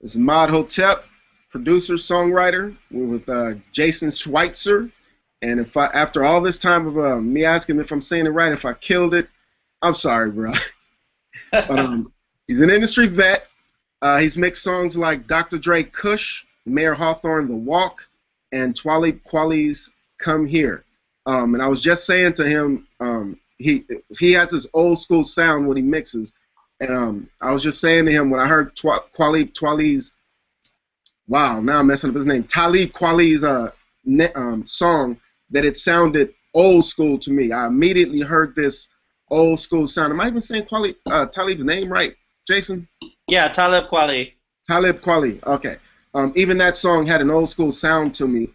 This is Maat Hotep, producer, songwriter. We're with Jason Schweitzer. And if after all this time of me asking if I'm saying it right, if I killed it, I'm sorry, bro. But he's an industry vet. He's mixed songs like Dr. Dre Kush, Mayor Hawthorne The Walk, and Twalib Kweli's Come Here. And I was just saying to him, he has this old school sound when he mixes. And I was just saying to him when I heard Twali's, wow, now I'm messing up his name, Talib Kweli's song, that it sounded old school to me. I immediately heard this old school sound. Am I even saying Talib's name right, Jason? Yeah, Talib Kweli. Talib Kweli, okay. Even that song had an old school sound to me.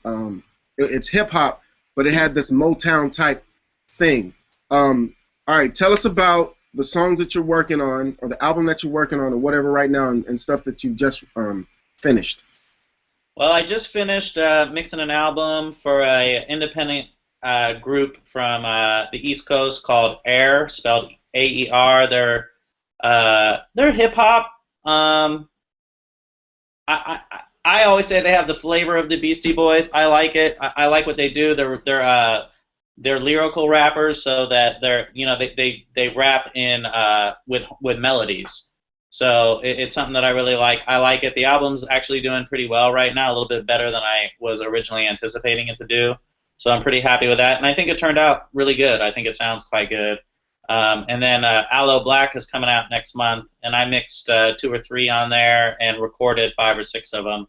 It's hip hop, but it had this Motown type thing. All right, tell us about the songs that you're working on, or the album that you're working on, or whatever right now, and stuff that you've just finished. Well, I just finished mixing an album for an independent group from the East Coast called Air, spelled A-E-R. They're hip hop. I always say they have the flavor of the Beastie Boys. I like it. I like what they do. They're lyrical rappers, so that they rap in with melodies. So it's something that I really like. I like it. The album's actually doing pretty well right now, a little bit better than I was originally anticipating it to do. So I'm pretty happy with that, and I think it turned out really good. I think it sounds quite good. And then Aloe Black is coming out next month, and I mixed 2 or 3 on there and recorded 5 or 6 of them.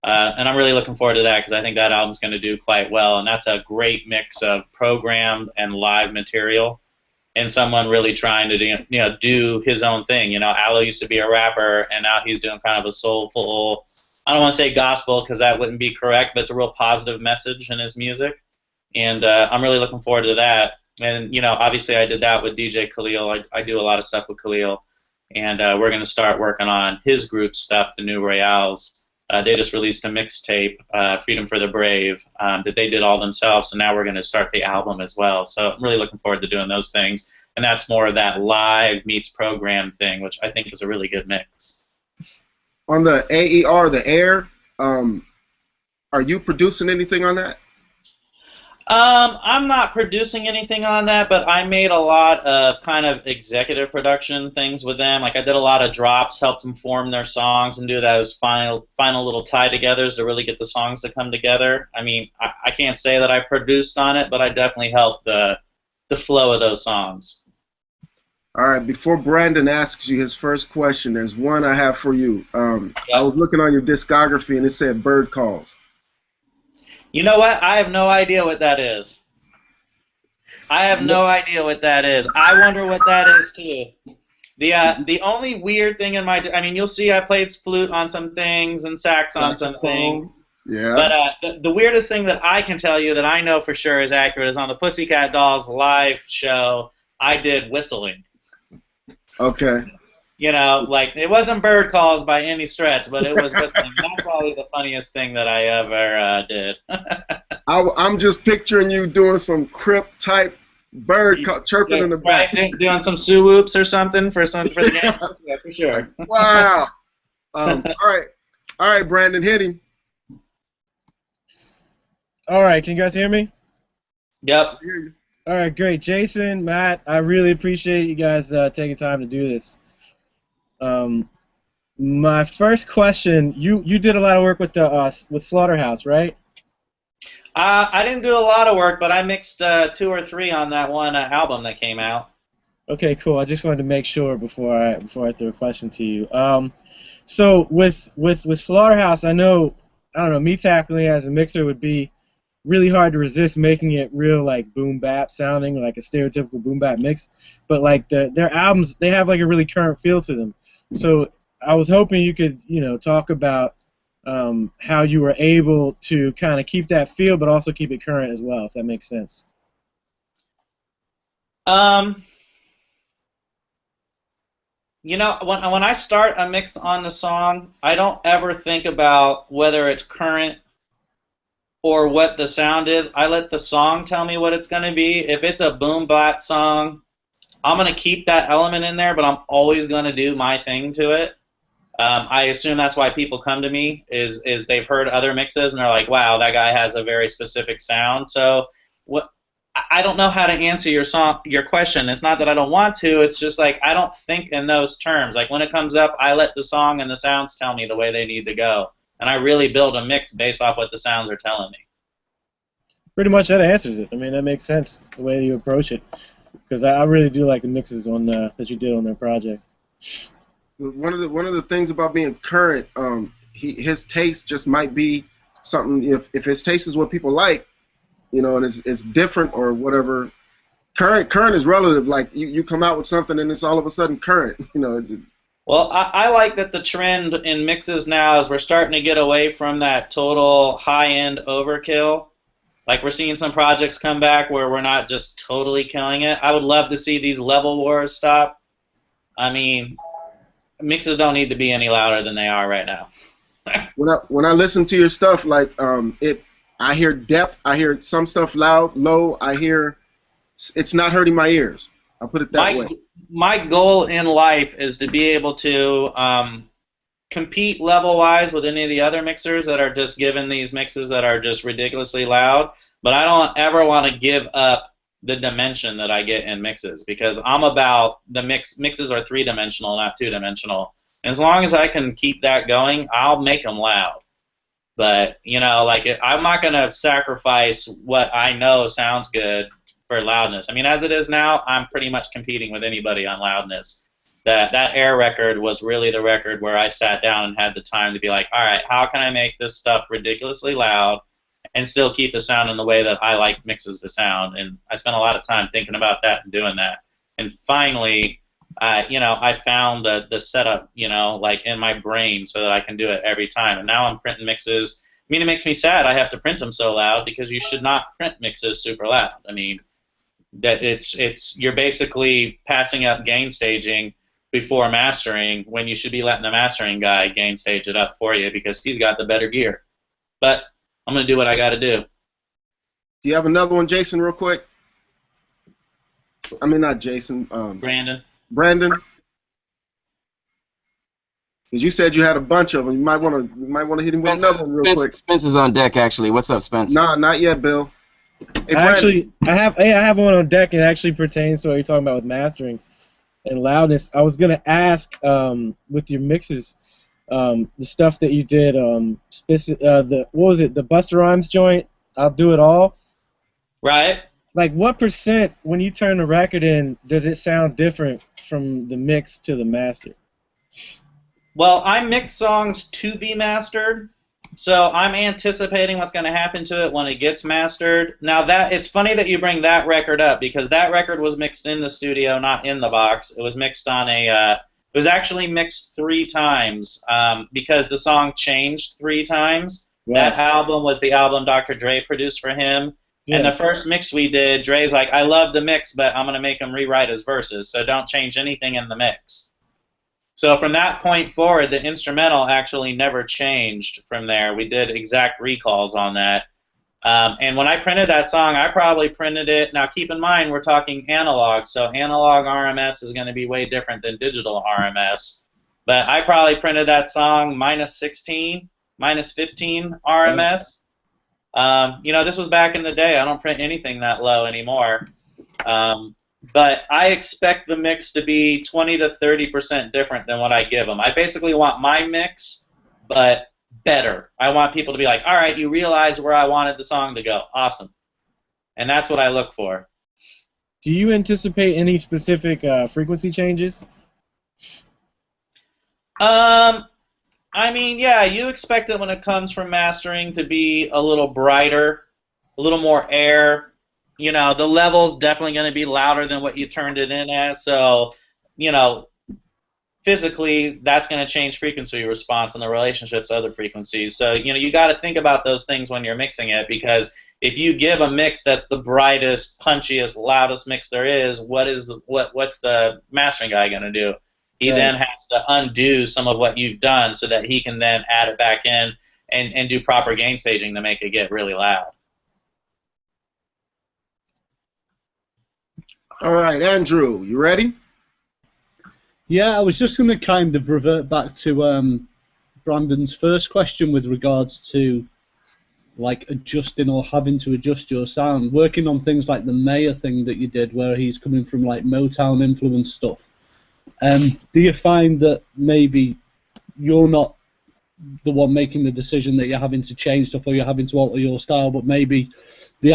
And I'm really looking forward to that because I think that album's going to do quite well, and that's a great mix of programmed and live material, and someone really trying to do his own thing. Aloe used to be a rapper, and now he's doing kind of a soulful, I don't want to say gospel because that wouldn't be correct, but it's a real positive message in his music, and I'm really looking forward to that. And obviously I did that with DJ Khalil. I do a lot of stuff with Khalil, and we're going to start working on his group stuff, the New Royales. They just released a mixtape, Freedom for the Brave, that they did all themselves, so now we're going to start the album as well. So I'm really looking forward to doing those things, and that's more of that live meets program thing, which I think is a really good mix. On the AER, the Air, are you producing anything on that? I'm not producing anything on that, but I made a lot of kind of executive production things with them. Like I did a lot of drops, helped them form their songs, and do those final little tie-togethers to really get the songs to come together. I mean, I can't say that I produced on it, but I definitely helped the flow of those songs. All right, before Brandon asks you his first question, there's one I have for you. Yep. I was looking on your discography, and it said Bird Calls. You know what? I have no idea what that is. I have no idea what that is. I wonder what that is too. The only weird thing in I mean, you'll see I played flute on some things and sax on some things. Yeah. But the weirdest thing that I can tell you that I know for sure is accurate is on the Pussycat Dolls live show, I did whistling. Okay. Like it wasn't bird calls by any stretch, but it was whistling. That's probably the funniest thing that I ever did. I'm just picturing you doing some Crip type bird chirping in the back. Doing some soo-whoops or something for the Gangster. Yeah, for sure. Wow. All right, Brandon, hit him. All right, can you guys hear me? Yep. I hear you. All right, great. Jason, Matt, I really appreciate you guys taking time to do this. My first question, you did a lot of work with with Slaughterhouse, right? I didn't do a lot of work, but I mixed 2 or 3 on that one album that came out. Okay, cool. I just wanted to make sure before I throw a question to you. So with Slaughterhouse, I don't know, me tackling it as a mixer would be really hard to resist making it real like boom bap sounding, like a stereotypical boom bap mix. But like their albums, they have like a really current feel to them. So I was hoping you could, talk about how you were able to kind of keep that feel, but also keep it current as well, if that makes sense. When I start a mix on the song, I don't ever think about whether it's current or what the sound is. I let the song tell me what it's going to be. If it's a boom bap song, I'm going to keep that element in there, but I'm always going to do my thing to it. I assume that's why people come to me is they've heard other mixes and they're like, wow, that guy has a very specific sound. So what I don't know how to answer your question. It's not that I don't want to. It's just like I don't think in those terms. Like when it comes up, I let the song and the sounds tell me the way they need to go, and I really build a mix based off what the sounds are telling me. Pretty much that answers it. I mean, that makes sense the way you approach it, because I really do like the mixes on that you did on their project. One of the things about being current, his taste just might be something. If his taste is what people like, you know, and it's different or whatever. Current is relative. Like you come out with something and it's all of a sudden current. You know. Well, I like that the trend in mixes now is we're starting to get away from that total high-end overkill. Like we're seeing some projects come back where we're not just totally killing it. I would love to see these level wars stop. I mean, mixes don't need to be any louder than they are right now. When I listen to your stuff, like I hear depth. I hear some stuff loud, low. I hear it's not hurting my ears. I'll put it that way. My goal in life is to be able to compete level-wise with any of the other mixers that are just given these mixes that are just ridiculously loud, but I don't ever want to give up the dimension that I get in mixes because I'm about the mixes are three-dimensional, not two-dimensional. As long as I can keep that going, I'll make them loud. But, you know, like I'm not going to sacrifice what I know sounds good for loudness. I mean, as it is now, I'm pretty much competing with anybody on loudness. That Air record was really the record where I sat down and had the time to be like, all right, how can I make this stuff ridiculously loud and still keep the sound in the way that I like mixes to sound? And I spent a lot of time thinking about that and doing that. And finally, you know, I found the setup, you know, like in my brain so that I can do it every time. And now I'm printing mixes. I mean, it makes me sad I have to print them so loud because you should not print mixes super loud. I mean, that you're basically passing up gain staging before mastering when you should be letting the mastering guy gain stage it up for you because he's got the better gear. But I'm going to do what I got to do. Do you have another one, Jason, real quick? I mean, not Jason. Brandon. Brandon? Because you said you had a bunch of them. You might want to hit him with another one real quick. Spence is on deck, actually. What's up, Spence? Nah, not yet, Bill. Hey, I have one on deck. It actually pertains to what you're talking about with mastering and loudness. I was gonna ask with your mixes, the stuff that you did, what was it? The Busta Rhymes joint. I'll do it all. Right. Like, what percent when you turn the record in does it sound different from the mix to the master? Well, I mix songs to be mastered, so I'm anticipating what's going to happen to it when it gets mastered. Now, it's funny that you bring that record up because that record was mixed in the studio, not in the box. It was mixed on it was actually mixed 3 times because the song changed 3 times. Wow. That album was the album Dr. Dre produced for him. Yeah. And the first mix we did, Dre's like, I love the mix, but I'm going to make him rewrite his verses, so don't change anything in the mix. So from that point forward, the instrumental actually never changed from there. We did exact recalls on that. And when I printed that song, I probably printed it. Now, keep in mind, we're talking analog, so analog RMS is going to be way different than digital RMS. But I probably printed that song minus 16, minus 15 RMS. You know, this was back in the day. I don't print anything that low anymore. But I expect the mix to be 20 to 30% different than what I give them. I basically want my mix, but better. I want people to be like, all right, you realize where I wanted the song to go. Awesome. And that's what I look for. Do you anticipate any specific frequency changes? I mean, yeah, you expect it when it comes from mastering to be a little brighter, a little more air. You know, the level's definitely going to be louder than what you turned it in as. So, you know, physically, that's going to change frequency response and the relationships to other frequencies. So, you know, you got to think about those things when you're mixing it because if you give a mix that's the brightest, punchiest, loudest mix there is, what's the mastering guy going to do? He then has to undo some of what you've done so that he can then add it back in and do proper gain staging to make it get really loud. All right, Andrew, you ready? Yeah, I was just going to kind of revert back to Brandon's first question with regards to like adjusting or having to adjust your sound, working on things like the Mayer thing that you did, where he's coming from like Motown influence stuff. Do you find that maybe you're not the one making the decision that you're having to change stuff or you're having to alter your style, but maybe the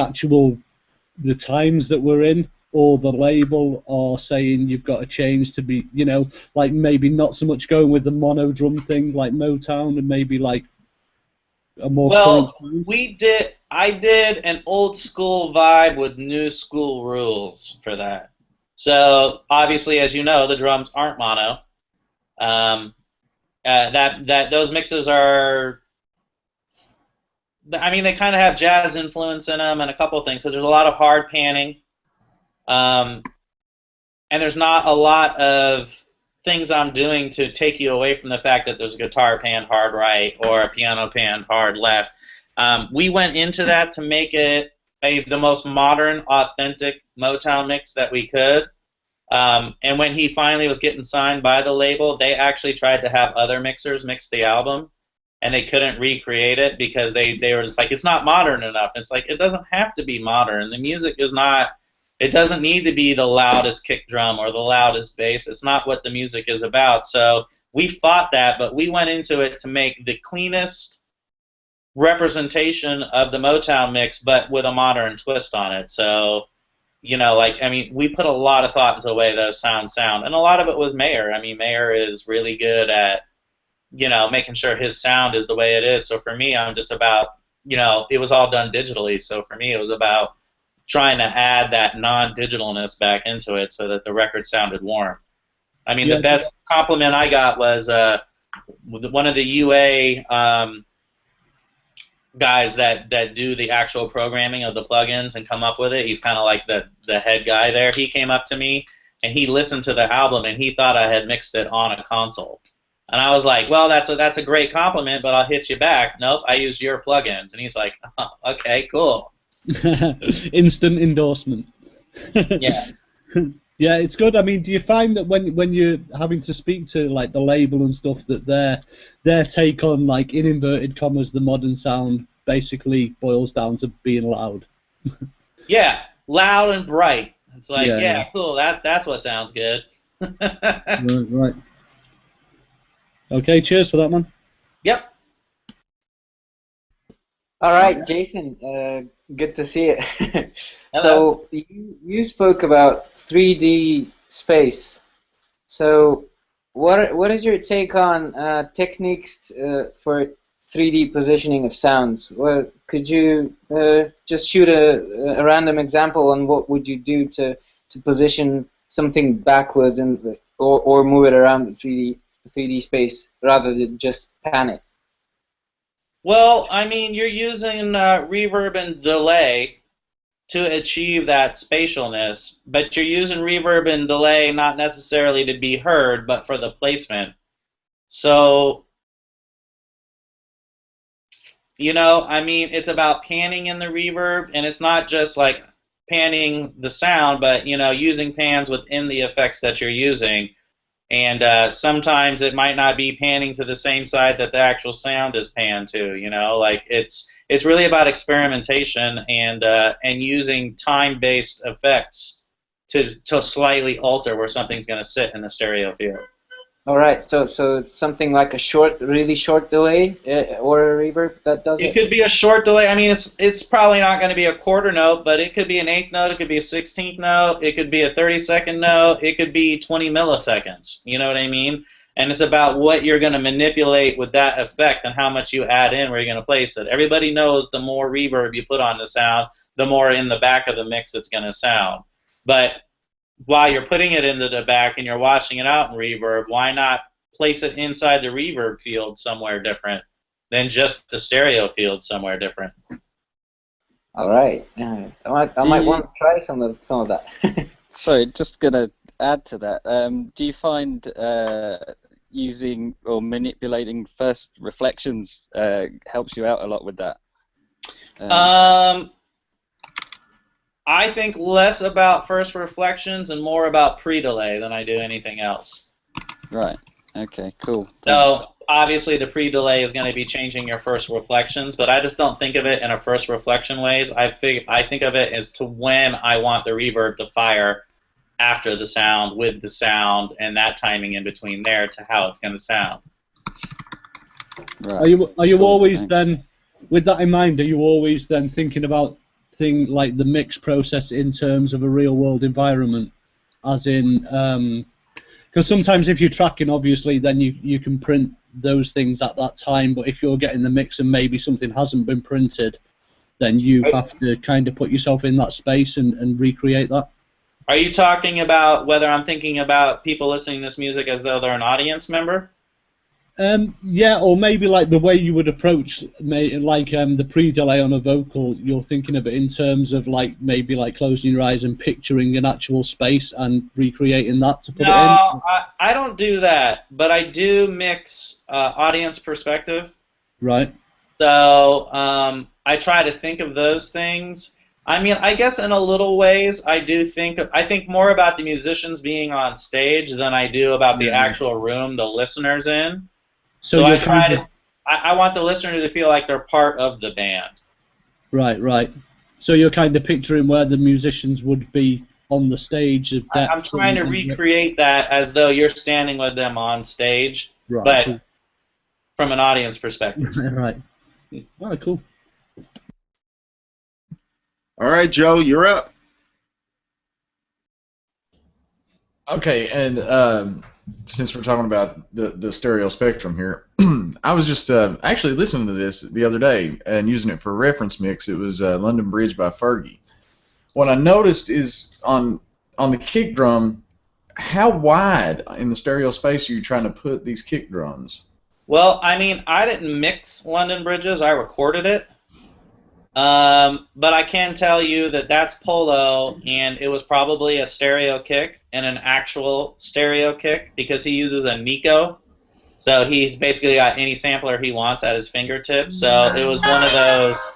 times that we're in or the label are saying you've got to change to be, you know, like maybe not so much going with the mono drum thing like Motown and maybe like a more Well, current. I did an old school vibe with new school rules for that. So obviously, as you know, the drums aren't mono. Um, that those mixes are, I mean, they kind of have jazz influence in them and a couple of things. Because there's a lot of hard panning, and there's not a lot of things I'm doing to take you away from the fact that there's a guitar pan hard right or a piano pan hard left. We went into that to make it the most modern, authentic Motown mix that we could. And when he finally was getting signed by the label, they actually tried to have other mixers mix the album, and they couldn't recreate it because they were just like, it's not modern enough. It's like, it doesn't have to be modern. The music is not, it doesn't need to be the loudest kick drum or the loudest bass. It's not what the music is about. So we fought that, but we went into it to make the cleanest representation of the Motown mix, but with a modern twist on it. So, you know, like, I mean, we put a lot of thought into the way those sound, and a lot of it was Mayer. I mean, Mayer is really good at, you know, making sure his sound is the way it is. So for me, I'm just about, you know, it was all done digitally. So for me, it was about trying to add that non-digitalness back into it so that the record sounded warm. I mean, Yeah. the best compliment I got was one of the UA guys that do the actual programming of the plugins and come up with it. He's kind of like the head guy there. He came up to me and he listened to the album and he thought I had mixed it on a console. And I was like, well, that's a great compliment, but I'll hit you back. Nope, I used your plugins. And he's like, oh, okay, cool. Instant endorsement. Yeah. Yeah, it's good. I mean, do you find that when you're having to speak to like the label and stuff that their take on, like, in inverted commas, the modern sound basically boils down to being loud? Yeah, loud and bright. It's like, Yeah, yeah, cool. That's what sounds good. Right. Okay, cheers for that, man. Yep. All right, Jason, good to see it. Hello. So you spoke about 3D space. So what is your take on techniques for 3D positioning of sounds? Well, could you just shoot a random example on what would you do to position something backwards and or move it around the 3D space rather than just pan it? Well, I mean, you're using reverb and delay to achieve that spatialness, but you're using reverb and delay not necessarily to be heard, but for the placement. So, you know, I mean, it's about panning in the reverb, and it's not just like panning the sound, but, you know, using pans within the effects that you're using. And sometimes it might not be panning to the same side that the actual sound is panned to. You know, like it's really about experimentation and using time-based effects to slightly alter where something's going to sit in the stereo field. All right, so it's something like a really short delay or a reverb that does it? It could be a short delay. I mean, it's probably not going to be a quarter note, but it could be an eighth note. It could be a 16th note. It could be a 30-second note. It could be 20 milliseconds. You know what I mean? And it's about what you're going to manipulate with that effect and how much you add in where you're going to place it. Everybody knows the more reverb you put on the sound, the more in the back of the mix it's going to sound. But while you're putting it into the back and you're watching it out in reverb, why not place it inside the reverb field somewhere different than just the stereo field somewhere different? All right, I might want to try some of that. Sorry, just gonna add to that. Do you find using or manipulating first reflections helps you out a lot with that? I think less about first reflections and more about pre-delay than I do anything else. Right. Okay. Cool. So Thanks. obviously the pre-delay is going to be changing your first reflections, but I just don't think of it in a first reflection ways. I think of it as to when I want the reverb to fire after the sound, with the sound, and that timing in between there to how it's going to sound. Right. Are you Cool, always thanks. then, with that in mind, are you always then thinking about things like the mix process in terms of a real world environment, as in, because sometimes if you're tracking, obviously, then you can print those things at that time, but if you're getting the mix and maybe something hasn't been printed, then you have to kind of put yourself in that space and recreate that. Are you talking about whether I'm thinking about people listening to this music as though they're an audience member? Yeah, or maybe like the way you would approach, the pre-delay on a vocal. You're thinking of it in terms of like maybe like closing your eyes and picturing an actual space and recreating that to put it in. No, I don't do that, but I do mix audience perspective. Right. So I try to think of those things. I mean, I guess in a little ways, I think more about the musicians being on stage than I do about the actual room the listener's in. So I try to. I want the listener to feel like they're part of the band. Right, right. So you're kind of picturing where the musicians would be on the stage. I'm trying to recreate that as though you're standing with them on stage, right, but cool. from an audience perspective. Right. All right, cool. All right, Joe, you're up. Okay, and since we're talking about the stereo spectrum here, I was just actually listening to this the other day and using it for a reference mix. It was London Bridge by Fergie. What I noticed is on the kick drum, how wide in the stereo space are you trying to put these kick drums? Well, I mean, I didn't mix London Bridges. I recorded it. But I can tell you that that's Polo, and it was probably a stereo kick and an actual stereo kick because he uses a Nico. So he's basically got any sampler he wants at his fingertips. So it was one of those.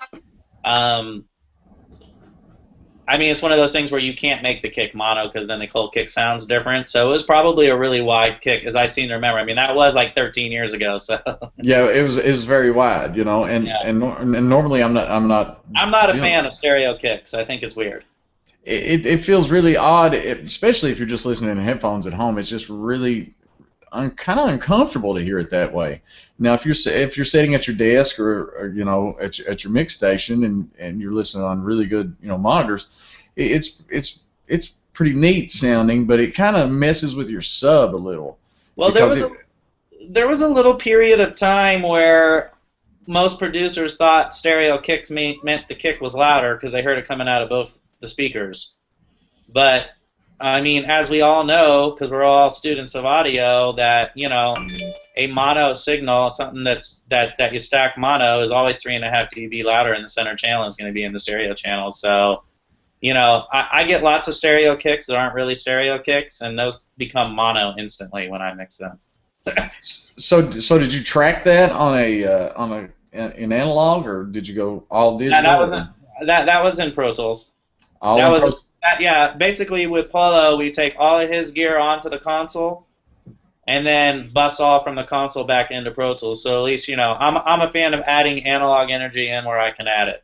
I mean, it's one of those things where you can't make the kick mono because then the whole kick sounds different. So it was probably a really wide kick, as I seem to remember. I mean, that was like 13 years ago. So yeah, it was very wide, you know, and normally I'm not a fan of stereo kicks. I think it's weird. It feels really odd, especially if you're just listening to headphones at home. It's just really kind of uncomfortable to hear it that way. Now, if you're sitting at your desk or you know at your mix station and you're listening on really good monitors, it's pretty neat sounding, but it kind of messes with your sub a little. Well, there was a little period of time where most producers thought stereo kicks meant the kick was louder because they heard it coming out of both the speakers. But I mean, as we all know, because we're all students of audio, that a mono signal, something that you stack mono, is always 3.5 dB louder, and the center channel is going to be in the stereo channel. So, I get lots of stereo kicks that aren't really stereo kicks, and those become mono instantly when I mix them. So did you track that on an analog, or did you go all digital? That was in Pro Tools. Yeah, basically with Polo, we take all of his gear onto the console, and then bus all from the console back into Pro Tools. So at least I'm a fan of adding analog energy in where I can add it.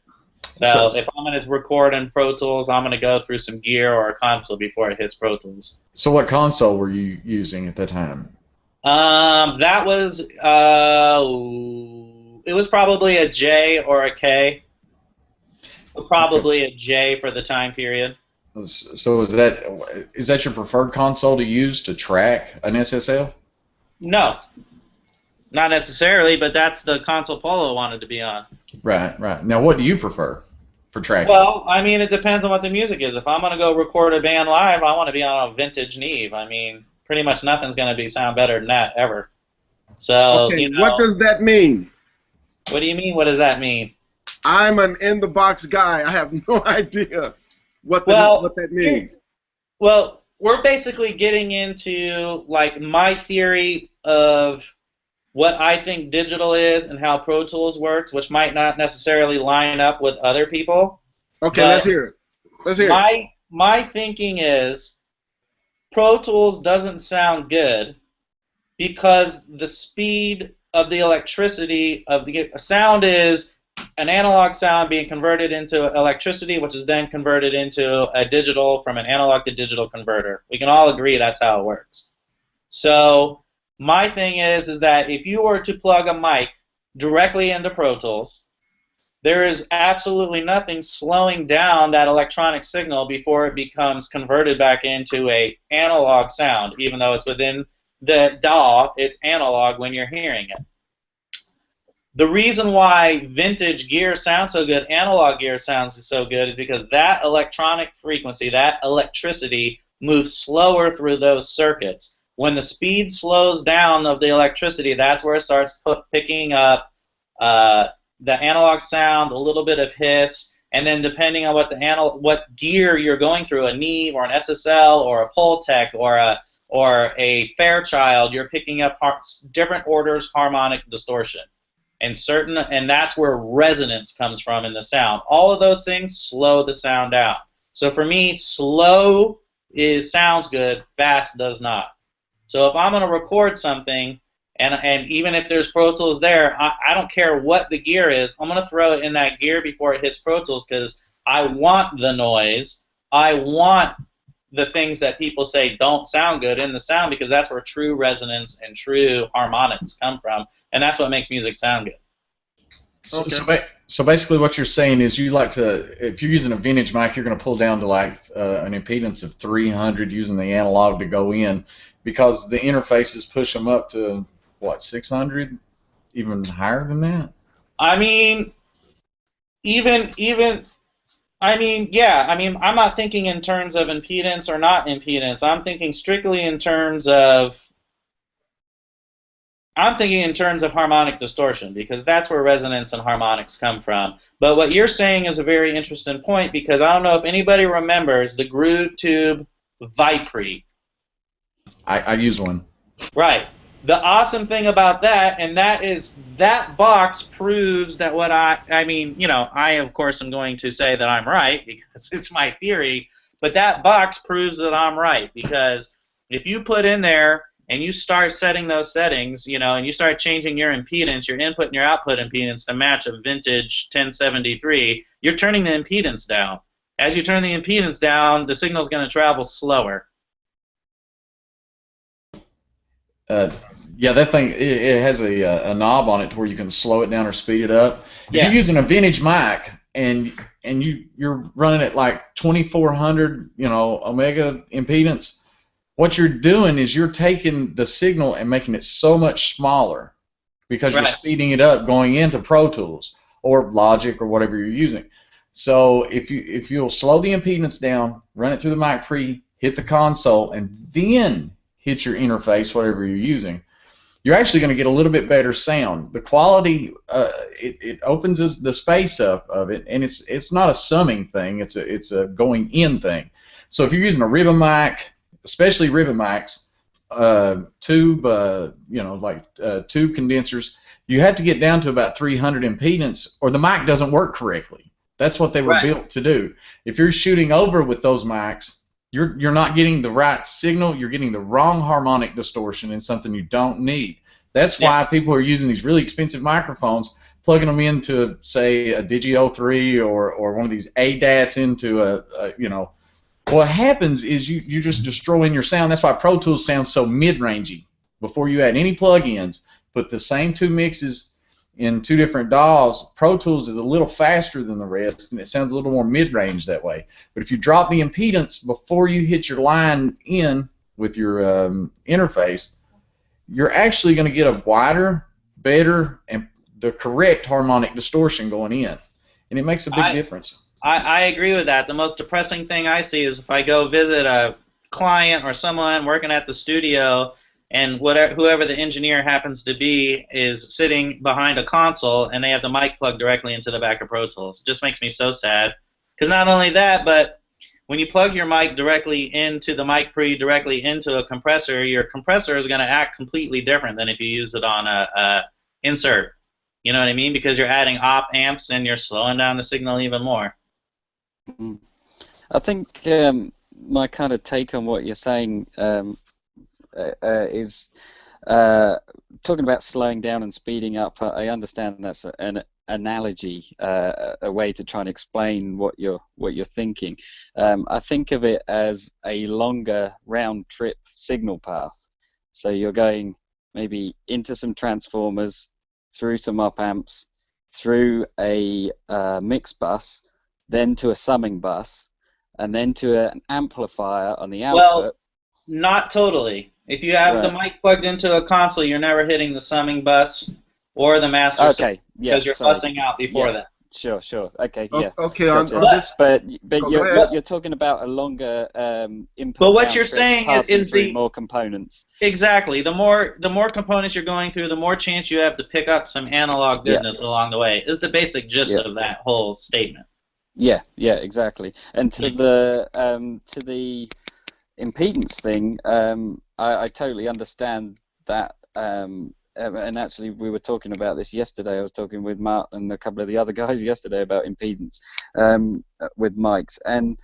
So if I'm going to record in Pro Tools, I'm going to go through some gear or a console before it hits Pro Tools. So what console were you using at that time? That was it was probably a J or a K. Probably a J for the time period. So is that your preferred console to use to track an SSL? No, not necessarily, but that's the console Polo wanted to be on. Right. Now, what do you prefer for tracking? Well, I mean, it depends on what the music is. If I'm going to go record a band live, I want to be on a vintage Neve. I mean, pretty much nothing's going to sound better than that ever. So, okay, what does that mean? What do you mean? What does that mean? I'm an in-the-box guy. I have no idea what that means. Well, we're basically getting into like my theory of what I think digital is and how Pro Tools works, which might not necessarily line up with other people. Okay, let's hear it. My thinking is Pro Tools doesn't sound good because the speed of the electricity of the sound is an analog sound being converted into electricity, which is then converted into a digital from an analog to digital converter. We can all agree that's how it works. So my thing is that if you were to plug a mic directly into Pro Tools, there is absolutely nothing slowing down that electronic signal before it becomes converted back into a analog sound. Even though it's within the DAW, it's analog when you're hearing it. The reason why vintage gear sounds so good, analog gear sounds so good, is because that electronic frequency, that electricity, moves slower through those circuits. When the speed slows down of the electricity, that's where it starts picking up the analog sound, a little bit of hiss, and then depending on what gear you're going through, a Neve or an SSL or a Pultec or a Fairchild, you're picking up different orders harmonic distortion. And that's where resonance comes from in the sound. All of those things slow the sound down. So for me, slow sounds good, fast does not. So if I'm going to record something, and even if there's Pro Tools there, I don't care what the gear is, I'm going to throw it in that gear before it hits Pro Tools because I want the noise. I want the things that people say don't sound good in the sound because that's where true resonance and true harmonics come from, and that's what makes music sound good. Okay. So basically what you're saying is you like to, if you're using a vintage mic, you're going to pull down to like an impedance of 300 using the analog to go in because the interfaces push them up to, what, 600? Even higher than that? I mean, I'm not thinking in terms of impedance or not impedance. I'm thinking strictly in terms of harmonic distortion because that's where resonance and harmonics come from. But what you're saying is a very interesting point because I don't know if anybody remembers the Groove Tube Vipre. I use one. Right. The awesome thing about that, and that is that box proves that what I of course am going to say that I'm right because it's my theory, but that box proves that I'm right because if you put in there and you start setting those settings, and you start changing your impedance, your input and your output impedance to match a vintage 1073, you're turning the impedance down. As you turn the impedance down, the signal's going to travel slower. Yeah, that thing, it has a knob on it to where you can slow it down or speed it up. If you're using a vintage mic and you're running at like 2400, omega impedance, what you're doing is you're taking the signal and making it so much smaller because you're speeding it up going into Pro Tools or Logic or whatever you're using. So if you'll slow the impedance down, run it through the mic pre, hit the console, and then hit your interface, whatever you're using, you're actually going to get a little bit better sound. The quality, it opens the space up of it, and it's not a summing thing. It's a going in thing. So if you're using a ribbon mic, especially ribbon mics, tube, tube condensers, you have to get down to about 300 impedance, or the mic doesn't work correctly. That's what they were built to do. If you're shooting over with those mics, you're not getting the right signal. You're getting the wrong harmonic distortion and something you don't need. That's why people are using these really expensive microphones, plugging them into, say, a Digio 3 or one of these ADATs into what happens is you're just destroying your sound. That's why Pro Tools sounds so mid-rangey. Before you add any plugins, put the same two mixes in two different DAWs. Pro Tools is a little faster than the rest, and it sounds a little more mid-range that way. But if you drop the impedance before you hit your line in with your interface, you're actually going to get a wider, better, and the correct harmonic distortion going in. And it makes a big difference. I agree with that. The most depressing thing I see is if I go visit a client or someone working at the studio and whoever the engineer happens to be is sitting behind a console and they have the mic plugged directly into the back of Pro Tools. It just makes me so sad. Because not only that, but when you plug your mic directly into the mic pre directly into a compressor, your compressor is going to act completely different than if you use it on a insert. You know what I mean? Because you're adding op amps and you're slowing down the signal even more. I think my kind of take on what you're saying is talking about slowing down and speeding up, I understand that's an analogy, a way to try and explain what you're thinking. I think of it as a longer round trip signal path. So you're going maybe into some transformers, through some op amps, through a mix bus, then to a summing bus, and then to an amplifier on the output. Well, not totally. If you have the mic plugged into a console, you're never hitting the summing bus or the master Okay, yeah, because you're busting out before that. Sure. Okay, yeah. Okay, gotcha. on this. But Go you're talking about a longer input. But what you're trip saying is through more components. Exactly. The more components you're going through, the more chance you have to pick up some analog goodness along the way. Is the basic gist of that whole statement. Yeah, exactly. And to the impedance thing, I totally understand that. And actually, we were talking about this yesterday. I was talking with Maat and a couple of the other guys yesterday about impedance with mics. And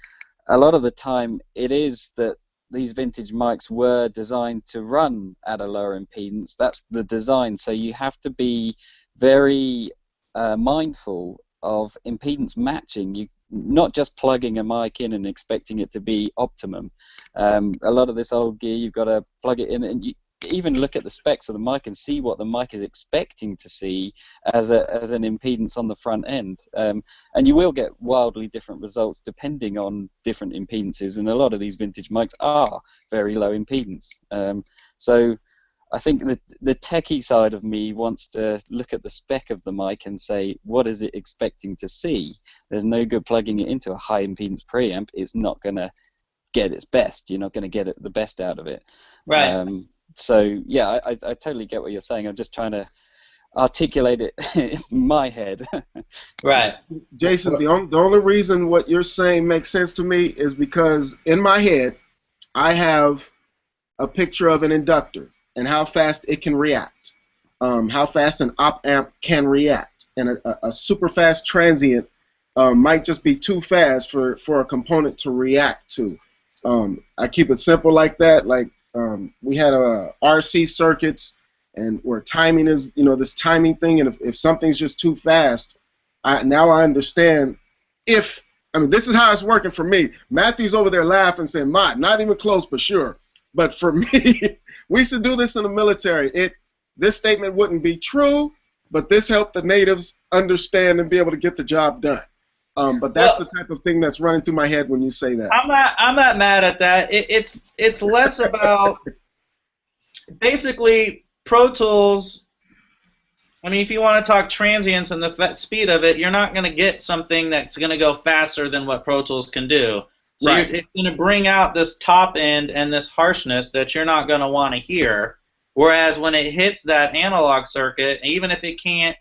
a lot of the time, it is that these vintage mics were designed to run at a lower impedance. That's the design. So you have to be very mindful of impedance matching. You not just plugging a mic in and expecting it to be optimum. A lot of this old gear, you've got to plug it in, and you even look at the specs of the mic and see what the mic is expecting to see as an impedance on the front end. And you will get wildly different results depending on different impedances, and a lot of these vintage mics are very low impedance. So I think the techie side of me wants to look at the spec of the mic and say, what is it expecting to see? There's no good plugging it into a high impedance preamp. It's not going to get its best. You're not going to get the best out of it. Right. So yeah, I totally get what you're saying. I'm just trying to articulate it in my head. Right. Jason, the only reason what you're saying makes sense to me is because in my head, I have a picture of an inductor and how fast it can react, how fast an op amp can react, and a super fast transient might just be too fast for a component to react to. I keep it simple like that. Like we had RC circuits, and where timing is, this timing thing, and if something's just too fast, now I understand. This is how it's working for me. Matthew's over there laughing, saying, "Maat, not even close, but sure." But for me, we used to do this in the military. This statement wouldn't be true, but this helped the natives understand and be able to get the job done. But that's the type of thing that's running through my head when you say that. I'm not mad at that. It's less about basically Pro Tools. I mean, if you want to talk transients and the speed of it, you're not going to get something that's going to go faster than what Pro Tools can do. So it's going to bring out this top end and this harshness that you're not going to want to hear. Whereas when it hits that analog circuit, even if it can't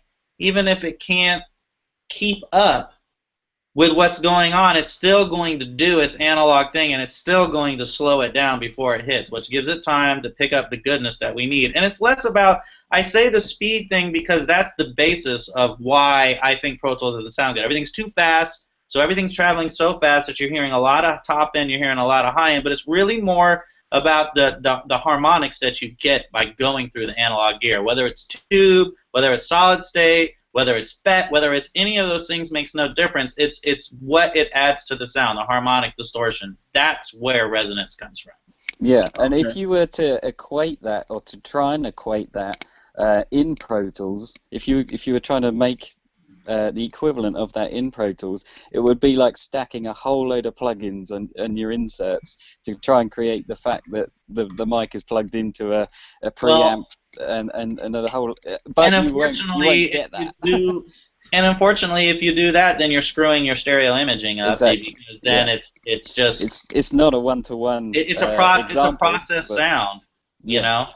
keep up with what's going on, it's still going to do its analog thing, and it's still going to slow it down before it hits, which gives it time to pick up the goodness that we need. And it's less about, I say the speed thing because that's the basis of why I think Pro Tools doesn't sound good. Everything's too fast, so everything's traveling so fast that you're hearing a lot of top end, you're hearing a lot of high end, but it's really more about the harmonics that you get by going through the analog gear, whether it's tube, whether it's solid state, whether it's FET, whether it's any of those things makes no difference. It's what it adds to the sound, the harmonic distortion. That's where resonance comes from. Yeah, and if you were to equate that, or to try and equate that in Pro Tools, if you were trying to make the equivalent of that in Pro Tools, it would be like stacking a whole load of plugins on your inserts to try and create the fact that the mic is plugged into a preamp and a whole. But and you won't get that. Unfortunately, if you do that, then you're screwing your stereo imaging up. Exactly. Because then it's just it's not a one-to-one. It's a process sound. You know.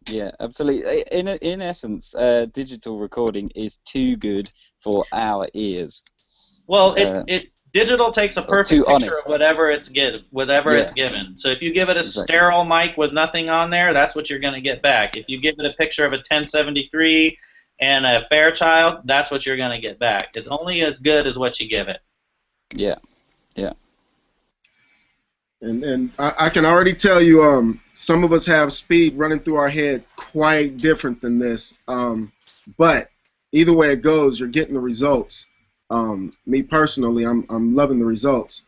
Yeah, absolutely. In essence, digital recording is too good for our ears. Well, digital takes a perfect picture of whatever it's given. So if you give it a sterile mic with nothing on there, that's what you're going to get back. If you give it a picture of a 1073 and a Fairchild, that's what you're going to get back. It's only as good as what you give it. Yeah. And I can already tell you, some of us have speed running through our head quite different than this. But either way it goes, you're getting the results. Me personally, I'm loving the results.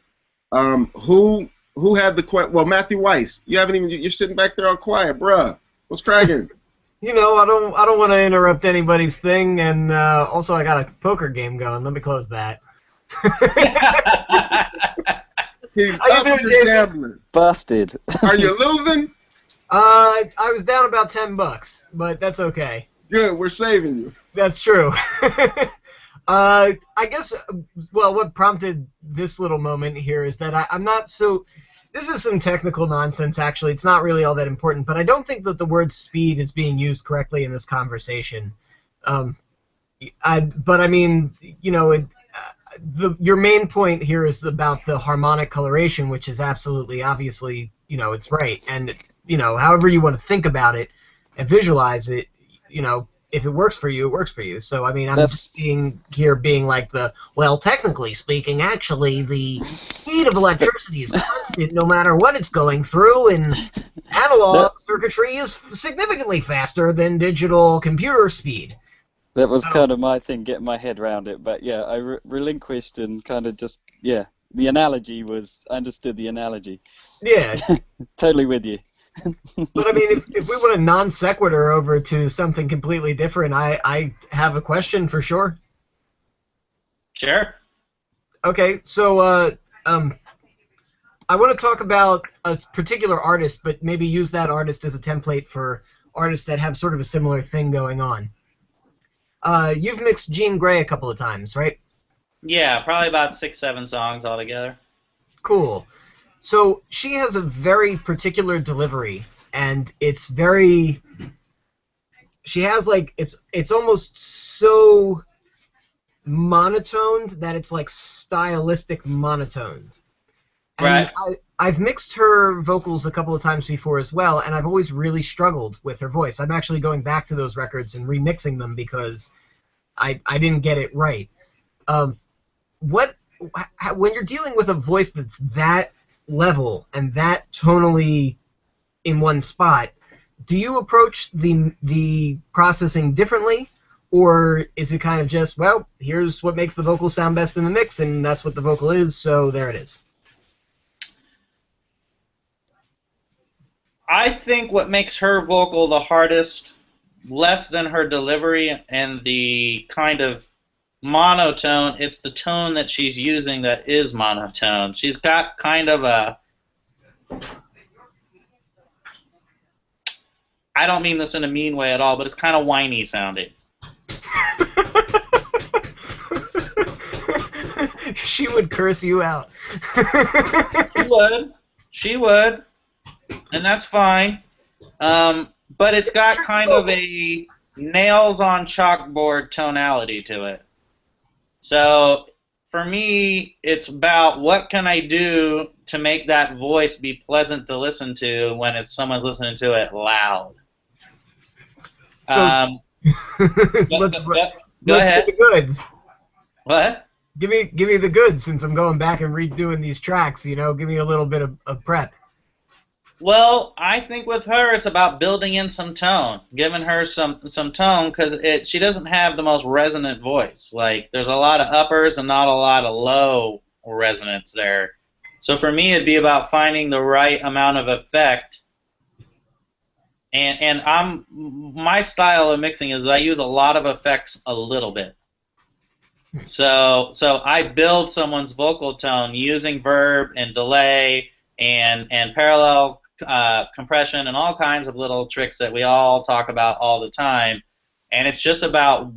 Who had the question? Well, Matthew Weiss, you haven't even. You're sitting back there all quiet, bruh. What's cracking? You know, I don't want to interrupt anybody's thing, and also I got a poker game going. Let me close that. He's How you up doing, for Jason? gambling. Busted. Are you losing? I was down about $10, but that's okay. Good, we're saving you. That's true. I guess, well, what prompted this little moment here is that I'm not so... This is some technical nonsense, actually. It's not really all that important, but I don't think that the word speed is being used correctly in this conversation. But, I mean, you know, your main point here is about the harmonic coloration, which is absolutely, obviously, you know, it's right. And, you know, however you want to think about it and visualize it, you know, if it works for you, it works for you. So, I mean, I'm just being like well, technically speaking, actually, the speed of electricity is constant no matter what it's going through, and analog circuitry is significantly faster than digital computer speed. That was kind of my thing, getting my head around it. But yeah, I relinquished and kind of just, yeah, the analogy was, I understood the analogy. Yeah. Totally with you. But I mean, if we want a non sequitur over to something completely different, I have a question for sure. Sure. Okay, so I want to talk about a particular artist, but maybe use that artist as a template for artists that have sort of a similar thing going on. You've mixed Jean Grey a couple of times, right? Yeah, probably about 6-7 songs altogether. Cool. So she has a very particular delivery, and it's very... She has, like, it's almost so monotoned that it's, like, stylistic monotoned. And Right. I've mixed her vocals a couple of times before as well, and I've always really struggled with her voice. I'm actually going back to those records and remixing them because I didn't get it right. When you're dealing with a voice that's that level and that tonally in one spot, do you approach the processing differently, or is it kind of just, well, here's what makes the vocal sound best in the mix, and that's what the vocal is, so there it is? I think what makes her vocal the hardest, less than her delivery and the kind of monotone, it's the tone that she's using that is monotone. She's got kind of a... I don't mean this in a mean way at all, but it's kind of whiny sounding. She would curse you out. She would. And that's fine. But it's got kind of a nails on chalkboard tonality to it. So for me, it's about what can I do to make that voice be pleasant to listen to when someone's listening to it loud. So let's ahead. get the goods. What? Give me the goods, since I'm going back and redoing these tracks. You know, give me a little bit of prep. Well, I think with her it's about building in some tone, giving her some tone, because she doesn't have the most resonant voice. Like, there's a lot of uppers and not a lot of low resonance there. So for me, it'd be about finding the right amount of effect. And my style of mixing is I use a lot of effects a little bit. So I build someone's vocal tone using verb and delay and parallel compression and all kinds of little tricks that we all talk about all the time. And it's just about,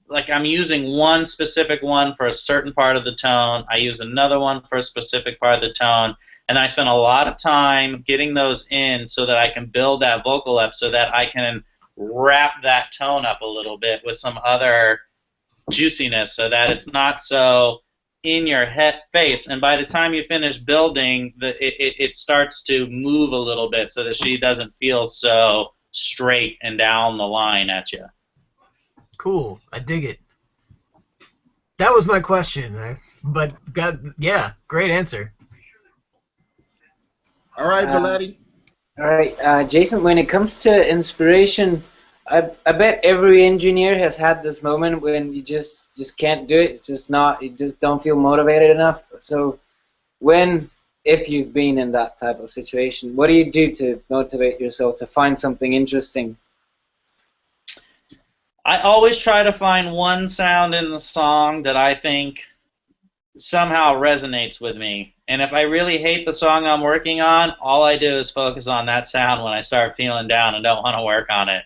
like, I'm using one specific one for a certain part of the tone. I use another one for a specific part of the tone. And I spend a lot of time getting those in so that I can build that vocal up so that I can wrap that tone up a little bit with some other juiciness so that it's not so in your head face, and by the time you finish building, it starts to move a little bit so that she doesn't feel so straight and down the line at you. Cool, I dig it. That was my question, but yeah, great answer. All right, Vladi. All right, Jason. When it comes to inspiration, I bet every engineer has had this moment when you just can't do it. It's just not. You just don't feel motivated enough. So if you've been in that type of situation, what do you do to motivate yourself to find something interesting? I always try to find one sound in the song that I think somehow resonates with me. And if I really hate the song I'm working on, all I do is focus on that sound when I start feeling down and don't want to work on it.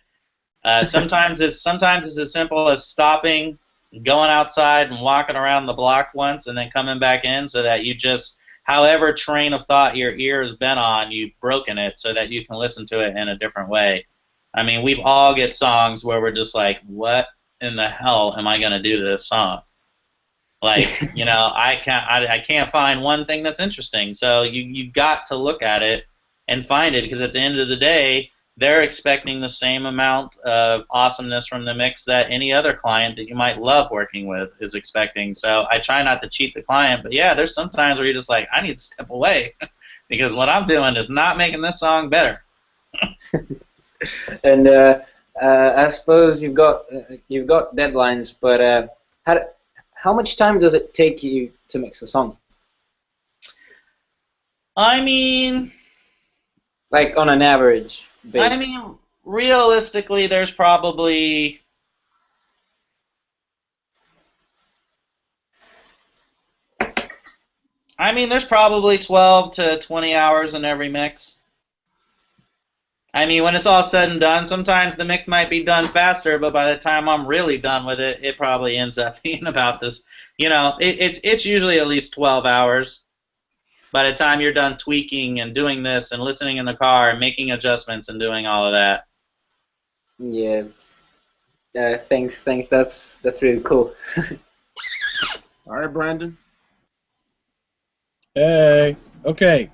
Sometimes it's as simple as stopping, going outside and walking around the block once and then coming back in, so that you just, however train of thought your ear has been on, you've broken it so that you can listen to it in a different way. I mean, we've all get songs where we're just like, what in the hell am I going to do to this song? Like, you know, I can't find one thing that's interesting. So you've got to look at it and find it, because at the end of the day, they're expecting the same amount of awesomeness from the mix that any other client that you might love working with is expecting. So I try not to cheat the client, but yeah, there's some times where you're just like, I need to step away because what I'm doing is not making this song better. And I suppose you've got deadlines, but how much time does it take you to mix a song? I mean, like on an average basis. I mean, realistically, there's probably there's probably 12 to 20 hours in every mix. I mean, when it's all said and done, sometimes the mix might be done faster, but by the time I'm really done with it, it probably ends up being about this. You know, it's usually at least 12 hours. By the time you're done tweaking and doing this and listening in the car and making adjustments and doing all of that. Yeah. Thanks. That's really cool. All right, Brandon. Hey. Okay.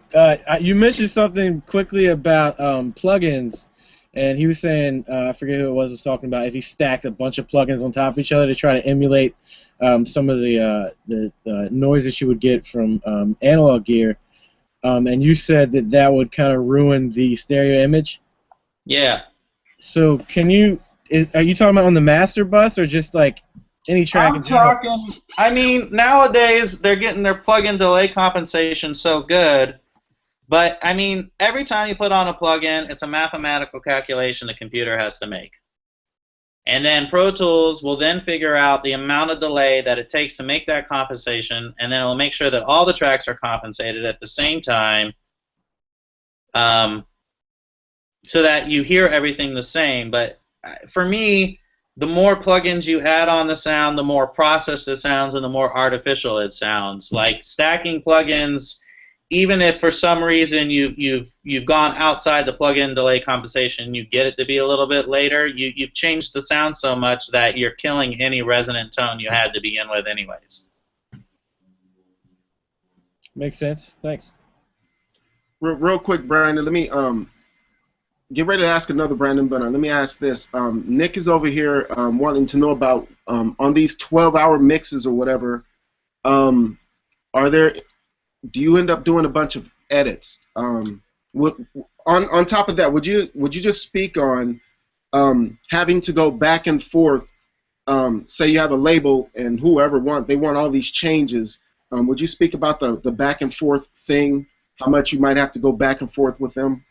You mentioned something quickly about plugins, and he was saying, I forget who it was talking about, if he stacked a bunch of plugins on top of each other to try to emulate some of the noise that you would get from analog gear, and you said that would kind of ruin the stereo image. Yeah. So are you talking about on the master bus or just like any track in general? I mean, nowadays they're getting their plug-in delay compensation so good, but I mean, every time you put on a plug-in, it's a mathematical calculation the computer has to make. And then Pro Tools will then figure out the amount of delay that it takes to make that compensation, and then it'll make sure that all the tracks are compensated at the same time, so that you hear everything the same. But for me, the more plugins you add on the sound, the more processed it sounds and the more artificial it sounds. Like stacking plugins, even if for some reason you've gone outside the plug-in delay compensation, you get it to be a little bit later, you've changed the sound so much that you're killing any resonant tone you had to begin with anyways. Makes sense. Thanks. Real quick, Brandon, let me get ready to ask another Brandon, but let me ask this. Nick is over here wanting to know about, on these 12-hour mixes or whatever, do you end up doing a bunch of edits? On top of that, would you just speak on having to go back and forth? Say you have a label and whoever they want all these changes. Would you speak about the back and forth thing? How much you might have to go back and forth with them?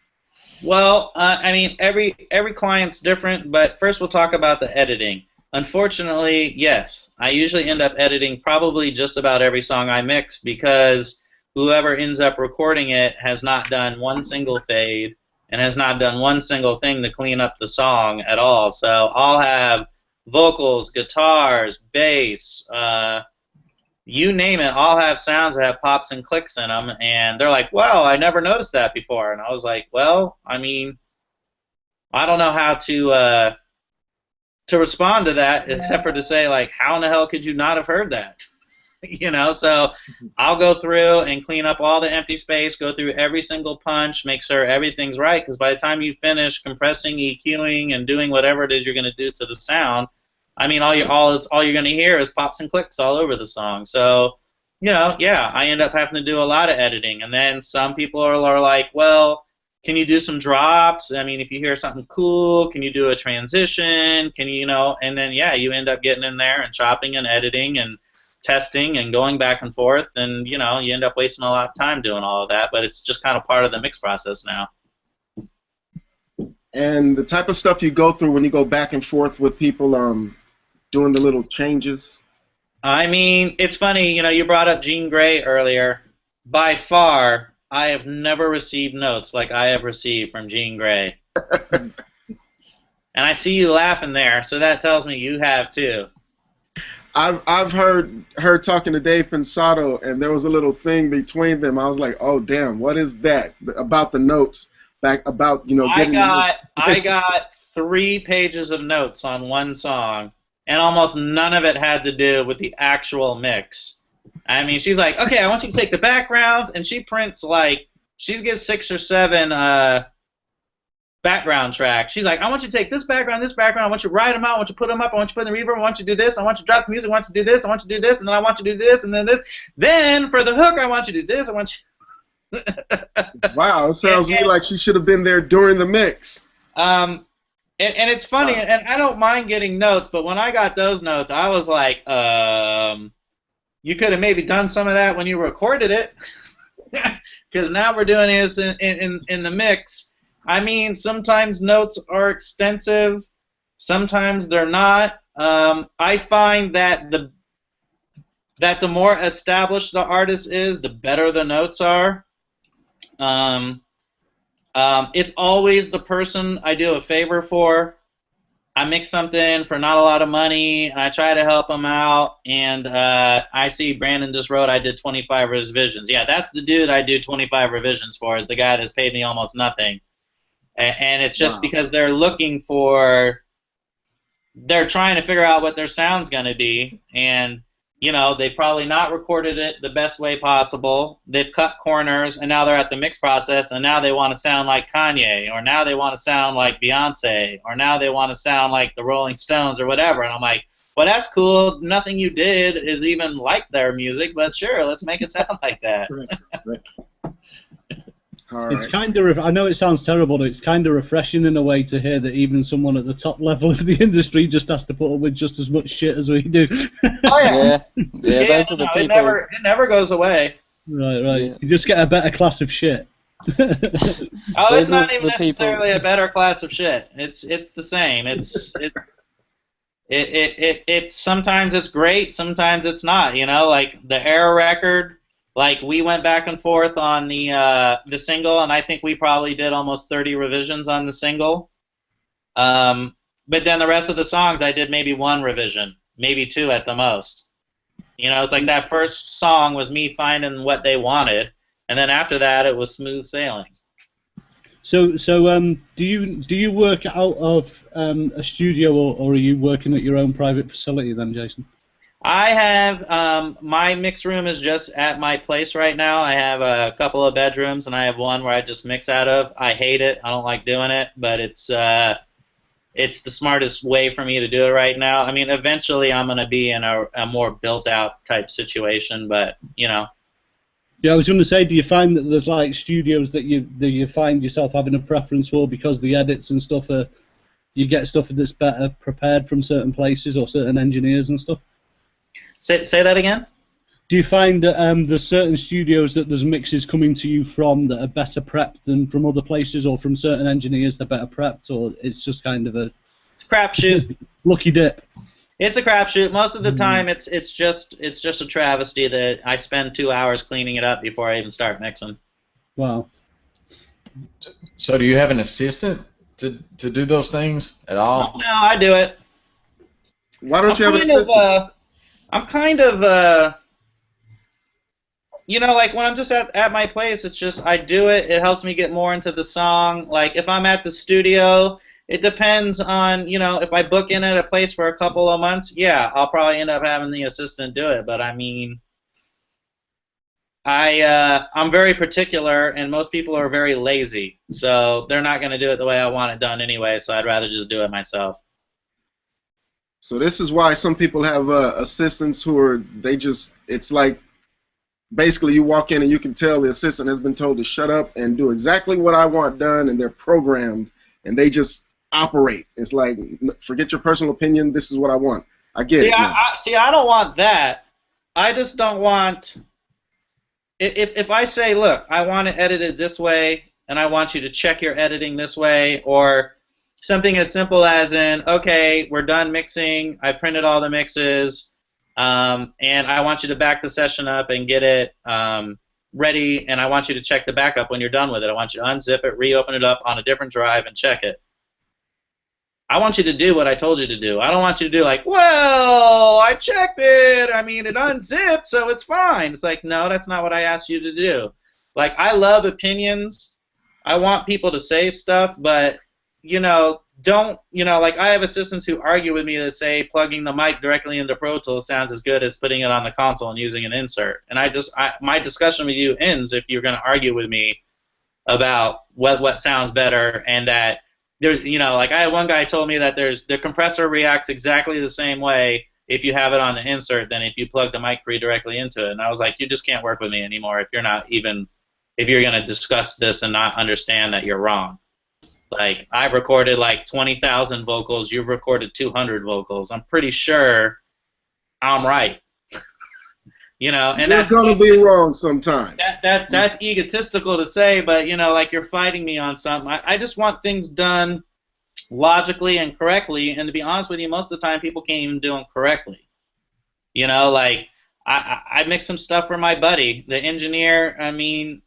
Well, I mean, every client's different, but first we'll talk about the editing. Unfortunately, yes, I usually end up editing probably just about every song I mix, because whoever ends up recording it has not done one single fade and has not done one single thing to clean up the song at all. So I'll have vocals, guitars, bass, you name it, I'll have sounds that have pops and clicks in them, and they're like, wow, I never noticed that before. And I was like, well, I mean, I don't know how to respond to that except for to say, like, how in the hell could you not have heard that? You know, so I'll go through and clean up all the empty space, go through every single punch, make sure everything's right, because by the time you finish compressing, EQing, and doing whatever it is you're going to do to the sound, I mean, all you're going to hear is pops and clicks all over the song. So yeah, I end up having to do a lot of editing. And then some people are like, well, can you do some drops? I mean, if you hear something cool, can you do a transition? Can you, and then, yeah, you end up getting in there and chopping and editing and testing and going back and forth. And, you end up wasting a lot of time doing all of that. But it's just kind of part of the mix process now. And the type of stuff you go through when you go back and forth with people doing the little changes. I mean, it's funny, you brought up Jean Grey earlier. By far, I have never received notes like I have received from Jean Grey. And I see you laughing there, so that tells me you have too. I've heard her talking to Dave Pensato, and there was a little thing between them. I was like, oh damn, what is that about the notes? Getting I got 3 pages of notes on one song, and almost none of it had to do with the actual mix. I mean, she's like, okay, I want you to take the backgrounds, and she prints she gets 6 or 7 background tracks. She's like, I want you to take this background, I want you to write them out, I want you to put them up, I want you to put in the reverb, I want you to do this, I want you to drop the music, I want you to do this, I want you to do this, and then I want you to do this, and then this. Then, for the hook, I want you to do this, I want you... Wow, it sounds to me like she should have been there during the mix. And it's funny, and I don't mind getting notes, but when I got those notes, I was like, you could have maybe done some of that when you recorded it, because now we're doing this in the mix. I mean, sometimes notes are extensive, sometimes they're not. I find that the more established the artist is, the better the notes are. It's always the person I do a favor for. I mix something for not a lot of money, and I try to help them out, and I see Brandon just wrote I did 25 revisions. Yeah, that's the dude I do 25 revisions for, is the guy that's paid me almost nothing. And it's just because they're trying to figure out what their sound's going to be, and they've probably not recorded it the best way possible. They've cut corners, and now they're at the mix process, and now they want to sound like Kanye, or now they want to sound like Beyonce, or now they want to sound like the Rolling Stones, or whatever. And I'm like, well, that's cool. Nothing you did is even like their music, but sure, let's make it sound like that. Right. All It's right. kind of, I know it sounds terrible, but it's kind of refreshing in a way to hear that even someone at the top level of the industry just has to put up with just as much shit as we do. Oh yeah, those are the people. It never goes away. Right. Yeah. You just get a better class of shit. Oh, Those it's not are even the people- necessarily a better class of shit. It's the same. It's sometimes it's great, sometimes it's not. Like the Era record. Like, we went back and forth on the single, and I think we probably did almost 30 revisions on the single. But then the rest of the songs, I did maybe 1 revision, maybe 2 at the most. It's like that first song was me finding what they wanted, and then after that, it was smooth sailing. So do you work out of a studio, or are you working at your own private facility then, Jason? I have, my mix room is just at my place right now. I have a couple of bedrooms, and I have one where I just mix out of. I hate it. I don't like doing it, but it's the smartest way for me to do it right now. I mean, eventually I'm going to be in a more built-out type situation, but, Yeah, I was going to say, do you find that there's like studios that you find yourself having a preference for because the edits and stuff you get stuff that's better prepared from certain places or certain engineers and stuff? Say that again? Do you find that there's certain studios that there's mixes coming to you from that are better prepped than from other places, or from certain engineers that are better prepped, or it's just kind of a crapshoot? Lucky dip. It's a crapshoot. Most of the time, it's just a travesty that I spend 2 hours cleaning it up before I even start mixing. Wow. So do you have an assistant to do those things at all? No, I do it. Why don't you have an assistant? I'm kind of, like when I'm just at my place, it's just I do it. It helps me get more into the song. Like if I'm at the studio, it depends on, if I book in at a place for a couple of months, yeah, I'll probably end up having the assistant do it. But I mean, I'm very particular, and most people are very lazy, so they're not going to do it the way I want it done anyway. So I'd rather just do it myself. So this is why some people have assistants who are, it's like basically you walk in and you can tell the assistant has been told to shut up and do exactly what I want done, and they're programmed and they just operate. It's like, forget your personal opinion, this is what I want. I get it. I don't want that. I just don't want... If I say, look, I want to edit it this way, and I want you to check your editing this way, or something as simple as in, okay, we're done mixing, I printed all the mixes, and I want you to back the session up and get it ready, and I want you to check the backup when you're done with it. I want you to unzip it, reopen it up on a different drive, and check it. I want you to do what I told you to do. I don't want you to do like, well, I checked it. I mean, it unzipped, so it's fine. It's like, no, that's not what I asked you to do. Like, I love opinions. I want people to say stuff, but, you know, don't, you know, like I have assistants who argue with me that say plugging the mic directly into Pro Tools sounds as good as putting it on the console and using an insert. And my discussion with you ends if you're going to argue with me about what sounds better, and that there's, you know, like I had one guy told me that the compressor reacts exactly the same way if you have it on the insert than if you plug the mic pre directly into it. And I was like, you just can't work with me anymore if you're going to discuss this and not understand that you're wrong. Like, I've recorded like 20,000 vocals, you've recorded 200 vocals. I'm pretty sure I'm right. You know, and you're gonna be wrong sometimes. That's egotistical to say, but you know, like you're fighting me on something. I just want things done logically and correctly, and to be honest with you, most of the time people can't even do them correctly. You know, like I mixed some stuff for my buddy, the engineer. I mean,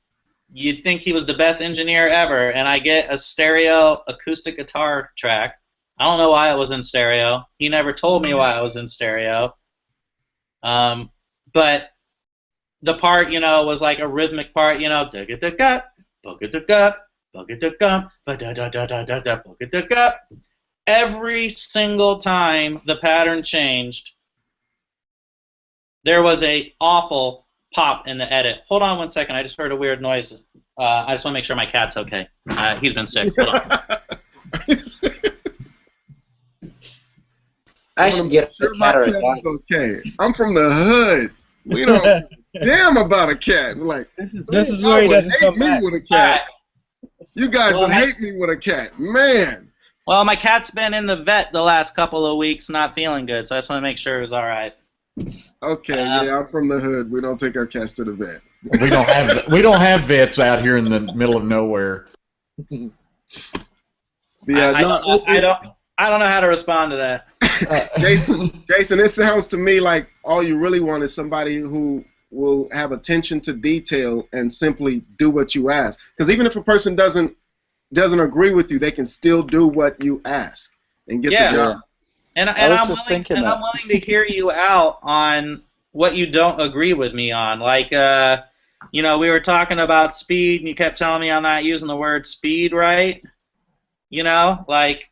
you'd think he was the best engineer ever, and I get a stereo acoustic guitar track. I don't know why it was in stereo. He never told me why it was in stereo. But the part, you know, was like a rhythmic part, you know, every single time the pattern changed, there was a awful pop in the edit. Hold on 1 second, I just heard a weird noise. I just want to make sure my cat's okay. He's been sick. Hold on. I should get a my cat or a cat dog. is okay. I'm from the hood. We don't damn about a cat. We're like, this is where he doesn't come me back. with a cat. Right. You guys would hate me with a cat, man. Well, my cat's been in the vet the last couple of weeks, not feeling good, so I just want to make sure it was all right. Okay, yeah, I'm from the hood. We don't take our cats to the vet. We don't have vets out here in the middle of nowhere. I don't know how to respond to that. Jason, it sounds to me like all you really want is somebody who will have attention to detail and simply do what you ask. Because even if a person doesn't agree with you, they can still do what you ask and get the job. And I'm willing to hear you out on what you don't agree with me on. Like, you know, we were talking about speed, and you kept telling me I'm not using the word speed right. You know, like,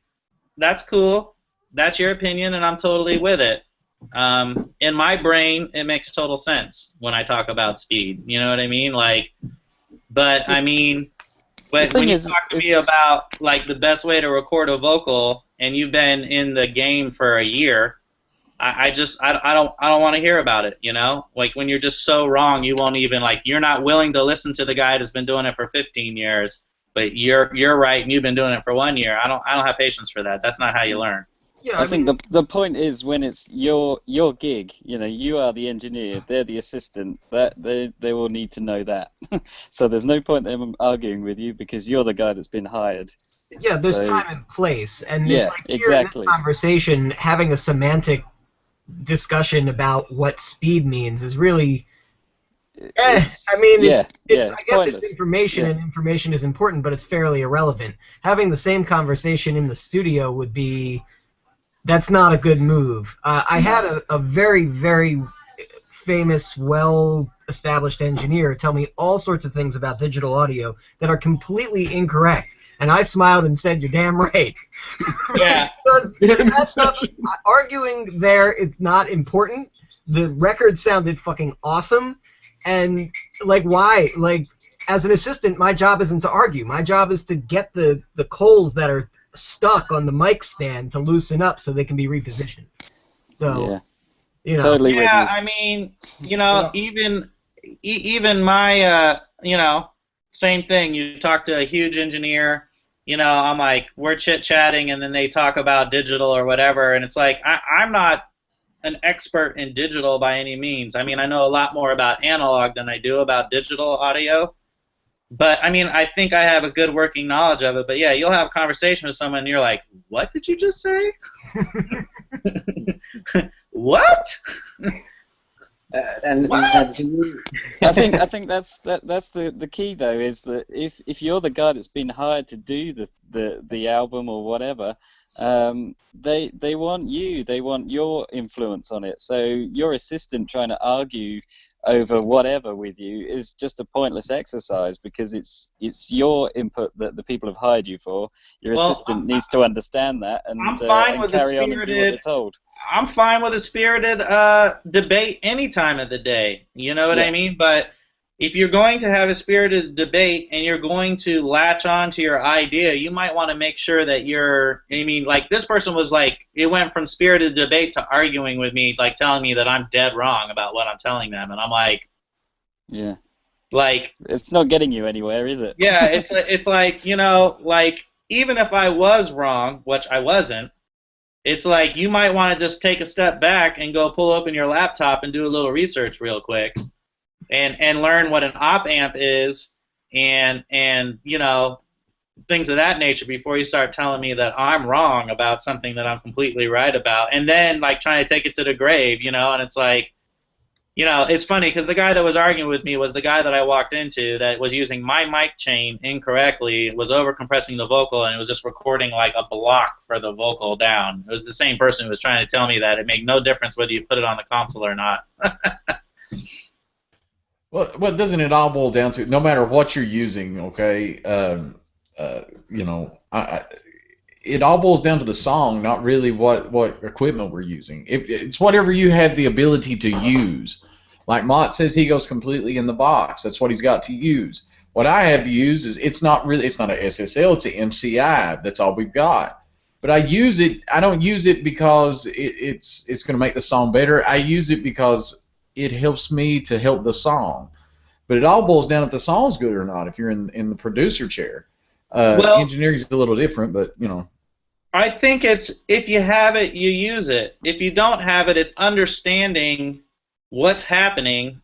that's cool. That's your opinion, and I'm totally with it. In my brain, it makes total sense when I talk about speed. You know what I mean? Like, but I mean, but when you talk to me about like the best way to record a vocal, and you've been in the game for a year, I don't want to hear about it. You know, like when you're just so wrong, you won't even like you're not willing to listen to the guy that's been doing it for 15 years, but you're right and you've been doing it for 1 year. I don't have patience for that. That's not how you learn. Yeah, I think the point is when it's your gig, you know, you are the engineer, they're the assistant, that they will need to know that. So there's no point them arguing with you because you're the guy that's been hired. Yeah, there's time and place, and yeah, it's like here exactly. in this conversation, having a semantic discussion about what speed means is really. I guess it's information, and information is important, but it's fairly irrelevant. Having the same conversation in the studio would be. That's not a good move. I had a very, very famous, well-established engineer tell me all sorts of things about digital audio that are completely incorrect. And I smiled and said, "You're damn right." Yeah. Because arguing there is not important. The record sounded fucking awesome. And, like, why? Like, as an assistant, my job isn't to argue. My job is to get the coals that are stuck on the mic stand to loosen up so they can be repositioned. So, you know. Totally. Yeah, I mean, you know, even even my, same thing. You talk to a huge engineer, I'm like, we're chit-chatting, and then they talk about digital or whatever, and it's like, I'm not an expert in digital by any means. I mean, I know a lot more about analog than I do about digital audio. But, I mean, I think I have a good working knowledge of it. But, yeah, you'll have a conversation with someone, and you're like, what did you just say? What? What? I think that's the key though, is that if you're the guy that's been hired to do the album or whatever, they want you, they want your influence on it. So your assistant trying to argue over whatever with you is just a pointless exercise, because it's your input that the people have hired you for. Your assistant needs to understand that and carry on and do what they're told. I'm fine with a spirited debate any time of the day. You know what I mean? But if you're going to have a spirited debate and you're going to latch on to your idea, you might want to make sure that like this person was like, it went from spirited debate to arguing with me, like telling me that I'm dead wrong about what I'm telling them. And I'm like, yeah. Like, it's not getting you anywhere, is it? Yeah, it's like, like, even if I was wrong, which I wasn't, it's like you might want to just take a step back and go pull open your laptop and do a little research real quick and learn what an op amp is and things of that nature before you start telling me that I'm wrong about something that I'm completely right about, and then like trying to take it to the grave, and it's like, it's funny because the guy that was arguing with me was the guy that I walked into that was using my mic chain incorrectly, was over-compressing the vocal, and it was just recording like a block for the vocal down. It was the same person who was trying to tell me that it made no difference whether you put it on the console or not. Well, doesn't it all boil down to, no matter what you're using, okay, it all boils down to the song, not really what equipment we're using. It's whatever you have the ability to use. Like Maat says, he goes completely in the box. That's what he's got to use. What I have to use is, it's not an SSL, it's an MCI. That's all we've got. But I use it. I don't use it because it's going to make the song better. I use it because it helps me to help the song. But it all boils down if the song's good or not. If you're in the producer chair, engineering is a little different, but I think it's, if you have it, you use it. If you don't have it, it's understanding what's happening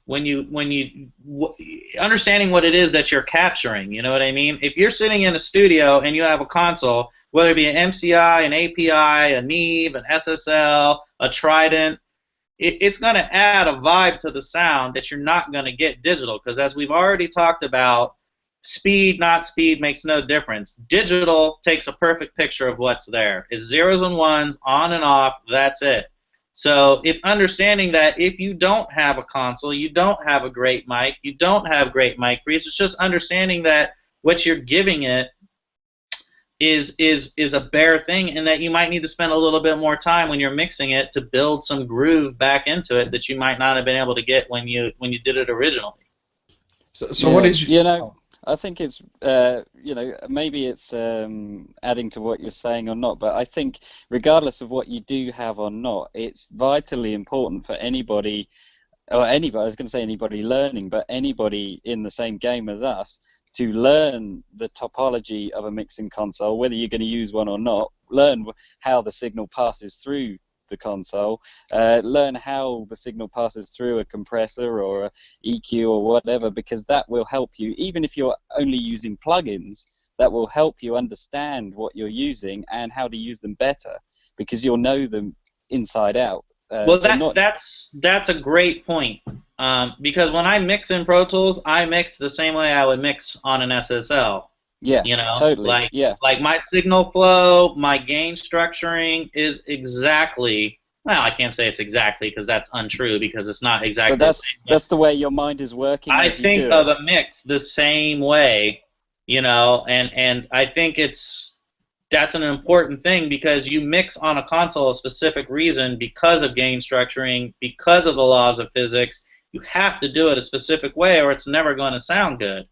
understanding what it is that you're capturing. You know what I mean? If you're sitting in a studio and you have a console, whether it be an MCI, an API, a Neve, an SSL, a Trident, it's going to add a vibe to the sound that you're not going to get digital, because as we've already talked about, speed, not speed, makes no difference. Digital takes a perfect picture of what's there. It's zeros and ones, on and off, that's it. So it's understanding that if you don't have a console, you don't have a great mic, you don't have great mic pre's, it's just understanding that what you're giving it is a bare thing, and that you might need to spend a little bit more time when you're mixing it to build some groove back into it that you might not have been able to get when you did it originally. So what is I think it's, maybe it's adding to what you're saying or not, but I think regardless of what you do have or not, it's vitally important for anybody, I was going to say anybody learning, but anybody in the same game as us, to learn the topology of a mixing console, whether you're going to use one or not, learn how the signal passes through the console, learn how the signal passes through a compressor or a EQ or whatever, because that will help you, even if you're only using plugins, that will help you understand what you're using and how to use them better, because you'll know them inside out. Well, that's a great point, because when I mix in Pro Tools, I mix the same way I would mix on an SSL. Yeah, totally. Like my signal flow, my gain structuring is exactly, well, I can't say it's exactly because that's untrue, because it's not exactly. But that's the way your mind is working. I think of a mix the same way, and I think that's an important thing, because you mix on a console a specific reason, because of gain structuring, because of the laws of physics. You have to do it a specific way or it's never going to sound good.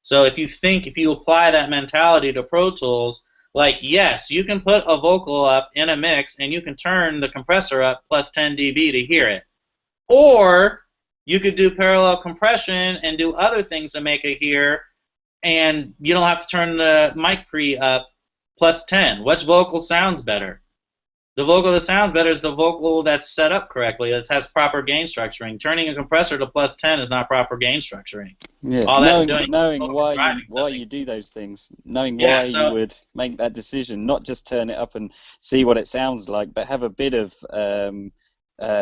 So if you apply that mentality to Pro Tools, like, yes, you can put a vocal up in a mix and you can turn the compressor up plus 10 dB to hear it. Or You could do parallel compression and do other things to make it hear, and you don't have to turn the mic pre up +10. Which vocal sounds better? The vocal that sounds better is the vocal that's set up correctly, that has proper gain structuring. Turning a compressor to +10 is not proper gain structuring. Yeah, All that's doing knowing is why you do those things, knowing why you would make that decision, not just turn it up and see what it sounds like, but have a bit of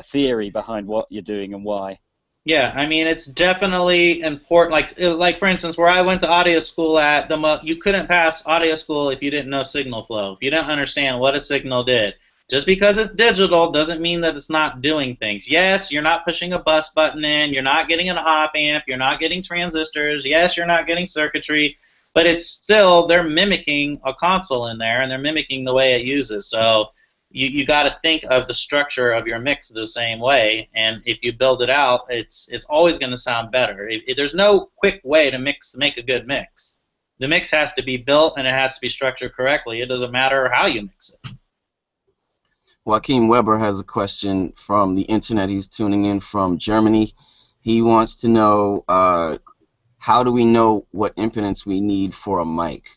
theory behind what you're doing and why. Yeah, I mean, it's definitely important. Like for instance, where I went to audio school at, you couldn't pass audio school if you didn't know signal flow, if you didn't understand what a signal did. Just because it's digital doesn't mean that it's not doing things. Yes, you're not pushing a bus button in, you're not getting an op amp, you're not getting transistors, yes, you're not getting circuitry, but it's still, they're mimicking a console in there, and they're mimicking the way it uses. So you got to think of the structure of your mix the same way, and if you build it out, it's always going to sound better. There's no quick way to make a good mix. The mix has to be built, and it has to be structured correctly. It doesn't matter how you mix it. Joaquin Weber has a question from the internet. He's tuning in from Germany. He wants to know, how do we know what impedance we need for a mic?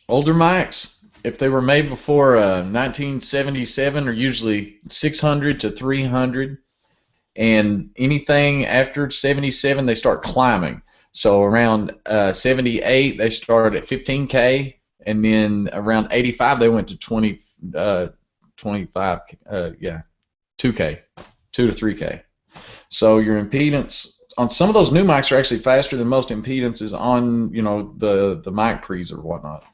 Older mics, if they were made before 1977, are usually 600 to 300, and anything after 77, they start climbing. So around 78, they start at 15K. And then around 85, they went to 25, 2K, 2 to 3K. So your impedance on some of those new mics are actually faster than most impedances on, you know, the mic pre's or whatnot.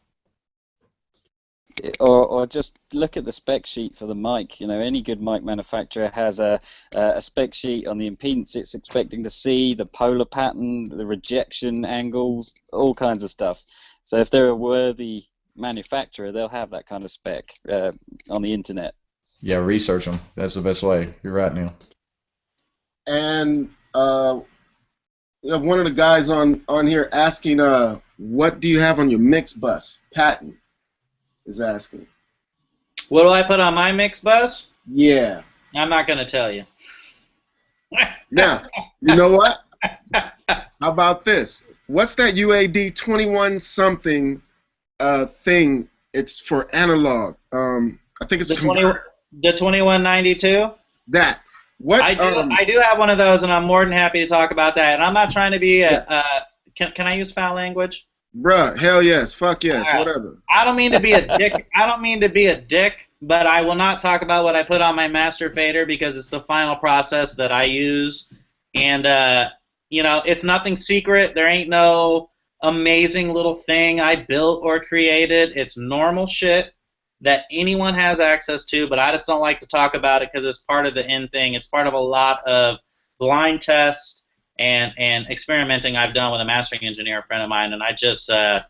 Or just look at the spec sheet for the mic. You know, any good mic manufacturer has a spec sheet on the impedance it's expecting to see, the polar pattern, the rejection angles, all kinds of stuff. So if they're a worthy manufacturer, they'll have that kind of spec on the internet. Yeah, research them. That's the best way. You're right, Neil. And we have one of the guys on here asking, what do you have on your mix bus? Patton is asking. What do I put on my mix bus? Yeah. I'm not going to tell you. Now, you know what? How about this? What's that UAD 21 something thing? It's for analog. I think it's the 2192. That. What? I do have one of those, and I'm more than happy to talk about that. And I'm not trying to be can I use foul language? Bruh, hell yes, fuck yes, right. Whatever. I don't mean to be a dick. I don't mean to be a dick, but I will not talk about what I put on my master fader because it's the final process that I use, and you know, it's nothing secret. There ain't no amazing little thing I built or created. It's normal shit that anyone has access to, but I just don't like to talk about it because it's part of the end thing. It's part of a lot of blind tests and experimenting I've done with a mastering engineer friend of mine, and I'm just not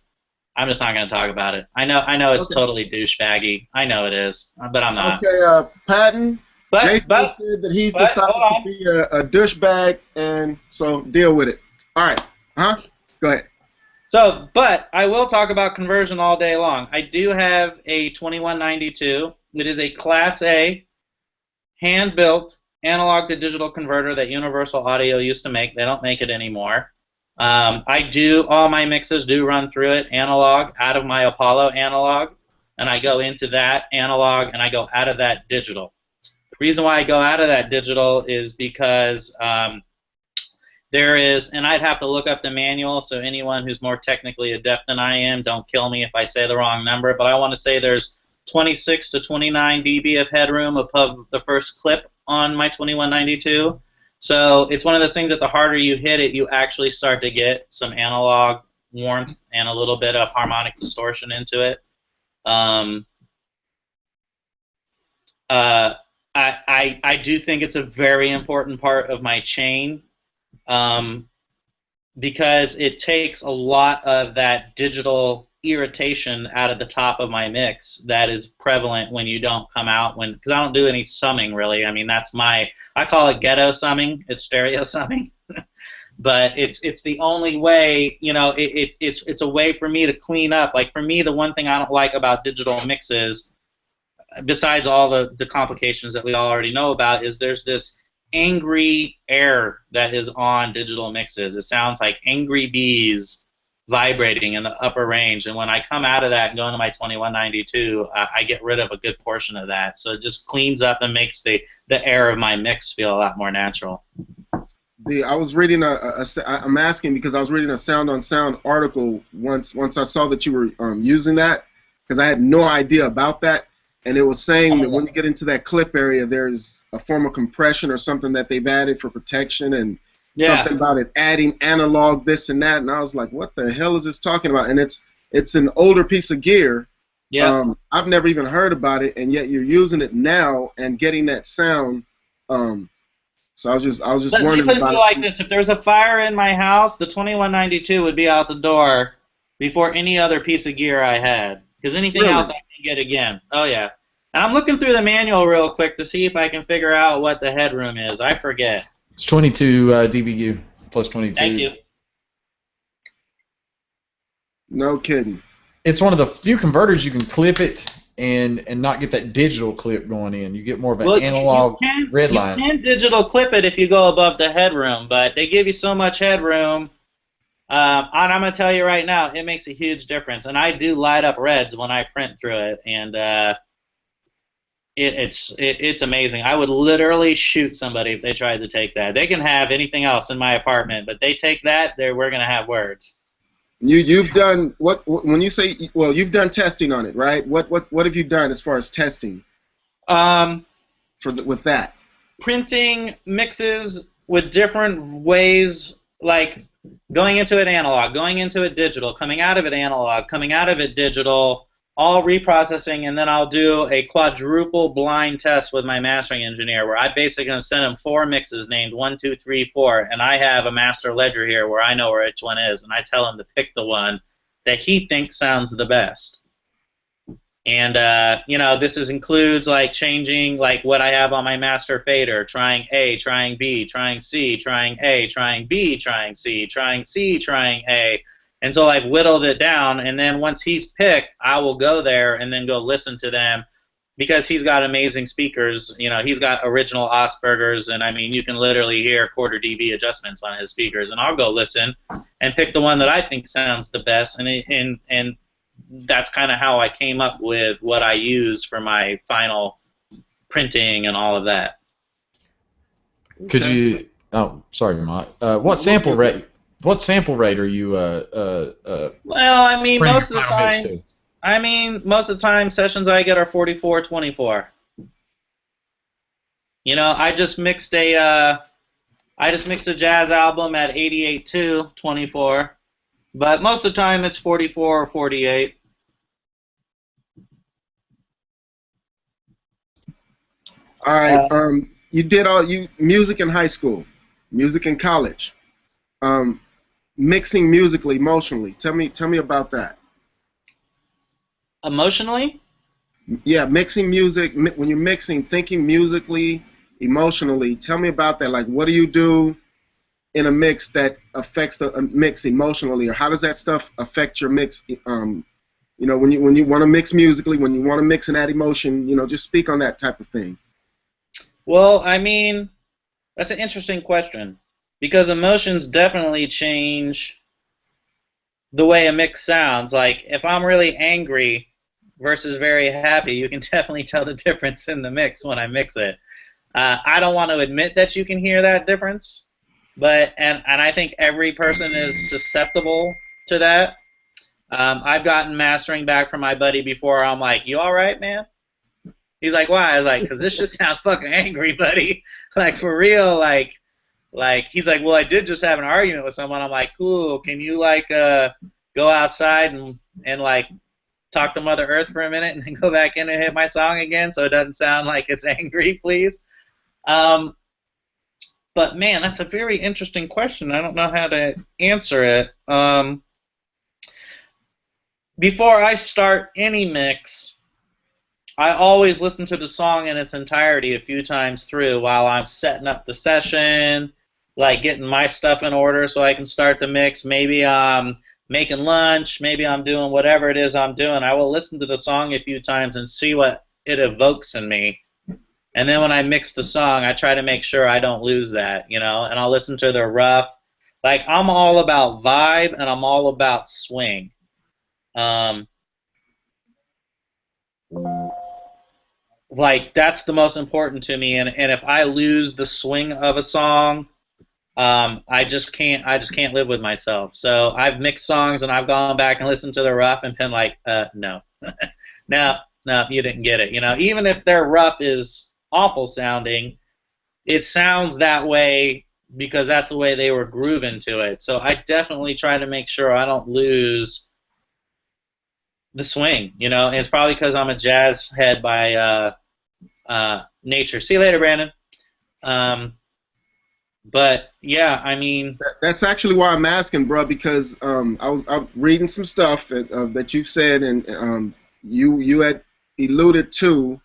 going to talk about it. I know it's totally douchebaggy. I know it is, but I'm not. Okay, Patton. Jason said that he's decided to be a douchebag, and so deal with it. All right. Go ahead. So, but I will talk about conversion all day long. I do have a 2192. It is a Class A, hand-built, analog to digital converter that Universal Audio used to make. They don't make it anymore. All my mixes do run through it, analog, out of my Apollo analog, and I go into that analog, and I go out of that digital. The reason why I go out of that digital is because there is, and I'd have to look up the manual, so anyone who's more technically adept than I am, don't kill me if I say the wrong number, but I want to say there's 26 to 29 dB of headroom above the first clip on my 2192. So it's one of those things that the harder you hit it, you actually start to get some analog warmth and a little bit of harmonic distortion into it. I do think it's a very important part of my chain because it takes a lot of that digital irritation out of the top of my mix that is prevalent when you don't come out, because I don't do any summing really. I mean, I call it ghetto summing. It's stereo summing. But it's the only way, you know, it's a way for me to clean up. Like for me, the one thing I don't like about digital mixes, besides all the complications that we already know about, is there's this angry air that is on digital mixes. It sounds like angry bees vibrating in the upper range, and when I come out of that and go into my 2192, I get rid of a good portion of that. So it just cleans up and makes the air of my mix feel a lot more natural. I was reading I'm asking because I was reading a Sound on Sound article once I saw that you were using that, because I had no idea about that, and it was saying that when you get into that clip area, there's a form of compression or something that they've added for protection, and something about it adding analog this and that, and I was like, what the hell is this talking about? And it's an older piece of gear. Yeah. I've never even heard about it, and yet you're using it now and getting that sound. So I was just wondering about it. Like this: if there was a fire in my house, the 2192 would be out the door before any other piece of gear I had, because anything else I can get again. Oh yeah. And I'm looking through the manual real quick to see if I can figure out what the headroom is. I forget. It's 22 dBu plus 22. Thank you. No kidding. It's one of the few converters you can clip it and not get that digital clip going in. You get more of an analog red line. You can digital clip it if you go above the headroom, but they give you so much headroom. And I'm going to tell you right now, it makes a huge difference. And I do light up reds when I print through it, and it's amazing. I would literally shoot somebody if they tried to take that. They can have anything else in my apartment, but they take that, we're going to have words. You've done when you say, well, you've done testing on it, right? What have you done as far as testing? With that, printing mixes with different ways, like going into it analog, going into it digital, coming out of it analog, coming out of it digital, all reprocessing, and then I'll do a quadruple blind test with my mastering engineer, where I basically going to send him 4 mixes named 1, 2, 3, 4, and I have a master ledger here where I know where each one is, and I tell him to pick the one that he thinks sounds the best. And this includes like changing like what I have on my master fader, trying A, trying B, trying C, trying A, trying B, trying C, trying C, trying A, until I've whittled it down, and then once he's picked, I will go there and then go listen to them, because he's got amazing speakers. He's got original Asperger's, and I mean, you can literally hear quarter dB adjustments on his speakers, and I'll go listen and pick the one that I think sounds the best, and that's kind of how I came up with what I use for my final printing and all of that. Could you? Oh, sorry, Maat. What sample rate? What sample rate are you? Well, I mean, most of the time, sessions I get are 44/24. I just mixed a jazz album at 88/2/24, but most of the time it's 44 or 48. All right. You did music in high school, music in college. Mixing musically, emotionally. Tell me about that. Emotionally? Yeah, mixing music. When you're mixing, thinking musically, emotionally. Tell me about that. Like, what do you do in a mix that affects the mix emotionally, or how does that stuff affect your mix? When you want to mix musically, when you want to mix and add emotion, just speak on that type of thing. Well, I mean, that's an interesting question. Because emotions definitely change the way a mix sounds. Like, if I'm really angry versus very happy, you can definitely tell the difference in the mix when I mix it. I don't want to admit that you can hear that difference, but and I think every person is susceptible to that. I've gotten mastering back from my buddy before. I'm like, you all right, man? He's like, why? I was like, because this just sounds fucking angry, buddy. Like, for real, like he's like, well, I did just have an argument with someone. I'm like, cool. Can you go outside and like talk to Mother Earth for a minute and then go back in and hit my song again so it doesn't sound like it's angry, please? But man, that's a very interesting question. I don't know how to answer it. Before I start any mix, I always listen to the song in its entirety a few times through while I'm setting up the session, like getting my stuff in order so I can start the mix. Maybe I'm making lunch, maybe I'm doing whatever it is I'm doing. I will listen to the song a few times and see what it evokes in me. And then when I mix the song, I try to make sure I don't lose that, you know, and I'll listen to the rough. Like, I'm all about vibe and I'm all about swing. Like, that's the most important to me, and if I lose the swing of a song, I just can't live with myself. So I've mixed songs and I've gone back and listened to the rough and been like, no. No, you didn't get it. You know, even if their rough is awful sounding, it sounds that way because that's the way they were grooving to it. So I definitely try to make sure I don't lose the swing, you know, and it's probably because I'm a jazz head by nature. See you later, Brandon. But yeah, I mean, that's actually why I'm asking, bro, because I'm reading some stuff that you've said, and you had alluded to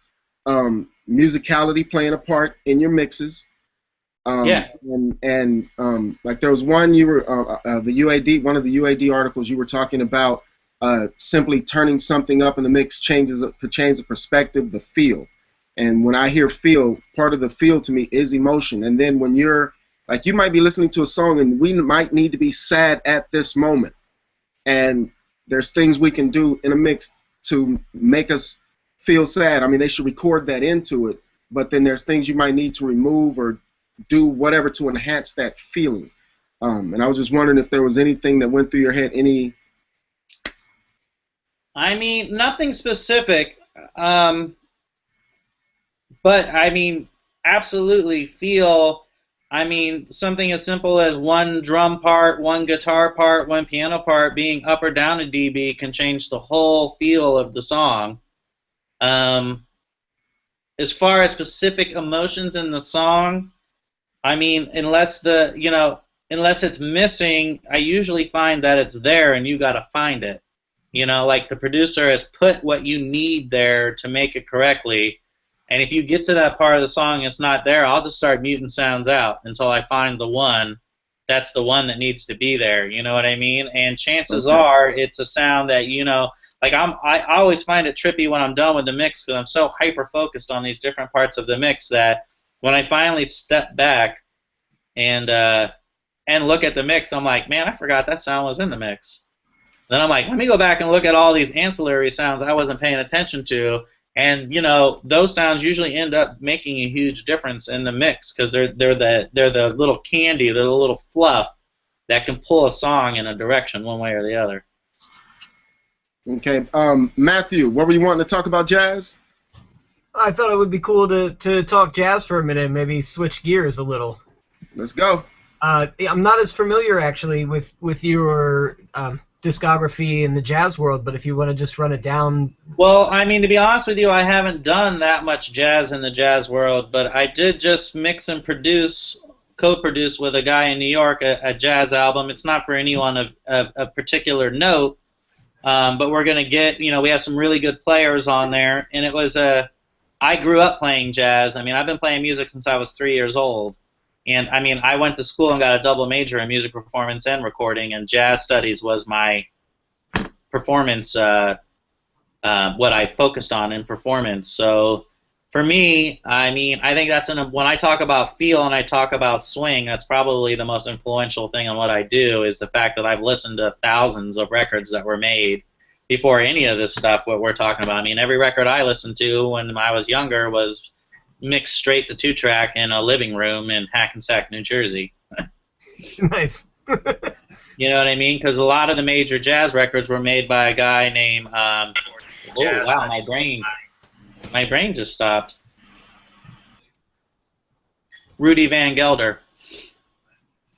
musicality playing a part in your mixes. Yeah. And like there was one you were the UAD, one of the UAD articles you were talking about simply turning something up in the mix could change the perspective, the feel. And when I hear feel, part of the feel to me is emotion. And then when you're like, you might be listening to a song and we might need to be sad at this moment, and there's things we can do in a mix to make us feel sad. I mean, they should record that into it, but then there's things you might need to remove or do whatever to enhance that feeling. And I was just wondering if there was anything that went through your head, any... I mean, nothing specific, but I mean, absolutely feel, I mean, something as simple as one drum part, one guitar part, one piano part being up or down a dB can change the whole feel of the song. As far as specific emotions in the song, I mean, unless it's missing, I usually find that it's there and you gotta find it. You know, like the producer has put what you need there to make it correctly. And if you get to that part of the song and it's not there, I'll just start muting sounds out until I find the one that's the one that needs to be there. You know what I mean? And chances are it's a sound that, you know, like I always find it trippy when I'm done with the mix because I'm so hyper-focused on these different parts of the mix that when I finally step back and look at the mix, I'm like, man, I forgot that sound was in the mix. Then I'm like, let me go back and look at all these ancillary sounds I wasn't paying attention to. And you know, those sounds usually end up making a huge difference in the mix because they're the little candy, they're the little fluff that can pull a song in a direction one way or the other. Okay, Matthew, what were you wanting to talk about jazz? I thought it would be cool to talk jazz for a minute, maybe switch gears a little. Let's go. I'm not as familiar actually with your discography in the jazz world, but if you want to just run it down. Well, I mean, to be honest with you, I haven't done that much jazz in the jazz world, but I did just mix and co-produce with a guy in New York a jazz album. It's not for anyone of particular note, but we're going to get, you know, we have some really good players on there, and it was I grew up playing jazz. I mean, I've been playing music since I was 3 years old. And, I mean, I went to school and got a double major in music performance and recording, and jazz studies was my performance, what I focused on in performance. So, for me, I mean, I think that's when I talk about feel and I talk about swing, that's probably the most influential thing on what I do is the fact that I've listened to thousands of records that were made before any of this stuff, what we're talking about. I mean, every record I listened to when I was younger was mixed straight to 2-track in a living room in Hackensack, New Jersey. Nice. You know what I mean? Because a lot of the major jazz records were made by a guy named oh wow, my brain just stopped. Rudy Van Gelder.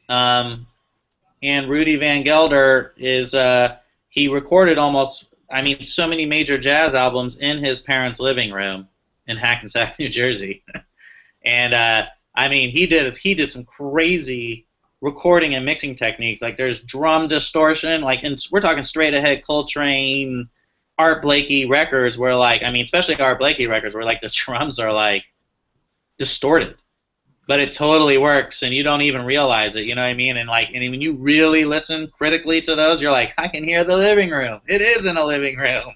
And Rudy Van Gelder is he recorded so many major jazz albums in his parents' living room in Hackensack, New Jersey. And I mean, he did some crazy recording and mixing techniques. Like there's drum distortion, like, and we're talking straight ahead Coltrane, Art Blakey records where, like, I mean, especially Art Blakey records where like the drums are like distorted, but it totally works and you don't even realize it. You know what I mean? And like, and when you really listen critically to those, you're like, I can hear the living room. It is in a living room.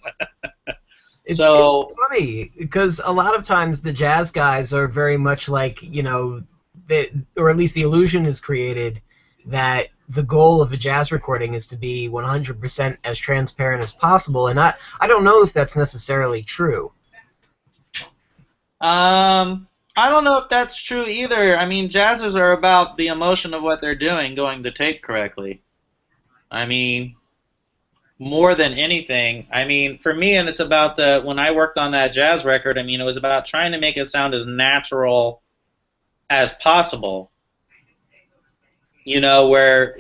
It's So funny because a lot of times the jazz guys are very much like, or at least the illusion is created that the goal of a jazz recording is to be 100% as transparent as possible, and I don't know if that's necessarily true. I don't know if that's true either. I mean, jazzers are about the emotion of what they're doing going to tape correctly. I mean, more than anything. I mean, for me, and it's about when I worked on that jazz record, I mean, it was about trying to make it sound as natural as possible. You know, where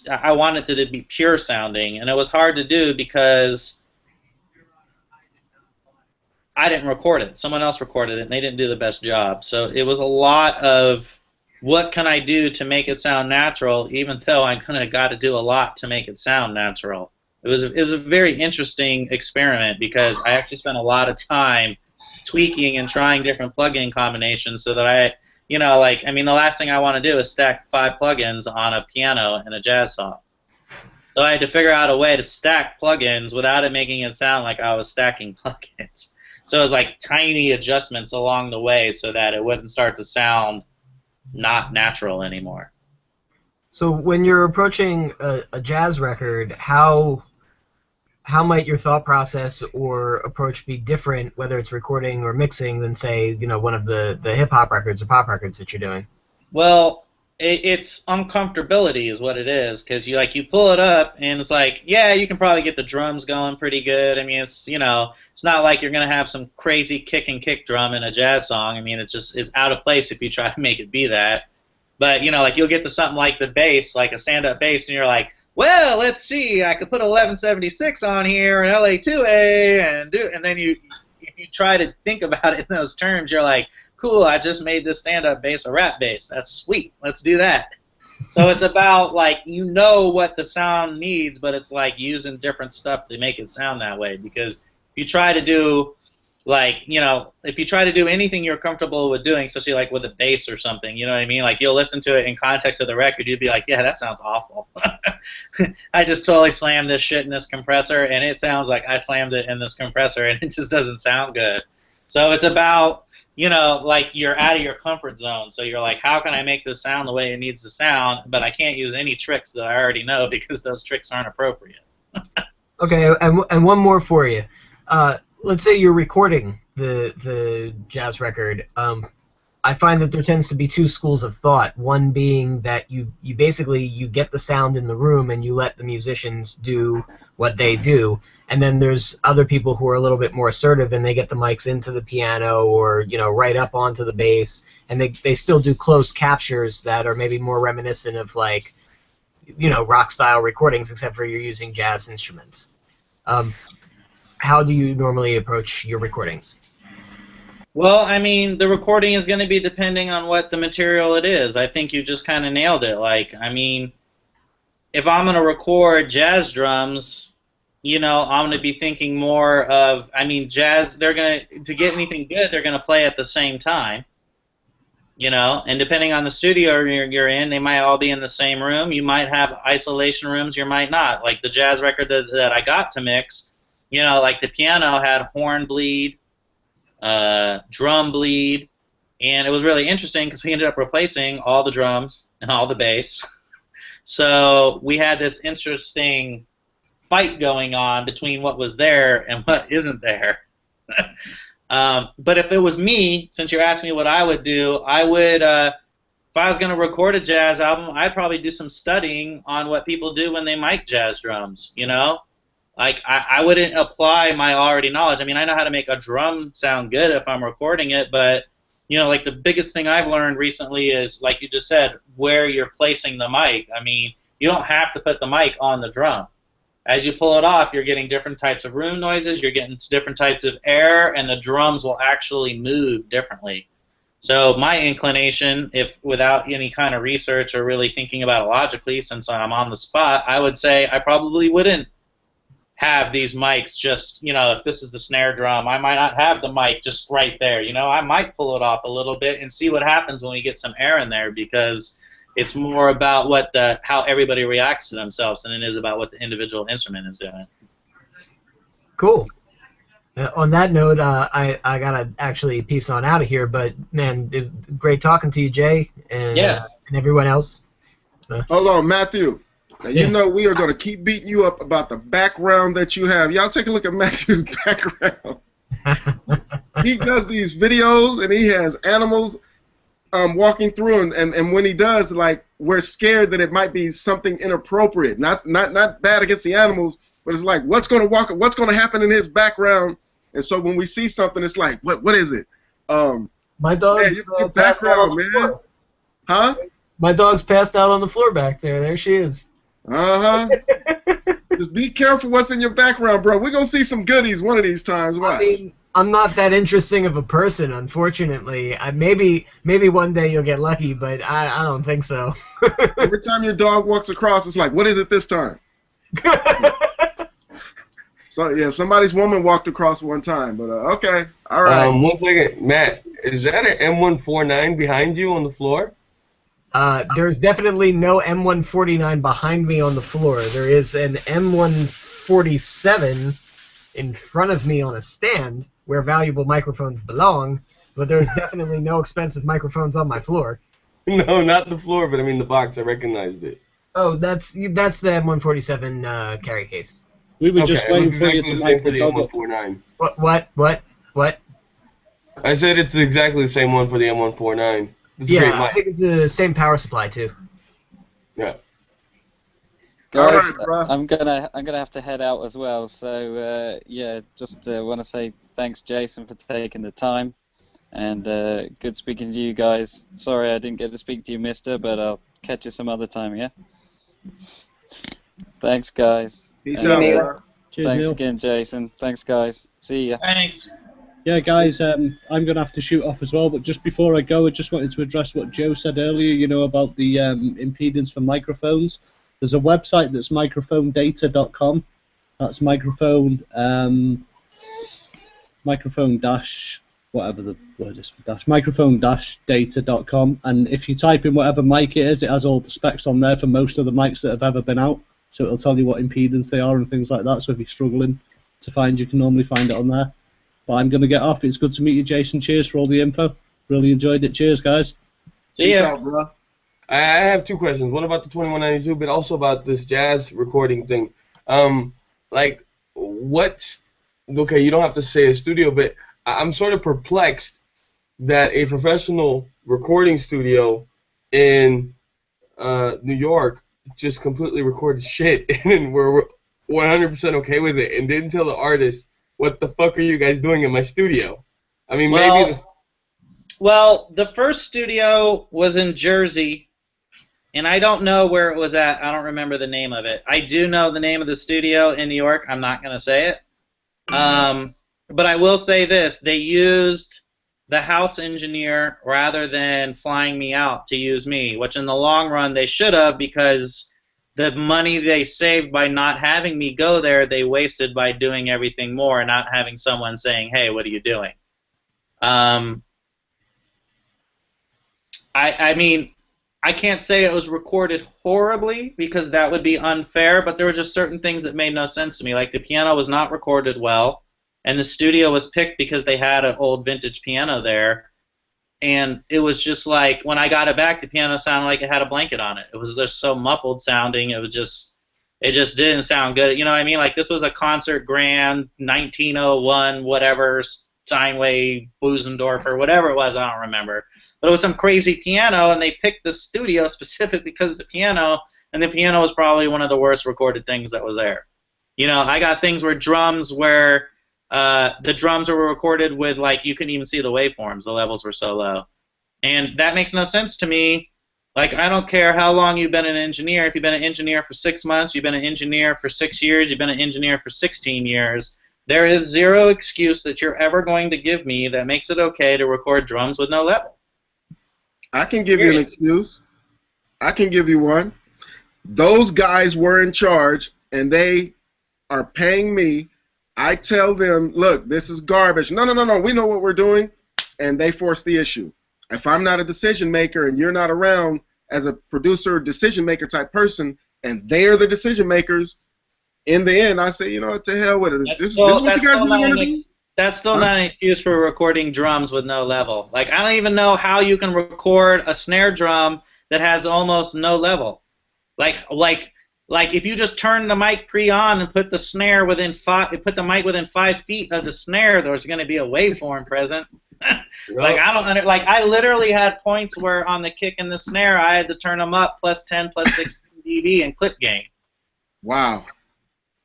I wanted it to be pure sounding, and it was hard to do because I didn't record it. Someone else recorded it, and they didn't do the best job. So it was a lot of what can I do to make it sound natural, even though I kind of got to do a lot to make it sound natural. It was a very interesting experiment because I actually spent a lot of time tweaking and trying different plugin combinations so that I mean, the last thing I want to do is stack 5 plugins on a piano in a jazz song. So I had to figure out a way to stack plugins without it making it sound like I was stacking plugins. So it was like tiny adjustments along the way so that it wouldn't start to sound not natural anymore. So when you're approaching a jazz record, how might your thought process or approach be different, whether it's recording or mixing, than say, one of the hip-hop records or pop records that you're doing? Well, it's uncomfortability is what it is, because you pull it up and it's like, yeah, you can probably get the drums going pretty good. I mean, it's not like you're gonna have some crazy kick drum in a jazz song. I mean, it's out of place if you try to make it be that. But you'll get to something like the bass, like a stand-up bass, and you're like, well, let's see, I could put 1176 on here and LA2A and then if you try to think about it in those terms, you're like, cool, I just made this stand-up bass a rap bass. That's sweet. Let's do that. So it's about what the sound needs, but it's like using different stuff to make it sound that way. Because if you try to do if you try to do anything you're comfortable with doing, especially like with a bass or something, you know what I mean? Like you'll listen to it in context of the record, you'd be like, yeah, that sounds awful. I just totally slammed this shit in this compressor, and it sounds like I slammed it in this compressor, and it just doesn't sound good. So it's about you're out of your comfort zone. So you're like, how can I make this sound the way it needs to sound, but I can't use any tricks that I already know because those tricks aren't appropriate. Okay, and one more for you. Let's say you're recording the jazz record. I find that there tends to be 2 schools of thought. One being that you basically get the sound in the room and you let the musicians do what they do. And then there's other people who are a little bit more assertive and they get the mics into the piano or right up onto the bass, and they still do close captures that are maybe more reminiscent of rock style recordings, except for you're using jazz instruments. How do you normally approach your recordings? Well, I mean, the recording is going to be depending on what the material it is. I think you just kind of nailed it. I mean, if I'm going to record jazz drums, I'm going to be thinking more of, jazz, to get anything good, they're going to play at the same time. And depending on the studio you're in, they might all be in the same room. You might have isolation rooms, you might not. Like the jazz record that I got to mix, the piano had horn bleed, drum bleed, and it was really interesting because we ended up replacing all the drums and all the bass. So we had this interesting fight going on between what was there and what isn't there. But if it was me, since you're asking me what I would do, I would, if I was going to record a jazz album, I'd probably do some studying on what people do when they mic jazz drums, I wouldn't apply my already knowledge. I mean, I know how to make a drum sound good if I'm recording it, but, the biggest thing I've learned recently is, like you just said, where you're placing the mic. I mean, you don't have to put the mic on the drum. As you pull it off, you're getting different types of room noises, you're getting different types of air, and the drums will actually move differently. So my inclination, if without any kind of research or really thinking about it logically, since I'm on the spot, I would say I probably wouldn't have these mics just, if this is the snare drum, I might not have the mic just right there. I might pull it off a little bit and see what happens when we get some air in there, because it's more about how everybody reacts to themselves than it is about what the individual instrument is doing. Cool. On that note, I gotta actually peace on out of here. But man, great talking to you, Jay, and everyone else. Hold on, Matthew. Now, you Yeah. know we are going to keep beating you up about the background that you have. Y'all take a look at Matthew's background. He does these videos, and he has animals walking through, and when he does, like, we're scared that it might be something inappropriate. Not bad against the animals, but it's like, what's going to happen in his background? And so when we see something, it's like, what is it? My dog's your passed out on background, the man. floor. Huh? My dog's passed out on the floor back there. There she is. Just be careful what's in your background, bro. We're going to see some goodies one of these times. Watch. I mean, I'm not that interesting of a person, unfortunately. Maybe one day you'll get lucky, but I don't think so. Every time your dog walks across, it's like, what is it this time? So yeah, somebody's woman walked across one time, but okay, all right. 1 second, Matt. Is that an M149 behind you on the floor? There's definitely no M149 behind me on the floor. There is an M147 in front of me on a stand where valuable microphones belong, but there's definitely no expensive microphones on my floor. No, not the floor, but I mean the box. I recognized it. Oh, that's the M147 carry case. We were just waiting for you exactly to the same mic for the the dog up. M149. What? I said it's exactly the same one for the M149. It's a great Yeah, I mic. think it's the same power supply too. Yeah. Guys, Alright, bro. I'm gonna have to head out as well. So yeah, just want to say thanks, Jason, for taking the time, and good speaking to you guys. Sorry I didn't get to speak to you, Mister, but I'll catch you some other time. Yeah. Thanks, guys. Peace And, out, Neil. bro. Cheers, thanks Neil. again, Jason. Thanks, guys. See ya. Thanks. Yeah, guys, I'm going to have to shoot off as well, but just before I go, I just wanted to address what Joe said earlier, you know, about the impedance for microphones. There's a website that's microphonedata.com. That's microphone dash, whatever the word is for dash, microphone-data.com. And if you type in whatever mic it is, it has all the specs on there for most of the mics that have ever been out. So it'll tell you what impedance they are and things like that. So if you're struggling to find, you can normally find it on there. But I'm going to get off. It's good to meet you, Jason. Cheers for all the info. Really enjoyed it. Cheers, guys. See Peace ya. out, bro. I have two questions. One about the 2192, but also about this jazz recording thing. Like, what's... Okay, you don't have to say a studio, but I'm sort of perplexed that a professional recording studio in New York just completely recorded shit, and we're 100% okay with it, and didn't tell the artist, what the fuck are you guys doing in my studio? I mean, maybe... Well, the first studio was in Jersey, and I don't know where it was at. I don't remember the name of it. I do know the name of the studio in New York. I'm not going to say it. But I will say this. They used the house engineer rather than flying me out to use me, which in the long run they should have, because the money they saved by not having me go there, they wasted by doing everything more and not having someone saying, hey, what are you doing? I mean, I can't say it was recorded horribly because that would be unfair, but there were just certain things that made no sense to me. Like the piano was not recorded well, and the studio was picked because they had an old vintage piano there, and it was just like, when I got it back, the piano sounded like it had a blanket on it. It was just so muffled sounding. It just didn't sound good. You know what I mean? Like, this was a concert grand, 1901, whatever, Steinway, Busendorf, or whatever it was, I don't remember. But it was some crazy piano, and they picked the studio specifically because of the piano, and the piano was probably one of the worst recorded things that was there. You know, I got things where the drums were recorded with, like, you couldn't even see the waveforms. The levels were so low. And that makes no sense to me. Like, I don't care how long you've been an engineer. If you've been an engineer for 6 months, you've been an engineer for 6 years, you've been an engineer for 16 years, there is zero excuse that you're ever going to give me that makes it okay to record drums with no level. I can give you an excuse. I can give you one. Those guys were in charge, and they are paying me. I tell them, look, this is garbage. No, we know what we're doing, and they force the issue. If I'm not a decision maker and you're not around as a producer, decision maker type person, and they're the decision makers, in the end, I say, you know what, to hell with it. This is what you guys really want to do? That's still not an excuse for recording drums with no level. Like, I don't even know how you can record a snare drum that has almost no level. Like if you just turn the mic pre on and put the snare put the mic within 5 feet of the snare, there's going to be a waveform present. I literally had points where on the kick and the snare I had to turn them up +10, +16 dB and clip gain. Wow.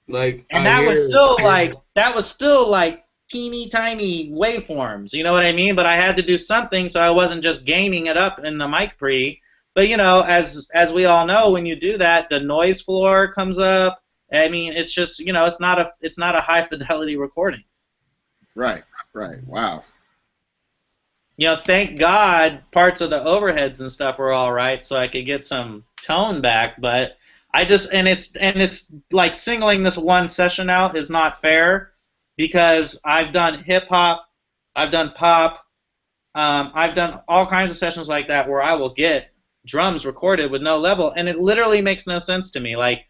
And that was still like teeny tiny waveforms, you know what I mean? But I had to do something so I wasn't just gaining it up in the mic pre. But you know, as we all know, when you do that, the noise floor comes up. I mean, it's just, you know, it's not a high fidelity recording. Right. Wow. You know, thank God parts of the overheads and stuff were all right, so I could get some tone back. But it's like singling this one session out is not fair, because I've done hip hop, I've done pop, I've done all kinds of sessions like that where I will get drums recorded with no level, and it literally makes no sense to me. Like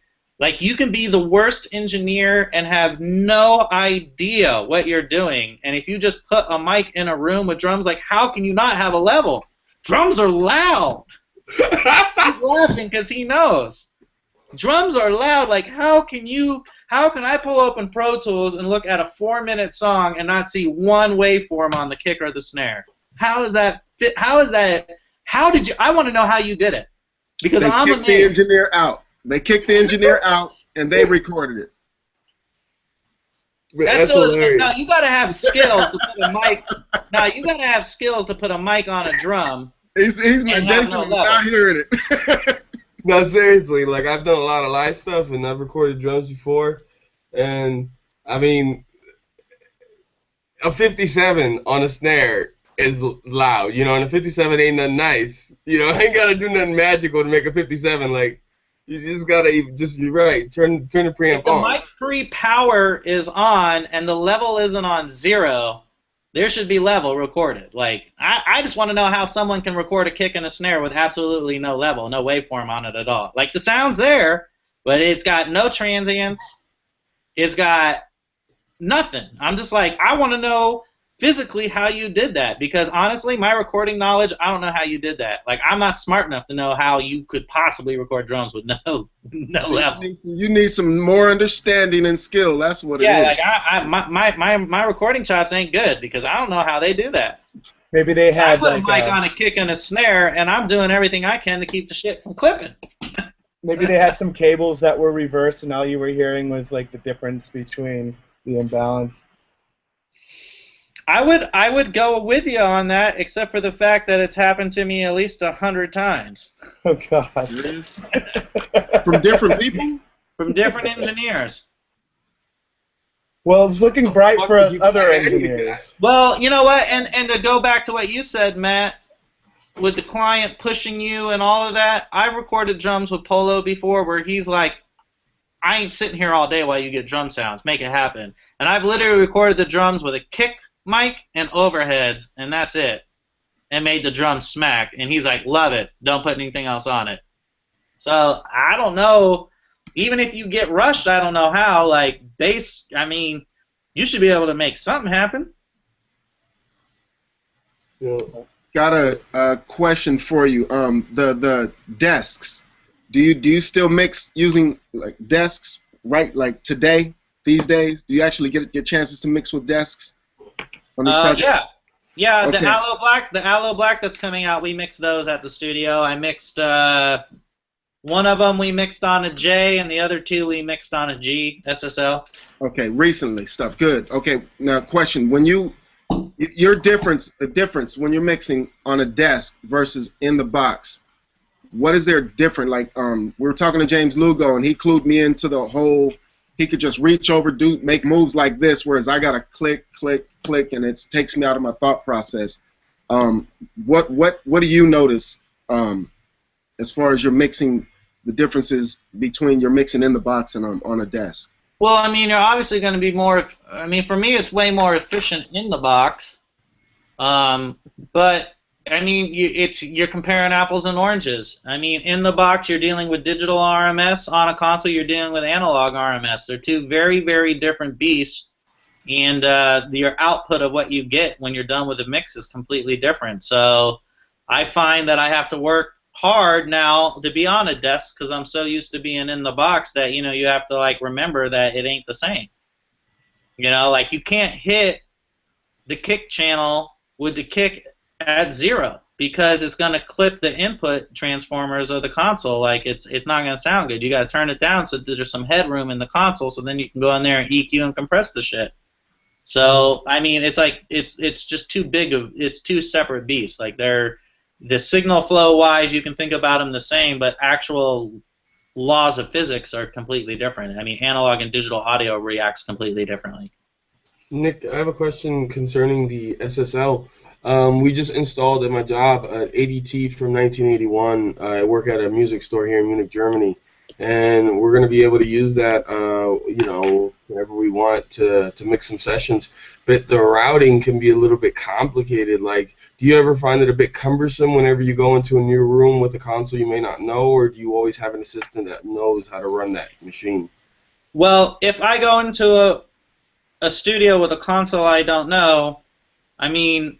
you can be the worst engineer and have no idea what you're doing, and if you just put a mic in a room with drums, like, how can you not have a level? Drums are loud. He's laughing because he knows. Drums are loud. Like, how can I pull open Pro Tools and look at a 4-minute song and not see one waveform on the kick or the snare? How is that fit? How did you? I want to know how you did it, because I'm amazed. They kicked the engineer out. They kicked the engineer out, and they recorded it. That's hilarious. No, you gotta have skills to put a mic. No, you gotta have skills to put a mic on a drum. Jason is not hearing it. No, seriously, like, I've done a lot of live stuff, and I've recorded drums before, and I mean, a 57 on a snare is loud, you know, and a 57 ain't nothing nice. You know, I ain't gotta do nothing magical to make a 57. Like, you just gotta you're right. Turn the preamp on. If the mic pre-power is on and the level isn't on 0, there should be level recorded. Like, I just want to know how someone can record a kick and a snare with absolutely no level, no waveform on it at all. Like, the sound's there, but it's got no transients. It's got nothing. I'm just like, I want to know physically how you did that, because honestly, my recording knowledge, I don't know how you did that. Like, I'm not smart enough to know how you could possibly record drums with no level. You need some more understanding and skill. That's what it is. Yeah, like my recording chops ain't good, because I don't know how they do that. Maybe they had I put a mic on a kick and a snare, and I'm doing everything I can to keep the shit from clipping. Maybe they had some cables that were reversed, and all you were hearing was like the difference between the imbalance. I would go with you on that, except for the fact that it's happened to me at least 100 times. Oh God! From different people? From different engineers. Well, it's looking bright for us other engineers. Well, you know what? And to go back to what you said, Matt, with the client pushing you and all of that, I've recorded drums with Polo before where he's like, I ain't sitting here all day while you get drum sounds. Make it happen. And I've literally recorded the drums with a kick mic and overheads, and that's it, and made the drum smack, and he's like, love it, don't put anything else on it. So I don't know, even if you get rushed, I don't know how. Like, bass, I mean, you should be able to make something happen. Yeah. Got a question for you. The desks, do you still mix using like desks, right? Like today, these days, do you actually get chances to mix with desks on this project? Yeah. Okay. The aloe black that's coming out, we mixed those at the studio. I mixed one of them we mixed on a J, and the other 2 we mixed on a G SSL. Okay, recently stuff. Good. Okay, now question: when the difference when you're mixing on a desk versus in the box, what is there different? Like, we were talking to James Lugo, and he clued me into the whole. He could just reach over, make moves like this, whereas I gotta click, click, click, and it takes me out of my thought process. What do you notice as far as you're mixing, the differences between your mixing in the box and on a desk? Well, I mean, you're obviously going to be more. I mean, for me, it's way more efficient in the box. But I mean, you're comparing apples and oranges. I mean, in the box, you're dealing with digital RMS. On a console, you're dealing with analog RMS. They're 2 very, very different beasts. and your output of what you get when you're done with the mix is completely different. So I find that I have to work hard now to be on a desk because I'm so used to being in the box that, you know, you have to like remember that it ain't the same. You know, like you can't hit the kick channel with the kick at 0 because it's going to clip the input transformers of the console. Like it's not going to sound good. You got to turn it down so that there's some headroom in the console, so then you can go in there and EQ and compress the shit. So I mean, it's like it's just too big of it's two separate beasts. Like they're the signal flow wise, you can think about them the same, but actual laws of physics are completely different. I mean, analog and digital audio reacts completely differently. Nick, I have a question concerning the SSL. We just installed at my job an ADT from 1981. I work at a music store here in Munich, Germany, and we're going to be able to use that, you know, whenever we want to mix some sessions. But the routing can be a little bit complicated. Like, do you ever find it a bit cumbersome whenever you go into a new room with a console you may not know, or do you always have an assistant that knows how to run that machine? Well, if I go into a studio with a console I don't know, I mean,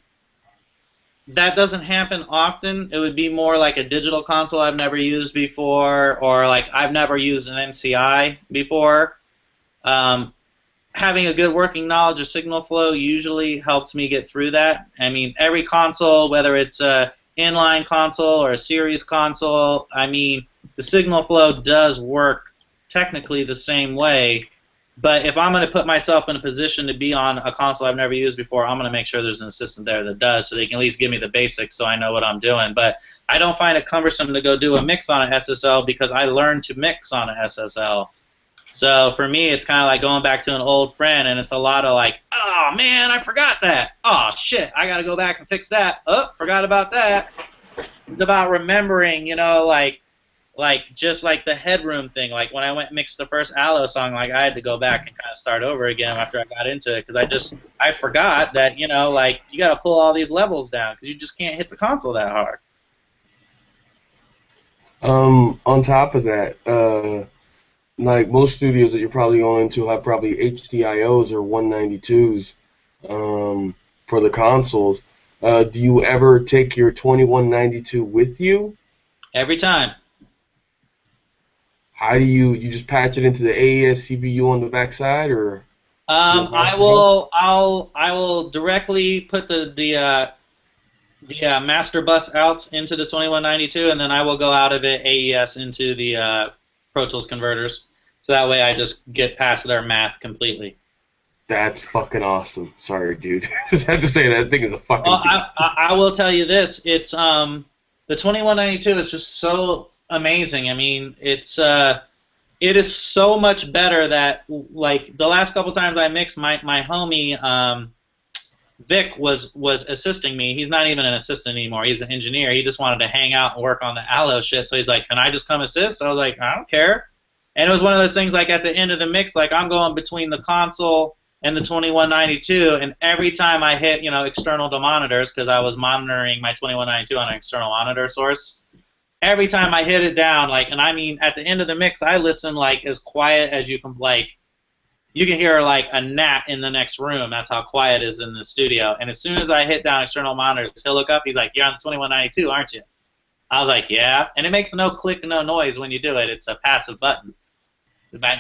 that doesn't happen often. It would be more like a digital console I've never used before, or like I've never used an MCI before. Having a good working knowledge of signal flow usually helps me get through that. I mean, every console, whether it's a inline console or a series console, I mean, the signal flow does work technically the same way. But if I'm going to put myself in a position to be on a console I've never used before, I'm going to make sure there's an assistant there that does, so they can at least give me the basics so I know what I'm doing. But I don't find it cumbersome to go do a mix on an SSL because I learned to mix on an SSL. So for me, it's kind of like going back to an old friend, and it's a lot of like, oh, man, I forgot that. Oh, shit, I got to go back and fix that. Oh, forgot about that. It's about remembering, you know, like just like the headroom thing. Like when I went and mixed the first Aloe song, like I had to go back and kind of start over again after I got into it because I forgot that, you know, like you got to pull all these levels down because you just can't hit the console that hard. On top of that, like most studios that you're probably going into have probably HDIOs or 192s for the consoles. Do you ever take your 2192 with you? Every time. How do you just patch it into the AES CPU on the backside, or? I will directly put the master bus out into the 2192, and then I will go out of it AES into the Pro Tools converters. So that way I just get past their math completely. That's fucking awesome. Sorry, dude. Just had to say that thing is a fucking. Well, I will tell you this. It's the 2192 is just so amazing. I mean, it is so much better that like the last couple times I mixed, my homie Vic was assisting me. He's not even an assistant anymore. He's an engineer. He just wanted to hang out and work on the Aloe shit. So he's like, "Can I just come assist?" I was like, "I don't care." And it was one of those things like at the end of the mix, like I'm going between the console and the 2192, and every time I hit, you know, external to monitors because I was monitoring my 2192 on an external monitor source. Every time I hit it down, like, and I mean, at the end of the mix, I listen like as quiet as you can, like, you can hear like a gnat in the next room. That's how quiet it is in the studio. And as soon as I hit down external monitors, he'll look up. He's like, "You're on the 2192, aren't you?" I was like, "Yeah." And it makes no click, no noise when you do it. It's a passive button.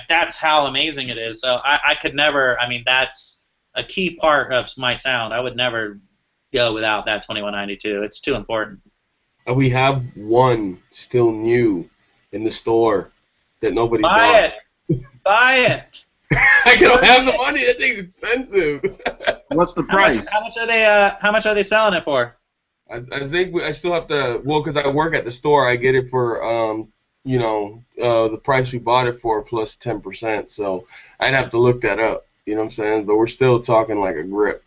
That's how amazing it is. So I could never. I mean, that's a key part of my sound. I would never go without that 2192. It's too important. We have one still new in the store that nobody bought. Buy it. Buy it. I don't have the money. That thing's expensive. What's the price? How much are they selling it for? I think I still have to. Well, because I work at the store, I get it for you know, the price we bought it for plus 10%. So I'd have to look that up. You know what I'm saying? But we're still talking like a grip.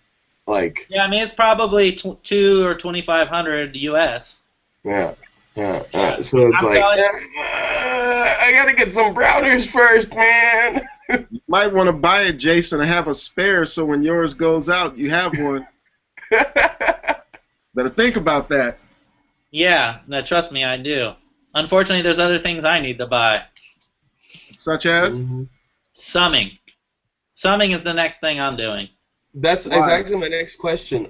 Like. Yeah, I mean it's probably $2,000 or $2,500 US. Yeah. So it's like, I gotta get some routers first, man. You might want to buy it, Jason, and have a spare so when yours goes out, you have one. Better think about that. Yeah, no, trust me, I do. Unfortunately, there's other things I need to buy. Such as? Summing. Summing is the next thing I'm doing. That's Why? actually my next question.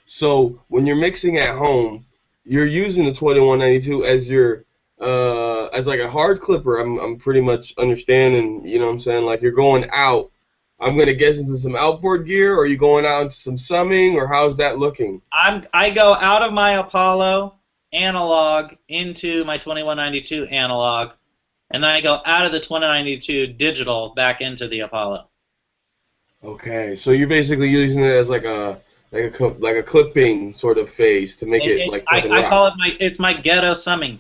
So when you're mixing at home, you're using the 2192 as your as like a hard clipper. I'm pretty much understanding. You know what I'm saying? Like you're going out. I'm gonna guess into some outboard gear, or are you going out into some summing, or how's that looking? I go out of my Apollo analog into my 2192 analog, and then I go out of the 2192 digital back into the Apollo. Okay, so you're basically using it as like a clipping sort of phase to make it like fucking I rock. call it my ghetto summing.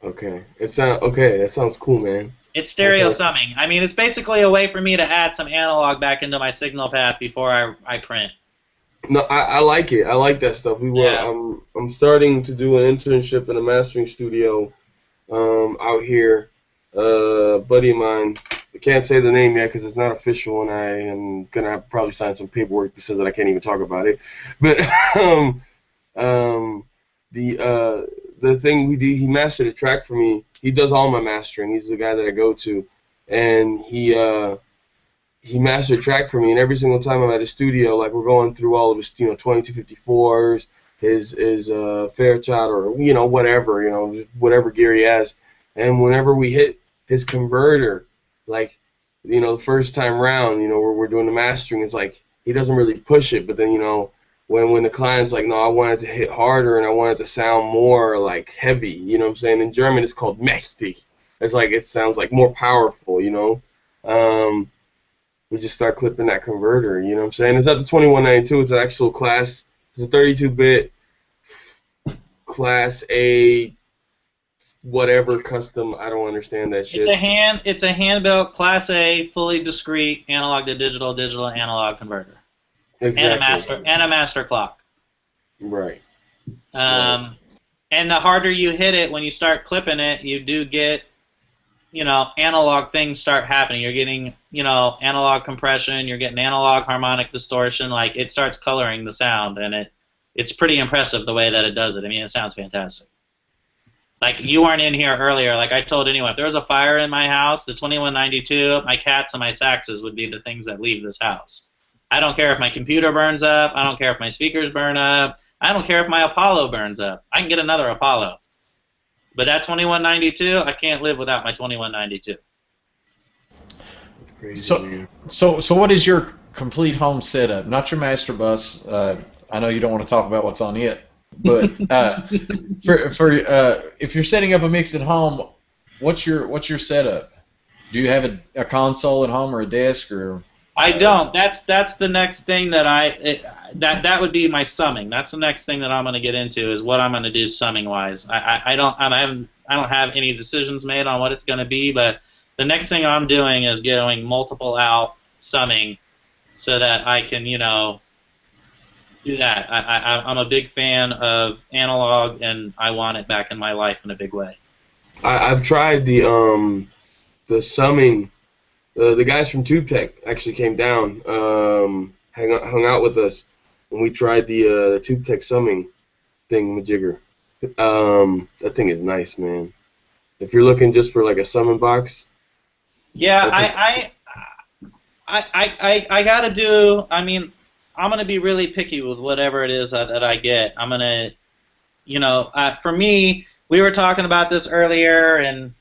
Okay, okay. That sounds cool, man. It's stereo That's summing. I mean, it's basically a way for me to add some analog back into my signal path before I print. No, I like it. I like that stuff. I'm starting to do an internship in a mastering studio out here. Buddy of mine, I can't say the name yet because it's not official, and I am gonna have to probably sign some paperwork that says that I can't even talk about it. But the thing he mastered a track for me. He does all my mastering. He's the guy that I go to, and he mastered a track for me. And every single time I'm at his studio, like we're going through all of his 2254s, his Fairchild, or whatever gear he has. And whenever we hit his converter, like the first time round, where we're doing the mastering, it's like he doesn't really push it, but then when the client's like, no, I want it to hit harder and I want it to sound more like heavy, you know what I'm saying? In German it's called mächtig. It's like it sounds like more powerful, we just start clipping that converter, you know what I'm saying? It's not the 2192, it's an actual class, it's a 32-bit class A whatever custom. I don't understand that shit. It's a hand-built class A fully discrete analog to digital to analog converter. Exactly. And a master clock. Right. And the harder you hit it, when you start clipping it, you do get, analog things start happening. You're getting, analog compression. You're getting analog harmonic distortion. Like it starts coloring the sound, and it's pretty impressive the way that it does it. I mean, it sounds fantastic. Like you weren't in here earlier. Like I told anyone, if there was a fire in my house, the 2192, my cats and my saxes would be the things that leave this house. I don't care if my computer burns up. I don't care if my speakers burn up. I don't care if my Apollo burns up. I can get another Apollo. But that 2192, I can't live without my 2192. That's crazy. So what is your complete home setup? Not your master bus. I know you don't want to talk about what's on it, but if you're setting up a mix at home, what's your setup? Do you have a console at home or a desk or? I don't. That's the next thing that would be my summing. That's the next thing that I'm going to get into is what I'm going to do summing wise. I don't have any decisions made on what it's going to be, but the next thing I'm doing is getting multiple out summing so that I can do that. I'm a big fan of analog, and I want it back in my life in a big way. I've tried the summing. The guys from Tube Tech actually came down, hung out with us, and we tried the Tube Tech summing thingamajigger. That thing is nice, man. If you're looking just for like a summing box. Yeah, I gotta do. I mean, I'm gonna be really picky with whatever it is that I get. I'm gonna, for me, we were talking about this earlier, and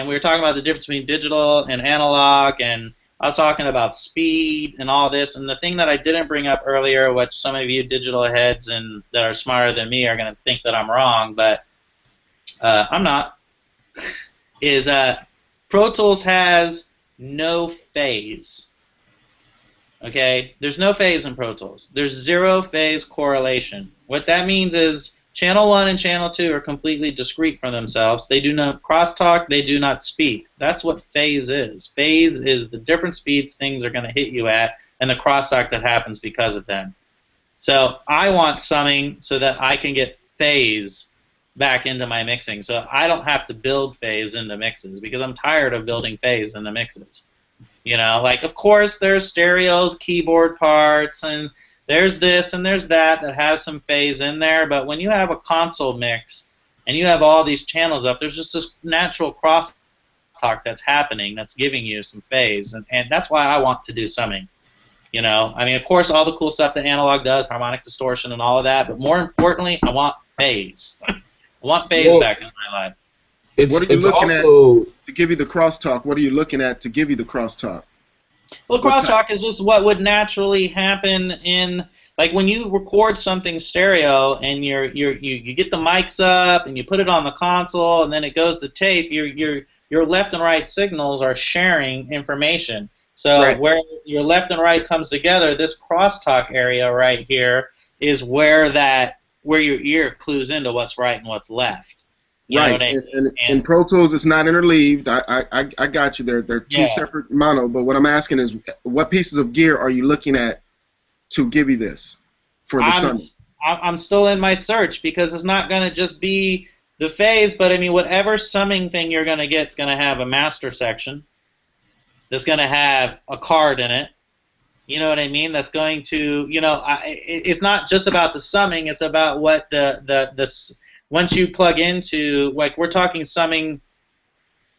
we were talking about the difference between digital and analog, and I was talking about speed and all this, and the thing that I didn't bring up earlier, which some of you digital heads and that are smarter than me are going to think that I'm wrong, but I'm not, is Pro Tools has no phase. Okay? There's no phase in Pro Tools. There's zero phase correlation. What that means is Channel 1 and Channel 2 are completely discrete from themselves. They do not crosstalk. They do not speak. That's what phase is. Phase is the different speeds things are going to hit you at and the crosstalk that happens because of them. So I want summing so that I can get phase back into my mixing. So I don't have to build phase into mixes because I'm tired of building phase into mixes. Like, of course, there's stereo keyboard parts and there's this and there's that have some phase in there, but when you have a console mix and you have all these channels up, there's just this natural crosstalk crosstalk that's happening that's giving you some phase, and that's why I want to do summing. You know, I mean, of course, all the cool stuff that analog does, harmonic distortion and all of that, but more importantly, I want phase. I want phase back in my life. What are you looking at to give you the crosstalk? What are you looking at to give you the crosstalk? Well, crosstalk is just what would naturally happen in, like, when you record something stereo and you get the mics up and you put it on the console and then it goes to tape. Your left and right signals are sharing information. So where your left and right comes together, this crosstalk area right here is where your ear clues into what's right and what's left. You know what I mean? And in Pro Tools, it's not interleaved. I got you there. They're two separate mono. But what I'm asking is, what pieces of gear are you looking at to give you this for the summing? I'm still in my search because it's not going to just be the phase, but I mean, whatever summing thing you're going to get is going to have a master section. That's going to have a card in it. You know what I mean? That's going to, you know, it's not just about the summing. It's about what once you plug into, like, we're talking summing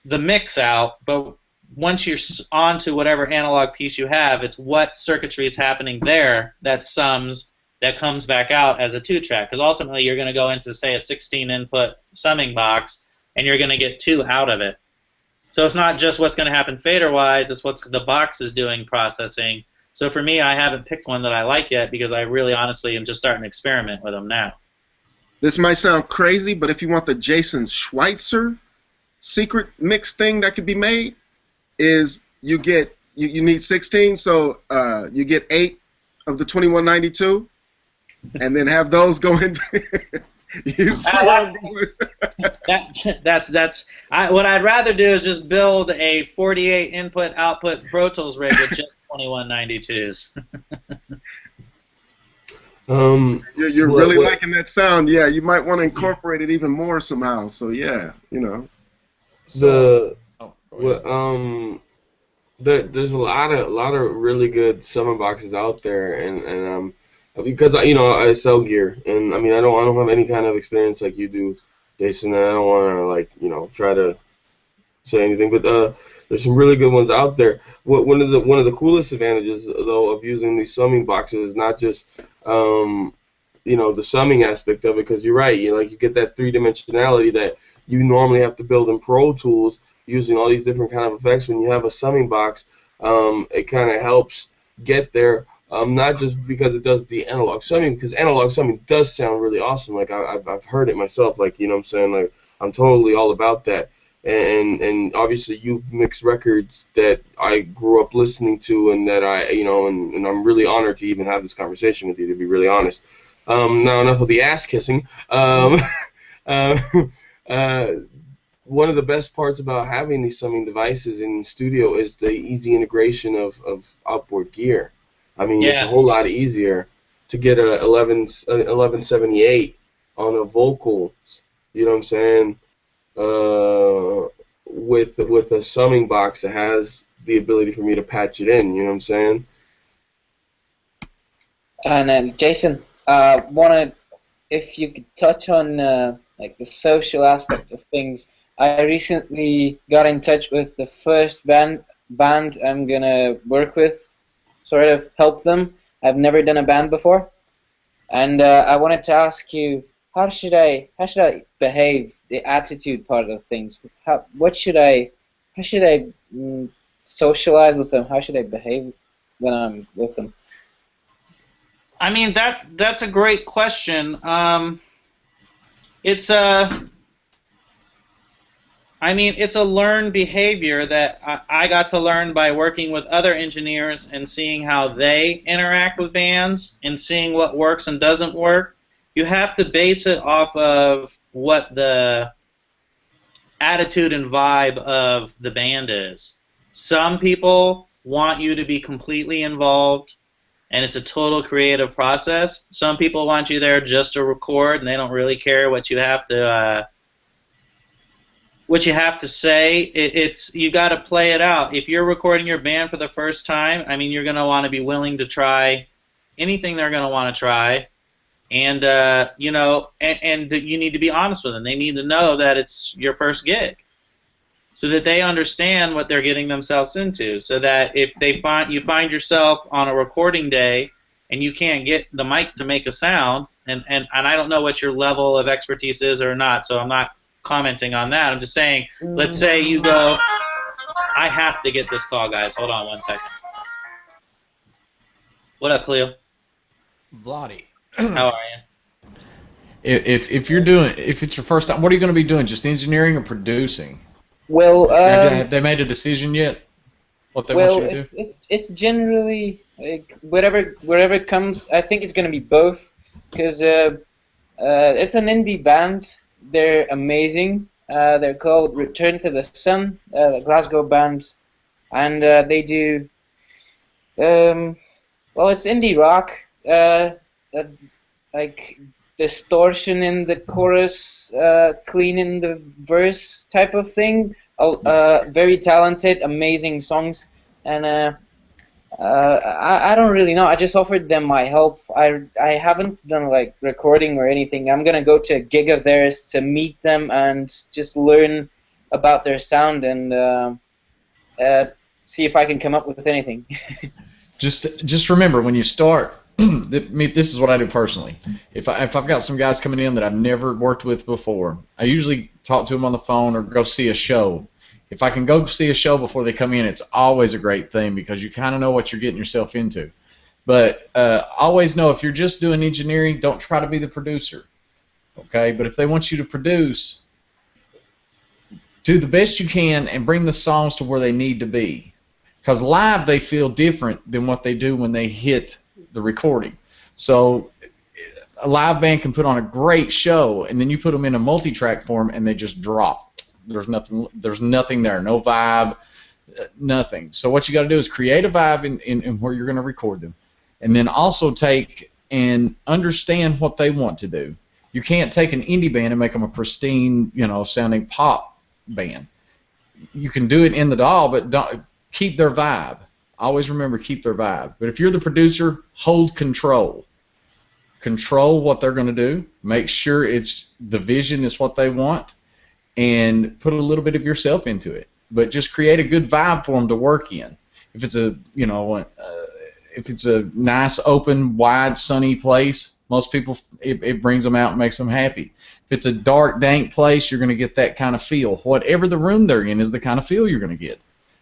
the mix out, but once you're onto whatever analog piece you have, it's what circuitry is happening there that sums, that comes back out as a 2-track. Because ultimately you're going to go into, say, a 16-input summing box, and you're going to get 2 out of it. So it's not just what's going to happen fader-wise, it's what the box is doing processing. So for me, I haven't picked one that I like yet because I really honestly am just starting to experiment with them now. This might sound crazy, but if you want the Jason Schweitzer secret mix thing that could be made, is you need 16, so you get 8 of the 2192, and then have those go into. You see what I'd rather do is just build a 48 input output Pro Tools rig with just 2192s. You're really liking that sound, yeah. You might want to incorporate it even more somehow. So yeah, you know. There's a lot of really good summon boxes out there, and because I sell gear, and I mean I don't have any kind of experience like you do, Jason. And I don't want to try to say anything, but there's some really good ones out there. One of the coolest advantages though of using these summing boxes is not just the summing aspect of it, because you're right, you get that 3-dimensionality that you normally have to build in Pro Tools using all these different kind of effects. When you have a summing box, it kind of helps get there. Not just because it does the analog summing, because analog summing does sound really awesome. Like I've heard it myself. Like, you know what I'm saying? Like, I'm totally all about that. And obviously you've mixed records that I grew up listening to, and that and I'm really honored to even have this conversation with you, to be really honest. Now enough of the ass kissing. One of the best parts about having these summing devices in studio is the easy integration of outboard gear. I mean, it's a whole lot easier to get a 1178 on a vocal, you know what I'm saying, with a summing box that has the ability for me to patch it in, you know what I'm saying? And then Jason, if you could touch on like the social aspect of things. I recently got in touch with the first band I'm gonna work with, sort of help them. I've never done a band before, and I wanted to ask you, how should I behave, the attitude part of things? How should I socialize with them? How should I behave when I'm with them? I mean, that's a great question. It's a learned behavior that I got to learn by working with other engineers and seeing how they interact with bands and seeing what works and doesn't work. You have to base it off of what the attitude and vibe of the band is. Some people want you to be completely involved, and it's a total creative process. Some people want you there just to record, and they don't really care what you have to say. You got to play it out. If you're recording your band for the first time, I mean, you're going to want to be willing to try anything they're going to want to try, and and you need to be honest with them. They need to know that it's your first gig. so that they understand what they're getting themselves into, so that if you find yourself on a recording day and you can't get the mic to make a sound, and I don't know what your level of expertise is or not, so I'm not commenting on that. I'm just saying, let's say you go, I have to get this call, guys. Hold on 1 second. What up, Cleo? Vladi. How are you? If it's your first time, what are you going to be doing? Just engineering or producing? Well, have they made a decision yet? What they want you to do? It's generally like wherever it comes. I think it's gonna be both, because it's an indie band. They're amazing. They're called Return to the Sun, the Glasgow band, and they do. Well, it's indie rock, like distortion in the chorus, clean in the verse type of thing. Very talented, amazing songs, and I don't really know. I just offered them my help. I haven't done like recording or anything. I'm gonna go to a gig of theirs to meet them and just learn about their sound and see if I can come up with anything. Just remember, when you start, this is what I do personally. If I've got some guys coming in that I've never worked with before, I usually talk to them on the phone or go see a show. If I can go see a show before they come in, it's always a great thing because you kind of know what you're getting yourself into. But always know, if you're just doing engineering, don't try to be the producer. Okay? But if they want you to produce, do the best you can and bring the songs to where they need to be. Because live, they feel different than what they do when they hit the recording. So a live band can put on a great show, and then you put them in a multi-track form, and they just drop. There's nothing there, no vibe, nothing. So what you got to do is create a vibe in where you're going to record them, and then also take and understand what they want to do. You can't take an indie band and make them a pristine, sounding pop band. You can do it in the DAW, but don't keep their vibe. Always remember, keep their vibe. But if you're the producer, hold control. Control what they're going to do. Make sure the vision is what they want, and put a little bit of yourself into it. But just create a good vibe for them to work in. If it's if it's a nice, open, wide, sunny place, most people, it brings them out and makes them happy. If it's a dark, dank place, you're going to get that kind of feel. Whatever the room they're in is the kind of feel you're going to get.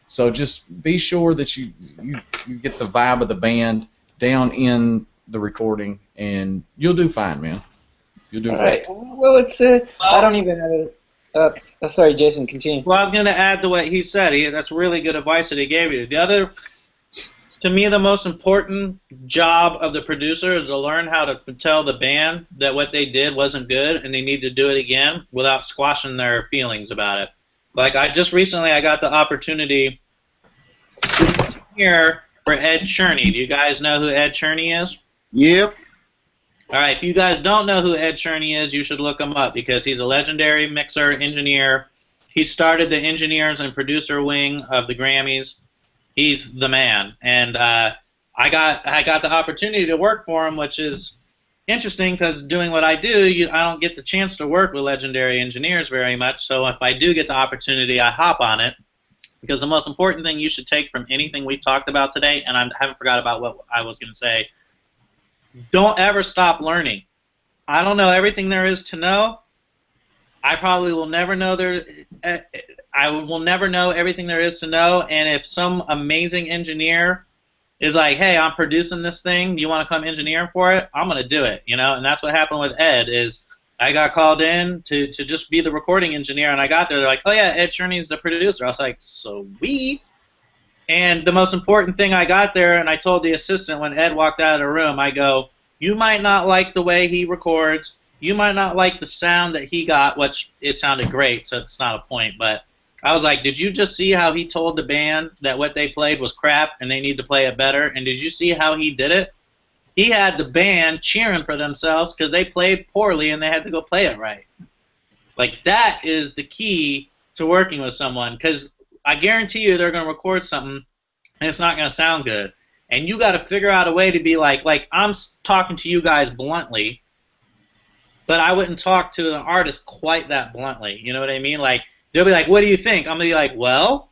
So just be sure that you get the vibe of the band down in the recording, and you'll do fine, man. You'll do great. All right. Well, it's I don't even have a. Sorry, Jason, continue. Well, I'm going to add to what he said. That's really good advice that he gave you. The other, to me, the most important job of the producer is to learn how to tell the band that what they did wasn't good and they need to do it again without squashing their feelings about it. Like, I got the opportunity to hear for Ed Cherney. Do you guys know who Ed Cherney is? Yep. All right, if you guys don't know who Ed Cherney is, you should look him up because he's a legendary mixer, engineer. He started the engineers and producer wing of the Grammys. He's the man. And I got the opportunity to work for him, which is interesting because doing what I do, I don't get the chance to work with legendary engineers very much. So if I do get the opportunity, I hop on it. Because the most important thing you should take from anything we talked about today, and I haven't forgot about what I was going to say, don't ever stop learning. I don't know everything there is to know. I probably will never know I will never know everything there is to know. And if some amazing engineer is like, hey, I'm producing this thing, do you want to come engineer for it? I'm going to do it, And that's what happened with Ed is I got called in to just be the recording engineer, and I got there. They're like, oh, yeah, Ed Cherney's the producer. I was like, sweet. And the most important thing, I got there, and I told the assistant when Ed walked out of the room, I go, you might not like the way he records. You might not like the sound that he got, which it sounded great, so it's not a point. But I was like, did you just see how he told the band that what they played was crap and they need to play it better? And did you see how he did it? He had the band cheering for themselves because they played poorly and they had to go play it right. Like, that is the key to working with someone, because I guarantee you they're going to record something and it's not going to sound good. And you got to figure out a way to be like I'm talking to you guys bluntly, but I wouldn't talk to an artist quite that bluntly. You know what I mean? Like, They'll be like, what do you think? I'm going to be like, well,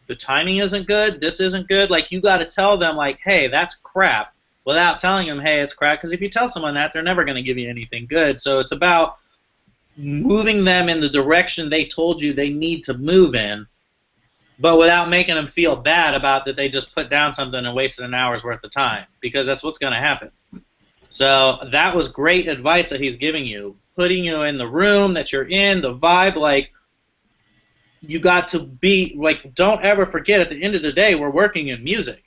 the timing isn't good, this isn't good. Like, you got to tell them, like, hey, that's crap, without telling them, hey, it's crap. Because if you tell someone that, they're never going to give you anything good. So it's about moving them in the direction they told you they need to move in, but without making them feel bad about that they just put down something and wasted an hour's worth of time, because that's what's going to happen. So that was great advice that he's giving you, putting you in the room that you're in, the vibe. Like, you got to be, like, don't ever forget, at the end of the day, we're working in music.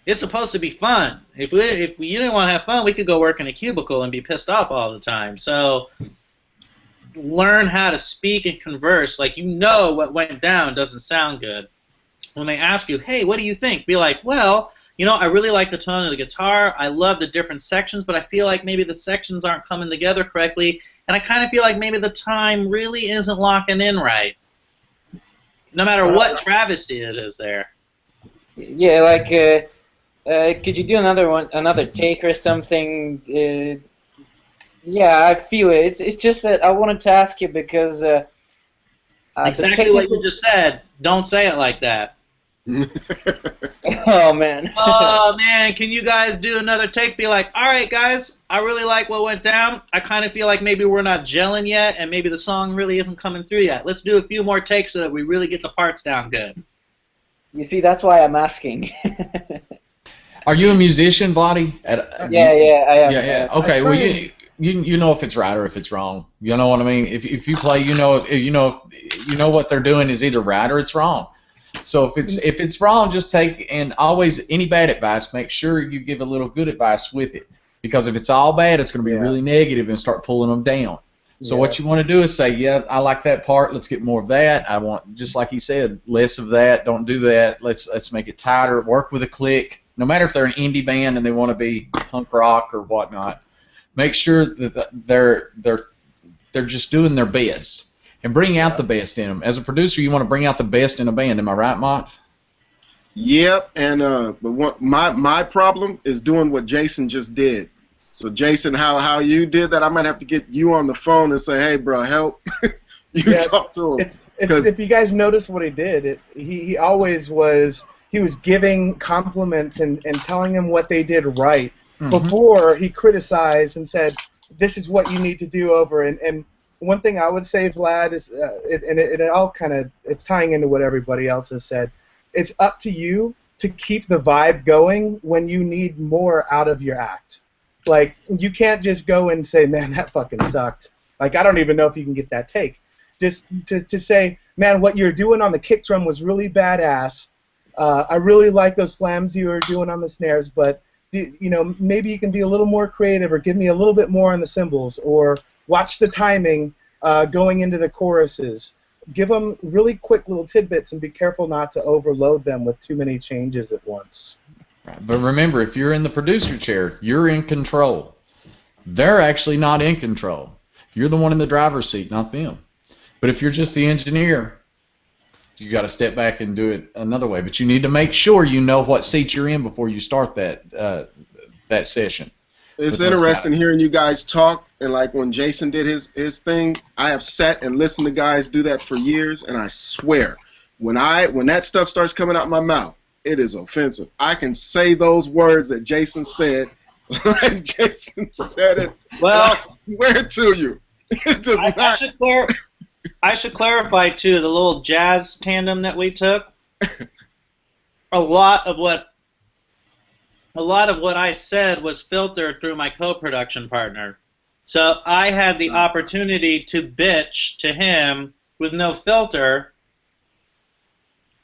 It's supposed to be fun. If you didn't want to have fun, we could go work in a cubicle and be pissed off all the time. So learn how to speak and converse. Like, you know what went down doesn't sound good. When they ask you, hey, what do you think? Be like, well, you know, I really like the tone of the guitar. I love the different sections, but I feel like maybe the sections aren't coming together correctly, and I kind of feel like maybe the time really isn't locking in right. No matter what travesty it is there. Yeah, like, could you do another take or something? Yeah, I feel it. It's just that I wanted to ask you because exactly what you just said. Don't say it like that. Oh man. Oh man, can you guys do another take? Be like, all right guys, I really like what went down. I kind of feel like maybe we're not gelling yet, and maybe the song really isn't coming through yet. Let's do a few more takes so that we really get the parts down good. You see, that's why I'm asking. Are you a musician, Vladi? Yeah, I am. Yeah. Okay, well, you know if it's right or if it's wrong. You know what I mean? If you play, you know what they're doing is either right or it's wrong. So if it's wrong, just take, and always, any bad advice, make sure you give a little good advice with it. Because if it's all bad, it's going to be really negative and start pulling them down. So what you want to do is say, yeah, I like that part. Let's get more of that. I want, just like he said, less of that. Don't do that. Let's make it tighter. Work with a click. No matter if they're an indie band and they want to be punk rock or whatnot, make sure that they're just doing their best. And bring out the best in them. As a producer, you want to bring out the best in a band. Am I right, Maat? Yep. And but my problem is doing what Jason just did. So Jason, how you did that, I might have to get you on the phone and say, hey, bro, help. Talk to him. It's if you guys notice what he did, he always was. He was giving compliments and telling them what they did right before he criticized and said, this is what you need to do over. And one thing I would say, Vlad, is, it all kind of, it's tying into what everybody else has said. It's up to you to keep the vibe going when you need more out of your act. Like, you can't just go and say, man, that fucking sucked. Like, I don't even know if you can get that take. Just to say, man, what you're doing on the kick drum was really badass. I really like those flams you were doing on the snares, but maybe you can be a little more creative, or give me a little bit more on the cymbals, or watch the timing going into the choruses. Give them really quick little tidbits and be careful not to overload them with too many changes at once. Right. But remember, if you're in the producer chair, you're in control. They're actually not in control. You're the one in the driver's seat, not them. But if you're just the engineer, you got to step back and do it another way. But you need to make sure you know what seat you're in before you start that session. It's interesting hearing you guys talk, and like when Jason did his thing, I have sat and listened to guys do that for years, and I swear, when that stuff starts coming out my mouth, it is offensive. I can say those words that Jason said, like Jason said it. Well, I swear to you, it does not. I should clarify too, the little jazz tandem that we took. A lot of what I said was filtered through my co-production partner. So I had the opportunity to bitch to him with no filter.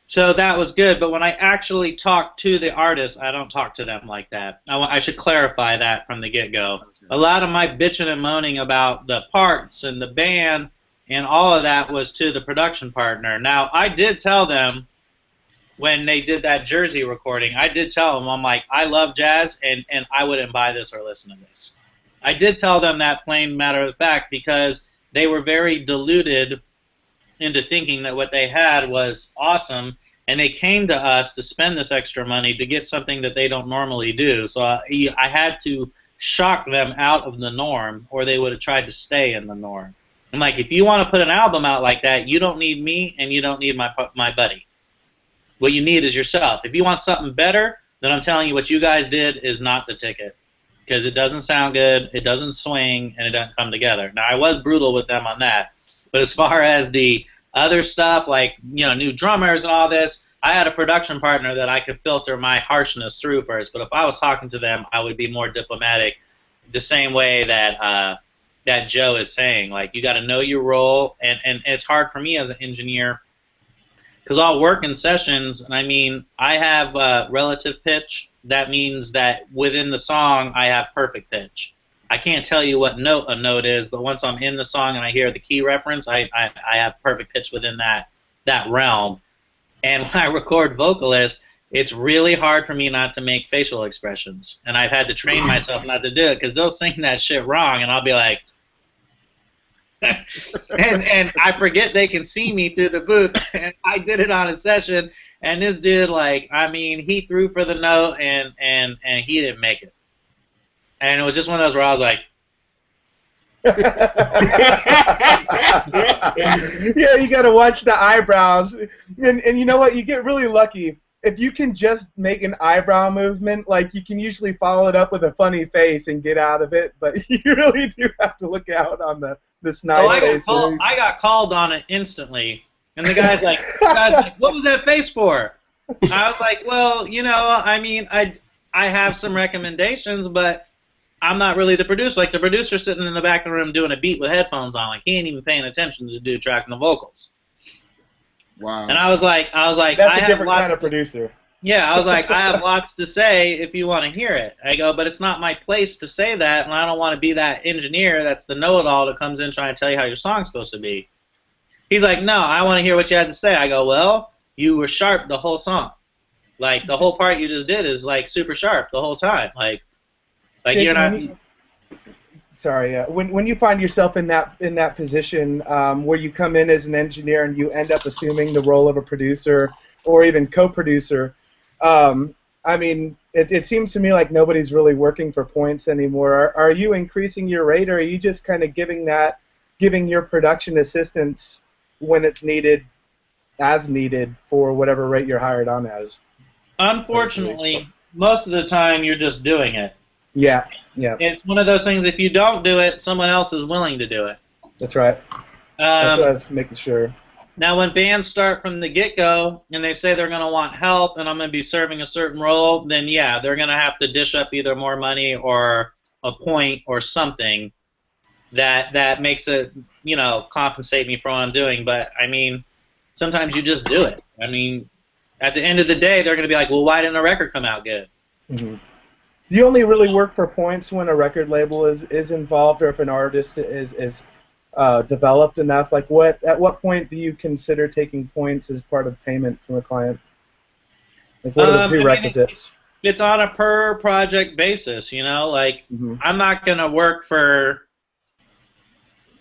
So that was good. But when I actually talk to the artist, I don't talk to them like that. I should clarify that from the get-go. Okay. A lot of my bitching and moaning about the parts and the band and all of that was to the production partner. Now, I did tell them, when they did that Jersey recording, I did tell them, I'm like, I love jazz, and I wouldn't buy this or listen to this. I did tell them that, plain matter of fact, because they were very deluded into thinking that what they had was awesome, and they came to us to spend this extra money to get something that they don't normally do. So I had to shock them out of the norm, or they would have tried to stay in the norm. I'm like, if you want to put an album out like that, you don't need me and you don't need my buddy. What you need is yourself. If you want something better, then I'm telling you what you guys did is not the ticket. Because it doesn't sound good, it doesn't swing, and it doesn't come together. Now, I was brutal with them on that. But as far as the other stuff, like, you know, new drummers and all this, I had a production partner that I could filter my harshness through first. But if I was talking to them, I would be more diplomatic, the same way that that Joe is saying. Like, you got to know your role, and it's hard for me as an engineer, because I'll work in sessions, and I mean, I have relative pitch. That means that within the song, I have perfect pitch. I can't tell you what note a note is, but once I'm in the song and I hear the key reference, I have perfect pitch within that realm. And when I record vocalists, it's really hard for me not to make facial expressions. And I've had to train myself not to do it, because they'll sing that shit wrong, and I'll be like, and I forget they can see me through the booth. And I did it on a session, and this dude, like, I mean, he threw for the note, and he didn't make it. And it was just one of those where I was like, yeah, you got to watch the eyebrows. And you know what? You get really lucky. If you can just make an eyebrow movement, like, you can usually follow it up with a funny face and get out of it, but you really do have to look out on the snide faces. I got called on it instantly, and the guy's like, what was that face for? I was like, well, you know, I mean, I have some recommendations, but I'm not really the producer. Like, the producer's sitting in the back of the room doing a beat with headphones on. Like, he ain't even paying attention to the dude tracking the vocals. Wow. And I was like, that's a different kind of producer. Yeah, I was like, I have lots to say if you want to hear it. I go, but it's not my place to say that, and I don't want to be that engineer that's the know-it-all that comes in trying to tell you how your song's supposed to be. He's like, no, I want to hear what you had to say. I go, well, you were sharp the whole song. Like, the whole part you just did is, like, super sharp the whole time. Like Jason, you're not... when you find yourself in that position where you come in as an engineer and you end up assuming the role of a producer or even co-producer, I mean, it seems to me like nobody's really working for points anymore. Are you increasing your rate, or are you just kind of giving your production assistance when it's needed, as needed, for whatever rate you're hired on as? Unfortunately, most of the time you're just doing it. Yeah, yeah. It's one of those things, if you don't do it, someone else is willing to do it. That's right. That's what I was making sure. Now, when bands start from the get-go and they say they're going to want help and I'm going to be serving a certain role, then yeah, they're going to have to dish up either more money or a point or something that makes it, you know, compensate me for what I'm doing. But, I mean, sometimes you just do it. I mean, at the end of the day, they're going to be like, well, why didn't a record come out good? Mm-hmm. Do you only really work for points when a record label is involved, or if an artist is developed enough? Like, at what point do you consider taking points as part of payment from a client? Like, what are the prerequisites? It's on a per project basis, you know. Like, I'm not gonna work for.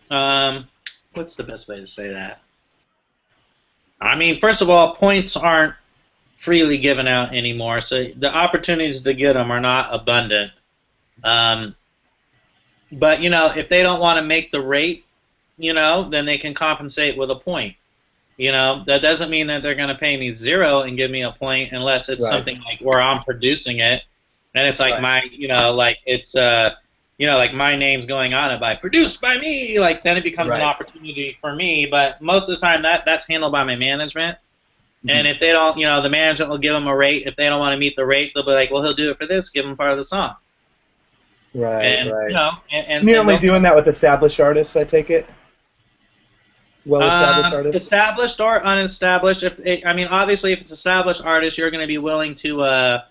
What's the best way to say that? I mean, first of all, points aren't freely given out anymore, so the opportunities to get them are not abundant. But, you know, if they don't want to make the rate, you know, then they can compensate with a point. You know, that doesn't mean that they're going to pay me zero and give me a point unless it's something like where I'm producing it, and it's like my, you know, like it's, you know, like my name's going on it by produced by me, like then it becomes an opportunity for me. But most of the time that's handled by my management. And if they don't, you know, the management will give them a rate. If they don't want to meet the rate, they'll be like, well, he'll do it for this, give him part of the song. Right, and, you know, and you're only doing that with established artists, I take it? Well-established artists? Established or unestablished. I mean, obviously, if it's established artists, you're going to be willing to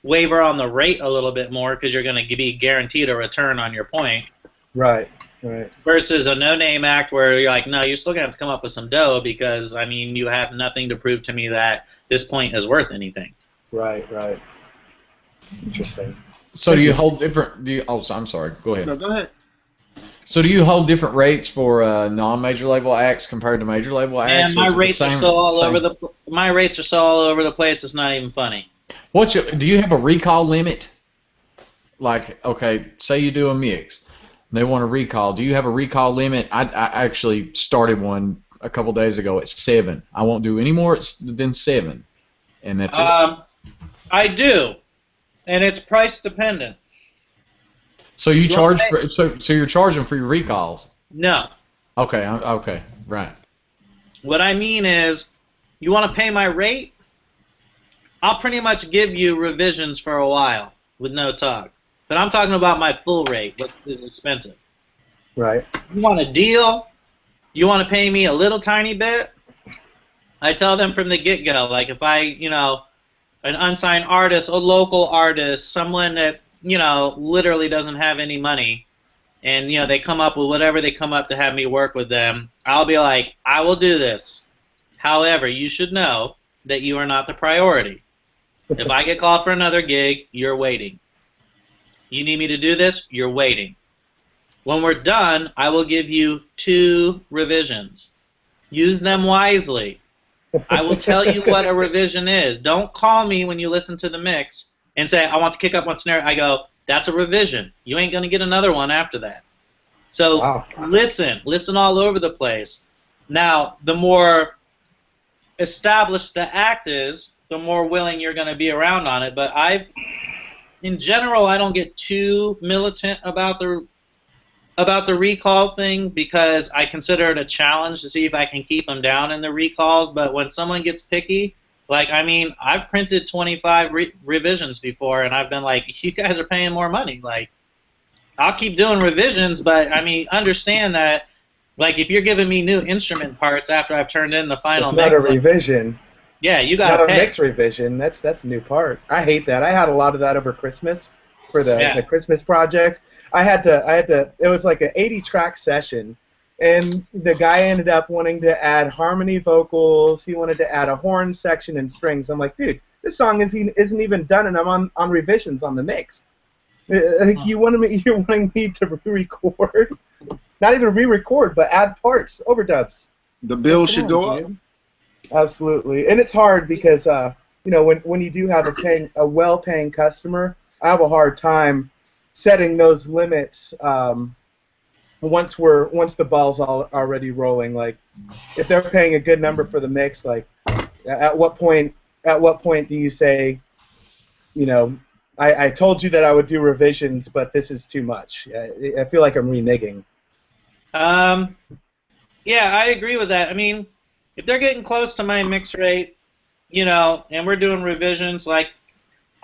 waver on the rate a little bit more because you're going to be guaranteed a return on your point. Right. Right. Versus a no-name act where you're like, no, you're still going to have to come up with some dough because, I mean, you have nothing to prove to me that this point is worth anything. Right, right. Interesting. So do you hold different, I'm sorry, go ahead. No, go ahead. So do you hold different rates for non-major label acts compared to major label acts? And my rates are so all over the place, it's not even funny. Do you have a recall limit? Like, okay, say you do a mix. They want a recall. Do you have a recall limit? I actually started one a couple days ago at 7. I won't do any more than 7, and that's it. I do, and it's price dependent. So you charge for so you're charging for your recalls? No. Okay. Okay. Right. What I mean is, you want to pay my rate? I'll pretty much give you revisions for a while with no talk. But I'm talking about my full rate, what is expensive. Right. You want a deal? You want to pay me a little tiny bit? I tell them from the get-go, like if I, an unsigned artist, a local artist, someone that, literally doesn't have any money, and, they come up with whatever they come up to have me work with them, I'll be like, I will do this. However, you should know that you are not the priority. If I get called for another gig, you're waiting. You need me to do this, you're waiting. When we're done, I will give you 2 revisions. Use them wisely. I will tell you what a revision is. Don't call me when you listen to the mix and say, I want to kick up one snare. I go, that's a revision. You ain't going to get another one after that. So wow. Listen all over the place. Now, the more established the act is, the more willing you're going to be around on it. But in general, I don't get too militant about the recall thing because I consider it a challenge to see if I can keep them down in the recalls. But when someone gets picky, I've printed 25 revisions before, and I've been like, you guys are paying more money. Like, I'll keep doing revisions, but understand that, if you're giving me new instrument parts after I've turned in the final mix. It's not a revision. Yeah, you got to pay. Not a mix revision. That's a new part. I hate that. I had a lot of that over Christmas for the Christmas projects. I had to. It was like an 80-track session, and the guy ended up wanting to add harmony vocals. He wanted to add a horn section and strings. I'm like, dude, this song isn't even done, and I'm on revisions on the mix. You're wanting me to re-record, not even re-record, but add parts, overdubs. The bill should go up. Absolutely, and it's hard because when you do have a well-paying customer, I have a hard time setting those limits once the ball's already rolling. Like, if they're paying a good number for the mix, like, at what point do you say, I told you that I would do revisions, but this is too much. I feel like I'm reneging. Yeah, I agree with that. If they're getting close to my mix rate, and we're doing revisions,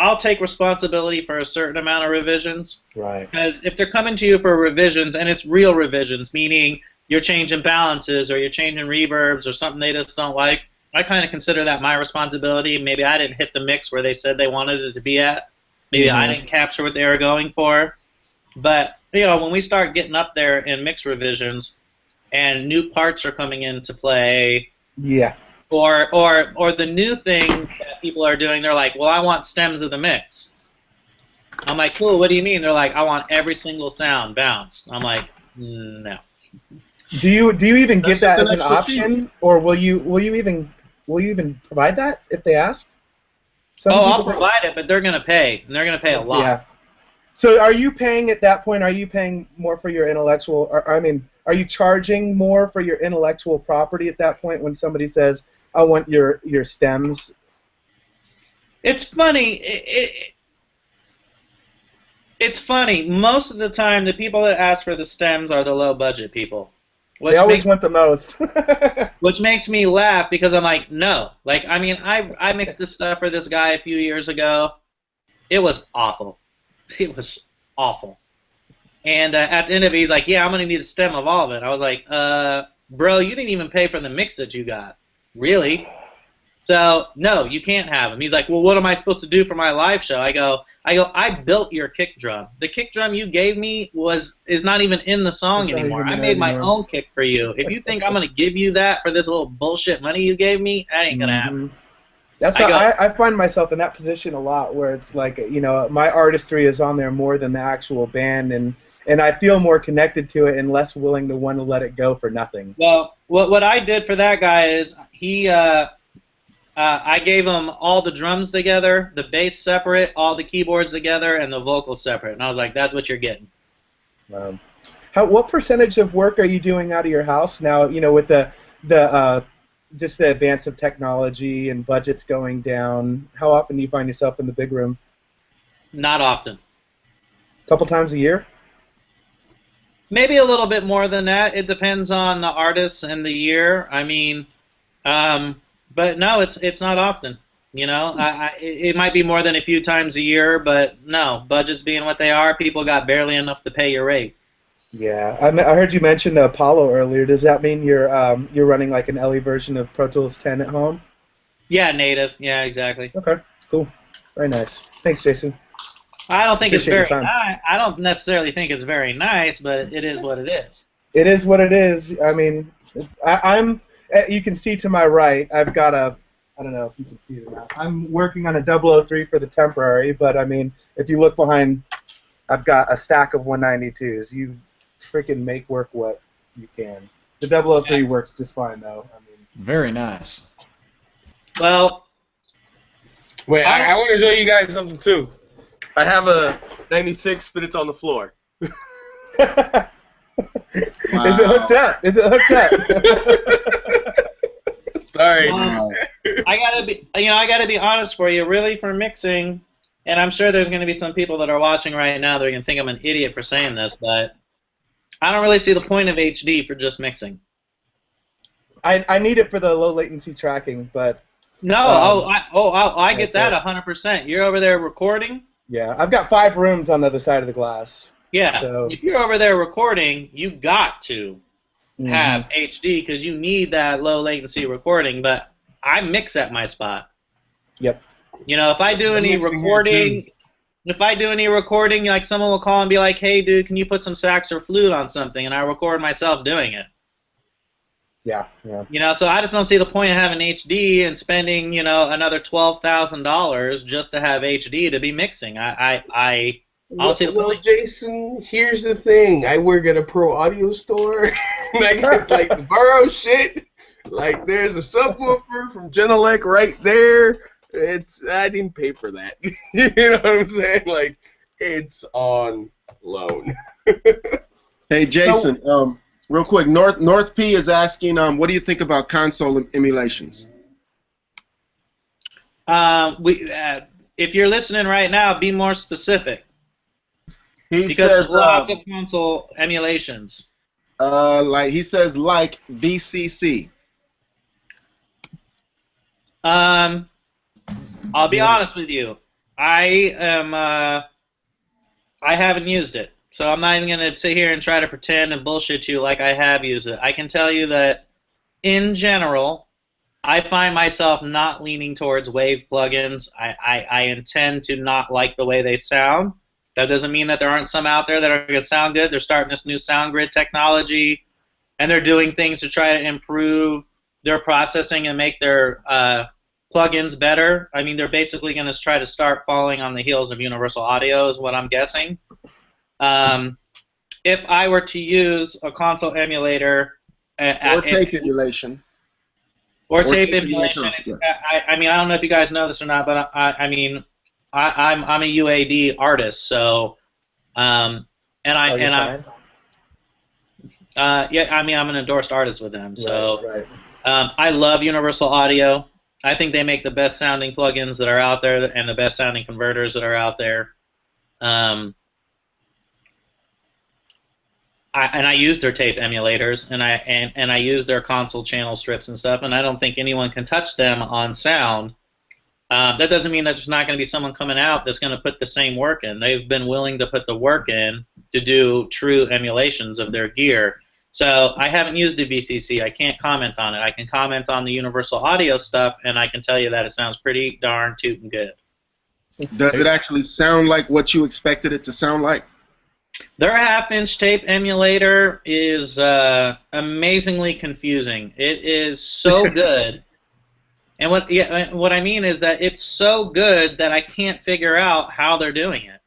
I'll take responsibility for a certain amount of revisions. Right. Because if they're coming to you for revisions, and it's real revisions, meaning you're changing balances or you're changing reverbs or something they just don't like, I kind of consider that my responsibility. Maybe I didn't hit the mix where they said they wanted it to be at. Maybe I didn't capture what they were going for. But, when we start getting up there in mix revisions and new parts are coming into play, yeah. Or the new thing that people are doing, they're like, well, I want stems of the mix. I'm like, cool, what do you mean? They're like, I want every single sound bounced. I'm like, no. Do you even give that as an option, or will you even provide that if they ask? I'll provide it, but they're gonna pay, and they're gonna pay a lot. Yeah. So are you paying at that point? Are you paying more for your intellectual? Are you charging more for your intellectual property at that point when somebody says, I want your stems? It's funny. It's funny. Most of the time, the people that ask for the stems are the low-budget people. They always want the most. Which makes me laugh because I'm like, no. I mixed this stuff for this guy a few years ago. It was awful. It was awful. And at the end of it, he's like, yeah, I'm going to need a stem of all of it. I was like, bro, you didn't even pay for the mix that you got. Really? So, no, you can't have them. He's like, well, what am I supposed to do for my live show? I go, I built your kick drum. The kick drum you gave me is not even in the song anymore. I made my own kick for you. If you think I'm going to give you that for this little bullshit money you gave me, that ain't going to happen. That's how I find myself in that position a lot, where it's like, my artistry is on there more than the actual band, and I feel more connected to it and less willing to want to let it go for nothing. Well, what I did for that guy is I gave him all the drums together, the bass separate, all the keyboards together, and the vocals separate. And I was like, that's what you're getting. What percentage of work are you doing out of your house now? You know, with the just the advance of technology and budgets going down. How often do you find yourself in the big room? Not often. A couple times a year? Maybe a little bit more than that. It depends on the artist and the year. I mean, but no, it's not often. You know, it might be more than a few times a year, but no, budgets being what they are, people got barely enough to pay your rate. Yeah, I heard you mention the Apollo earlier. Does that mean you're running like an LE version of Pro Tools 10 at home? Yeah, native. Yeah, exactly. Okay, cool. Very nice. Thanks, Jason. I don't think Appreciate it's very nice. I don't necessarily think it's very nice, but it is what it is. It is what it is. I mean, I'm. You can see to my right, I've got a. I don't know if you can see it or not. I'm working on a 003 for the temporary, but I mean, if you look behind, I've got a stack of 192s. You freaking make work what you can. The 003 works just fine, though. I mean, very nice. Well, wait, I want to show you guys something too. I have a 96, but it's on the floor. Wow. Is it hooked up? Is it hooked up? Sorry. Wow. I gotta be honest for you. Really, for mixing, and I'm sure there's going to be some people that are watching right now that are going to think I'm an idiot for saying this, but I don't really see the point of HD for just mixing. I need it for the low latency tracking, but no. I get that 100%. You're over there recording. Yeah, I've got 5 rooms on the other side of the glass. Yeah, so. If you're over there recording, you got to have HD because you need that low latency recording. But I mix at my spot. Yep. You know, if I do any recording, like someone will call and be like, "Hey, dude, can you put some sax or flute on something?" And I record myself doing it. Yeah, yeah. You know, so I just don't see the point of having HD and spending, you know, another $12,000 just to have HD to be mixing. I don't see the point. Well, Jason, here's the thing. I work at a pro audio store, and I get like the Burrow shit. Like, there's a subwoofer from Genelec right there. I didn't pay for that. You know what I'm saying? Like, it's on loan. Hey, Jason. Real quick, North P is asking, what do you think about console emulations? If you're listening right now, be more specific. He says lots of console emulations. He says like VCC. I'll be honest with you. I haven't used it. So I'm not even going to sit here and try to pretend and bullshit you like I have used it. I can tell you that, in general, I find myself not leaning towards wave plugins. I intend to not like the way they sound. That doesn't mean that there aren't some out there that are going to sound good. They're starting this new sound grid technology, and they're doing things to try to improve their processing and make their plugins better. I mean, they're basically going to try to start following on the heels of Universal Audio is what I'm guessing. If I were to use a console emulator or tape emulation, I mean, I don't know if you guys know this or not, but I'm a UAD artist, so I'm an endorsed artist with them, so right. I love Universal Audio. I think they make the best sounding plugins that are out there and the best sounding converters that are out there. I use their tape emulators, and I use their console channel strips and stuff, and I don't think anyone can touch them on sound. That doesn't mean that there's not going to be someone coming out that's going to put the same work in. They've been willing to put the work in to do true emulations of their gear. So I haven't used a VCC. I can't comment on it. I can comment on the Universal Audio stuff, and I can tell you that it sounds pretty darn tootin' good. Does it actually sound like what you expected it to sound like? Their half-inch tape emulator is amazingly confusing. It is so good. And what I mean is that it's so good that I can't figure out how they're doing it.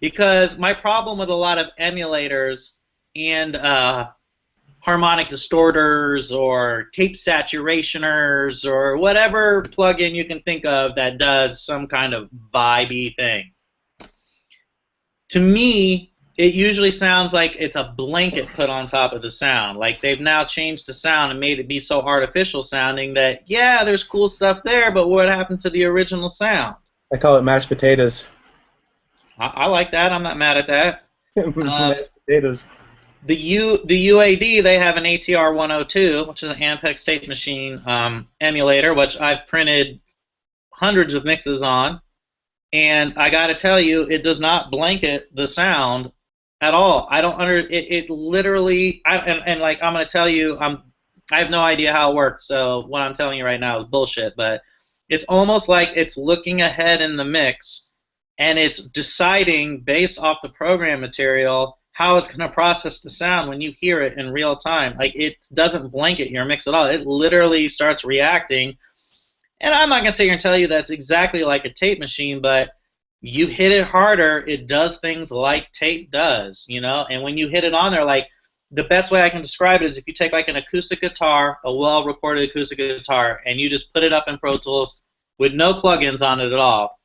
Because my problem with a lot of emulators and harmonic distorters or tape saturationers or whatever plugin you can think of that does some kind of vibey thing. To me, it usually sounds like it's a blanket put on top of the sound. Like they've now changed the sound and made it be so artificial sounding that, yeah, there's cool stuff there, but what happened to the original sound? I call it mashed potatoes. I like that. I'm not mad at that. Mashed potatoes. The UAD, they have an ATR 102, which is an Ampex tape machine emulator, which I've printed hundreds of mixes on. And I got to tell you, it does not blanket the sound at all. I don't it literally, like I'm going to tell you, I have no idea how it works. So what I'm telling you right now is bullshit. But it's almost like it's looking ahead in the mix, and it's deciding based off the program material how it's going to process the sound when you hear it in real time. Like it doesn't blanket your mix at all. It literally starts reacting. And I'm not going to sit here and tell you that's exactly like a tape machine, but you hit it harder, it does things like tape does, you know? And when you hit it on there, like, the best way I can describe it is if you take like an acoustic guitar, a well-recorded acoustic guitar, and you just put it up in Pro Tools with no plugins on it at all,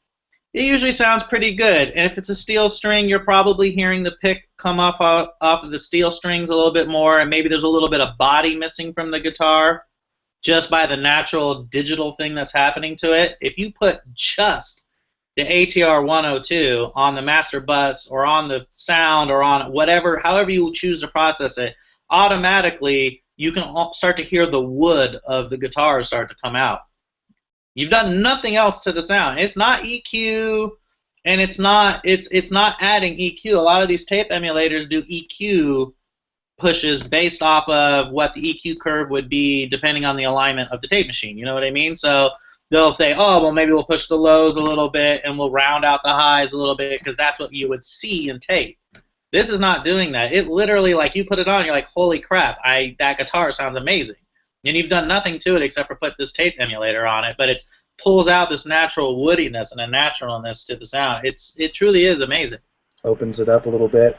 it usually sounds pretty good. And if it's a steel string, you're probably hearing the pick come off of the steel strings a little bit more, and maybe there's a little bit of body missing from the guitar just by the natural digital thing that's happening to it. If you put just the ATR 102 on the master bus or on the sound or on whatever, however you choose to process it, automatically you can start to hear the wood of the guitar start to come out. You've done nothing else to the sound. It's not EQ, and it's not adding EQ. A lot of these tape emulators do EQ pushes based off of what the EQ curve would be depending on the alignment of the tape machine. You know what I mean? So they'll say, oh, well, maybe we'll push the lows a little bit and we'll round out the highs a little bit because that's what you would see in tape. This is not doing that. It literally, like, you put it on, you're like, holy crap, that guitar sounds amazing. And you've done nothing to it except for put this tape emulator on it, but it pulls out this natural woodiness and a naturalness to the sound. It truly is amazing. Opens it up a little bit.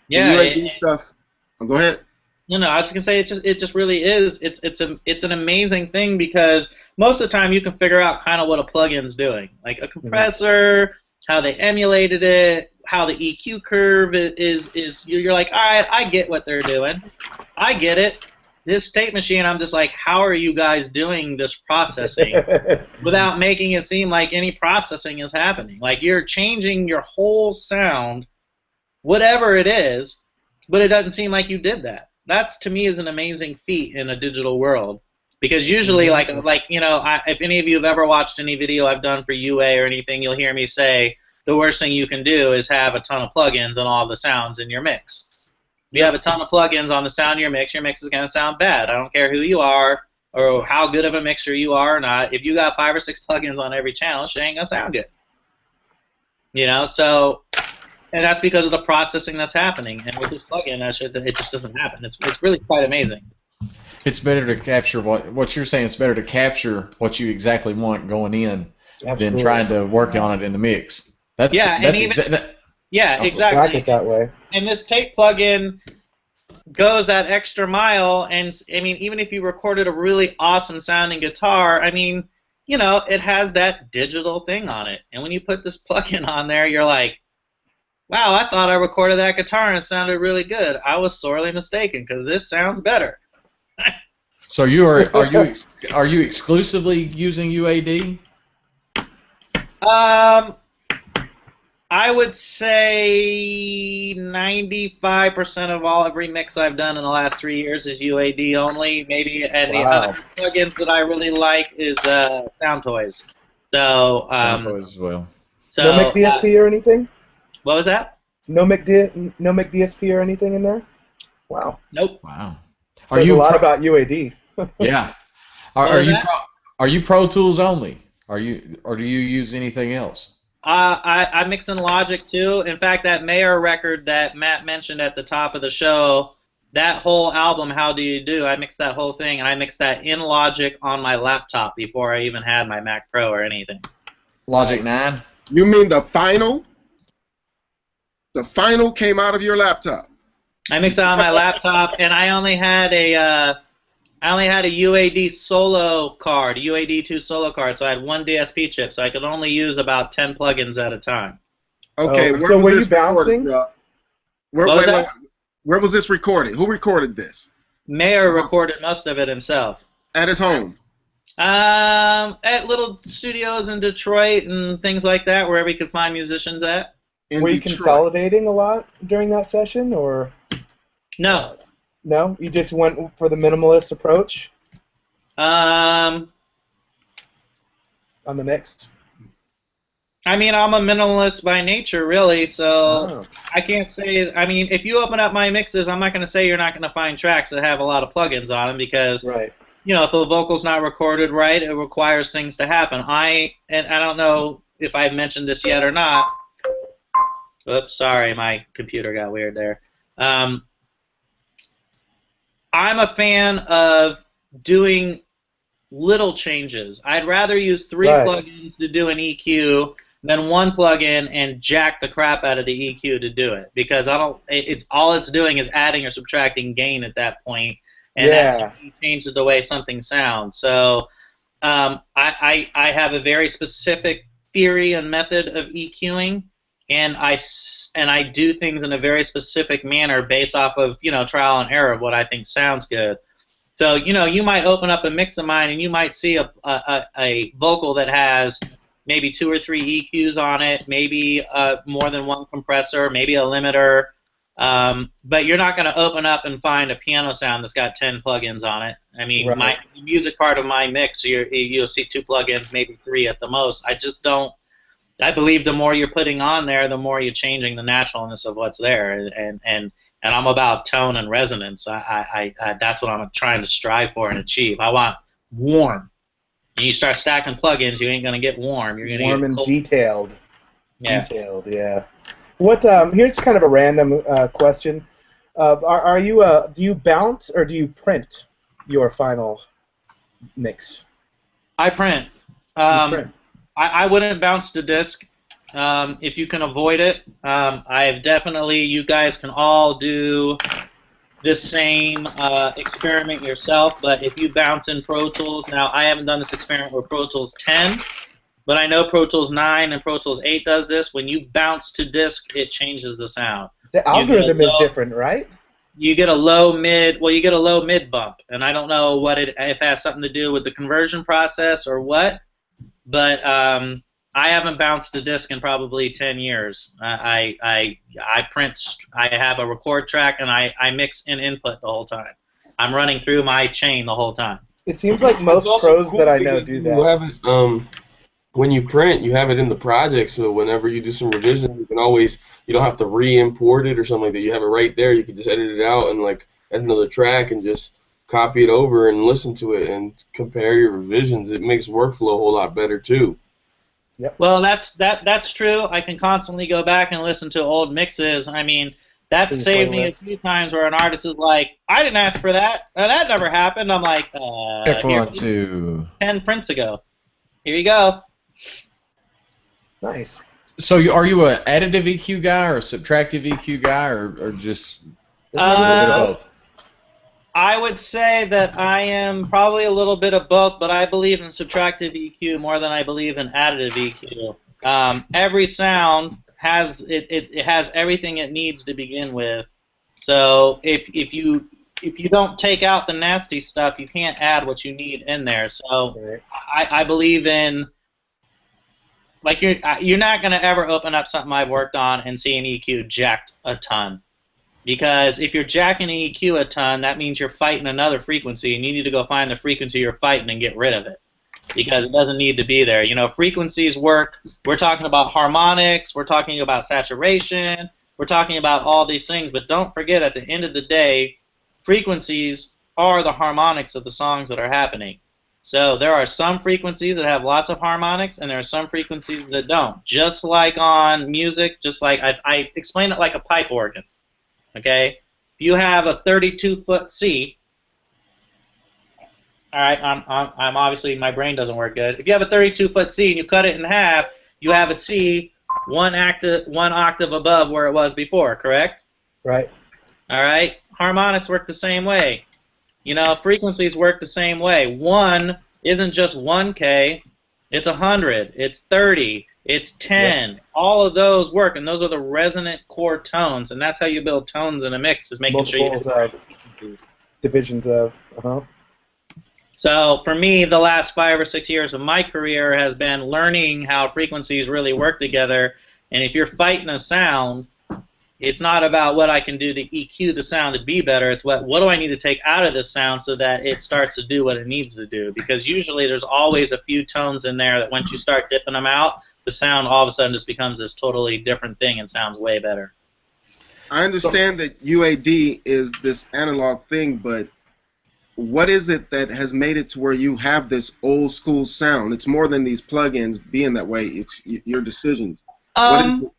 Yeah. The UAD stuff. Oh, go ahead. No, I was gonna say it just really is. It's an amazing thing because most of the time you can figure out kind of what a plugin's doing, like a compressor, how they emulated it, how the EQ curve is. You're like, all right, I get what they're doing, I get it. This tape machine, I'm just like, how are you guys doing this processing without making it seem like any processing is happening? Like you're changing your whole sound, whatever it is. But it doesn't seem like you did that. That's, to me, is an amazing feat in a digital world. Because usually, like you know, if any of you have ever watched any video I've done for UA or anything, you'll hear me say the worst thing you can do is have a ton of plugins on all the sounds in your mix. If you have a ton of plugins on the sound of your mix is going to sound bad. I don't care who you are or how good of a mixer you are or not. If you got 5 or 6 plugins on every channel, shit ain't going to sound good. You know, so... And that's because of the processing that's happening. And with this plugin, it just doesn't happen. It's really quite amazing. It's better to capture what you're saying. It's better to capture what you exactly want going in than trying to work on it in the mix. Exactly. Track it that way. And this tape plugin goes that extra mile. And I mean, even if you recorded a really awesome sounding guitar, I mean, you know, it has that digital thing on it. And when you put this plugin on there, you're like, wow, I thought I recorded that guitar and it sounded really good. I was sorely mistaken because this sounds better. So are you exclusively using UAD? I would say 95% of every mix I've done in the last 3 years is UAD only. Maybe, and the other plugins that I really like is Sound Toys. So Sound Toys as well. So, no Mic DSP or anything? What was that? No Mic DSP or anything in there? Wow. Nope. Wow. Says a lot about UAD. Yeah. Are you Pro Tools only? Or do you use anything else? I mix in Logic too. In fact, that Mayer record that Matt mentioned at the top of the show, that whole album, How Do You Do, I mixed that whole thing, and I mixed that in Logic on my laptop before I even had my Mac Pro or anything. Logic 9? You mean the final? The final came out of your laptop. I mixed it on my laptop, and I only had a UAD solo card, a UAD2 solo card, so I had one DSP chip, so I could only use about 10 plugins at a time. Okay, so were you bouncing? Where was this recorded? Who recorded this? Mayer recorded most of it himself. At his home? At little studios in Detroit and things like that, wherever you could find musicians at. Were you consolidating a lot during that session, or? No. No? You just went for the minimalist approach? On the mix? I mean, I'm a minimalist by nature, really, so I can't say. I mean, if you open up my mixes, I'm not going to say you're not going to find tracks that have a lot of plugins on them because, you know, if the vocal's not recorded right, it requires things to happen. And I don't know if I've mentioned this yet or not. Oops, sorry, my computer got weird there. I'm a fan of doing little changes. I'd rather use 3 plugins to do an EQ than 1 plugin and jack the crap out of the EQ to do it, because it's all it's doing is adding or subtracting gain at that point, and that changes the way something sounds. So I have a very specific theory and method of EQing, and I do things in a very specific manner based off of, you know, trial and error of what I think sounds good. So, you know, you might open up a mix of mine and you might see a vocal that has maybe 2 or 3 EQs on it, maybe more than 1 compressor, maybe a limiter, but you're not going to open up and find a piano sound that's got 10 plugins on it. I mean, the music part of my mix, you'll see 2 plugins, maybe 3 at the most. I just don't. I believe the more you're putting on there, the more you're changing the naturalness of what's there, and I'm about tone and resonance. That's what I'm trying to strive for and achieve. I want warm. And you start stacking plugins, you ain't gonna get warm. You're gonna warm get and cold. detailed. Yeah. Detailed, yeah. What? Here's kind of a random question. Are you do you bounce or do you print your final mix? I print. I wouldn't bounce to disc if you can avoid it. I've definitely, you guys can all do this same experiment yourself, but if you bounce in Pro Tools, now I haven't done this experiment with Pro Tools 10, but I know Pro Tools 9 and Pro Tools 8 does this. When you bounce to disc, it changes the sound. The algorithm is different, right? You get a low mid, well, you get a low mid bump, and I don't know what if it has something to do with the conversion process or what, but I haven't bounced a disc in probably 10 years. I print, I have a record track, and I mix in input the whole time. I'm running through my chain the whole time. It seems like most pros that I know do that. You have it, when you print, you have it in the project, so whenever you do some revision, you can always, you don't have to re-import it or something like that. You have it right there. You can just edit it out and like add another track and just copy it over and listen to it and compare your revisions. It makes workflow a whole lot better too. Yep. Well, that's true. I can constantly go back and listen to old mixes. I mean, that saved me a few times where an artist is like, I didn't ask for that. That never happened. I'm like, here, 10 prints ago. Here you go. Nice. So are you an additive EQ guy or a subtractive EQ guy or just a little bit of both? I would say that I am probably a little bit of both, but I believe in subtractive EQ more than I believe in additive EQ. Every sound has it has everything it needs to begin with. So if you don't take out the nasty stuff, you can't add what you need in there. So I believe in, like, you're not gonna ever open up something I've worked on and see an EQ jacked a ton. Because if you're jacking an EQ a ton, that means you're fighting another frequency, and you need to go find the frequency you're fighting and get rid of it. Because it doesn't need to be there. You know, frequencies work. We're talking about harmonics. We're talking about saturation. We're talking about all these things. But don't forget, at the end of the day, frequencies are the harmonics of the songs that are happening. So there are some frequencies that have lots of harmonics, and there are some frequencies that don't. Just like on music, just like I explain it like a pipe organ. Okay, if you have a 32-foot C, all right, I'm obviously, my brain doesn't work good. If you have a 32-foot C and you cut it in half, you have a C one octave above where it was before, correct? Right. All right, harmonics work the same way. You know, frequencies work the same way. 1 isn't just 1K, it's 100, it's 30, It's 10. All of those work, and those are the resonant core tones, and that's how you build tones in a mix, is making sure you Multiples of divisions of. So for me, the last 5 or 6 years of my career has been learning how frequencies really work together. And if you're fighting a sound, it's not about what I can do to EQ the sound to be better. It's what do I need to take out of this sound so that it starts to do what it needs to do. Because usually there's always a few tones in there that once you start dipping them out, the sound all of a sudden just becomes this totally different thing and sounds way better. I understand that UAD is this analog thing, but what is it that has made it to where you have this old school sound? It's more than these plugins being that way. It's your decisions. I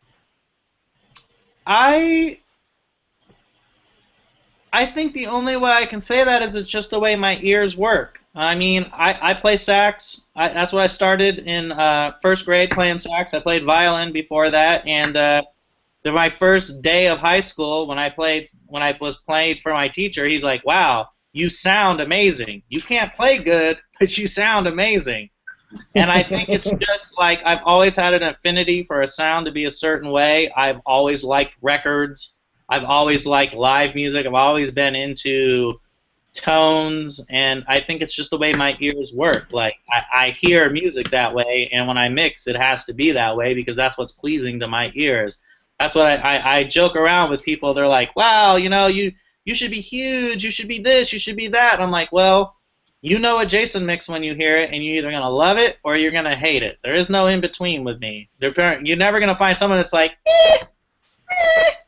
think the only way I can say that is it's just the way my ears work. I mean, I play sax. That's what I started in first grade, playing sax. I played violin before that, and my first day of high school, when I was playing for my teacher, he's like, "Wow, you sound amazing. You can't play good, but you sound amazing." And I think it's just like I've always had an affinity for a sound to be a certain way. I've always liked records. I've always liked live music. I've always been into tones, and I think it's just the way my ears work. Like I hear music that way, and when I mix, it has to be that way because that's what's pleasing to my ears. That's what I joke around with people. They're like, "Wow, you know, you should be huge. You should be this. You should be that." And I'm like, well, you know a Jason mix when you hear it, and you're either gonna love it or you're gonna hate it. There is no in between with me. You're never gonna find someone that's like,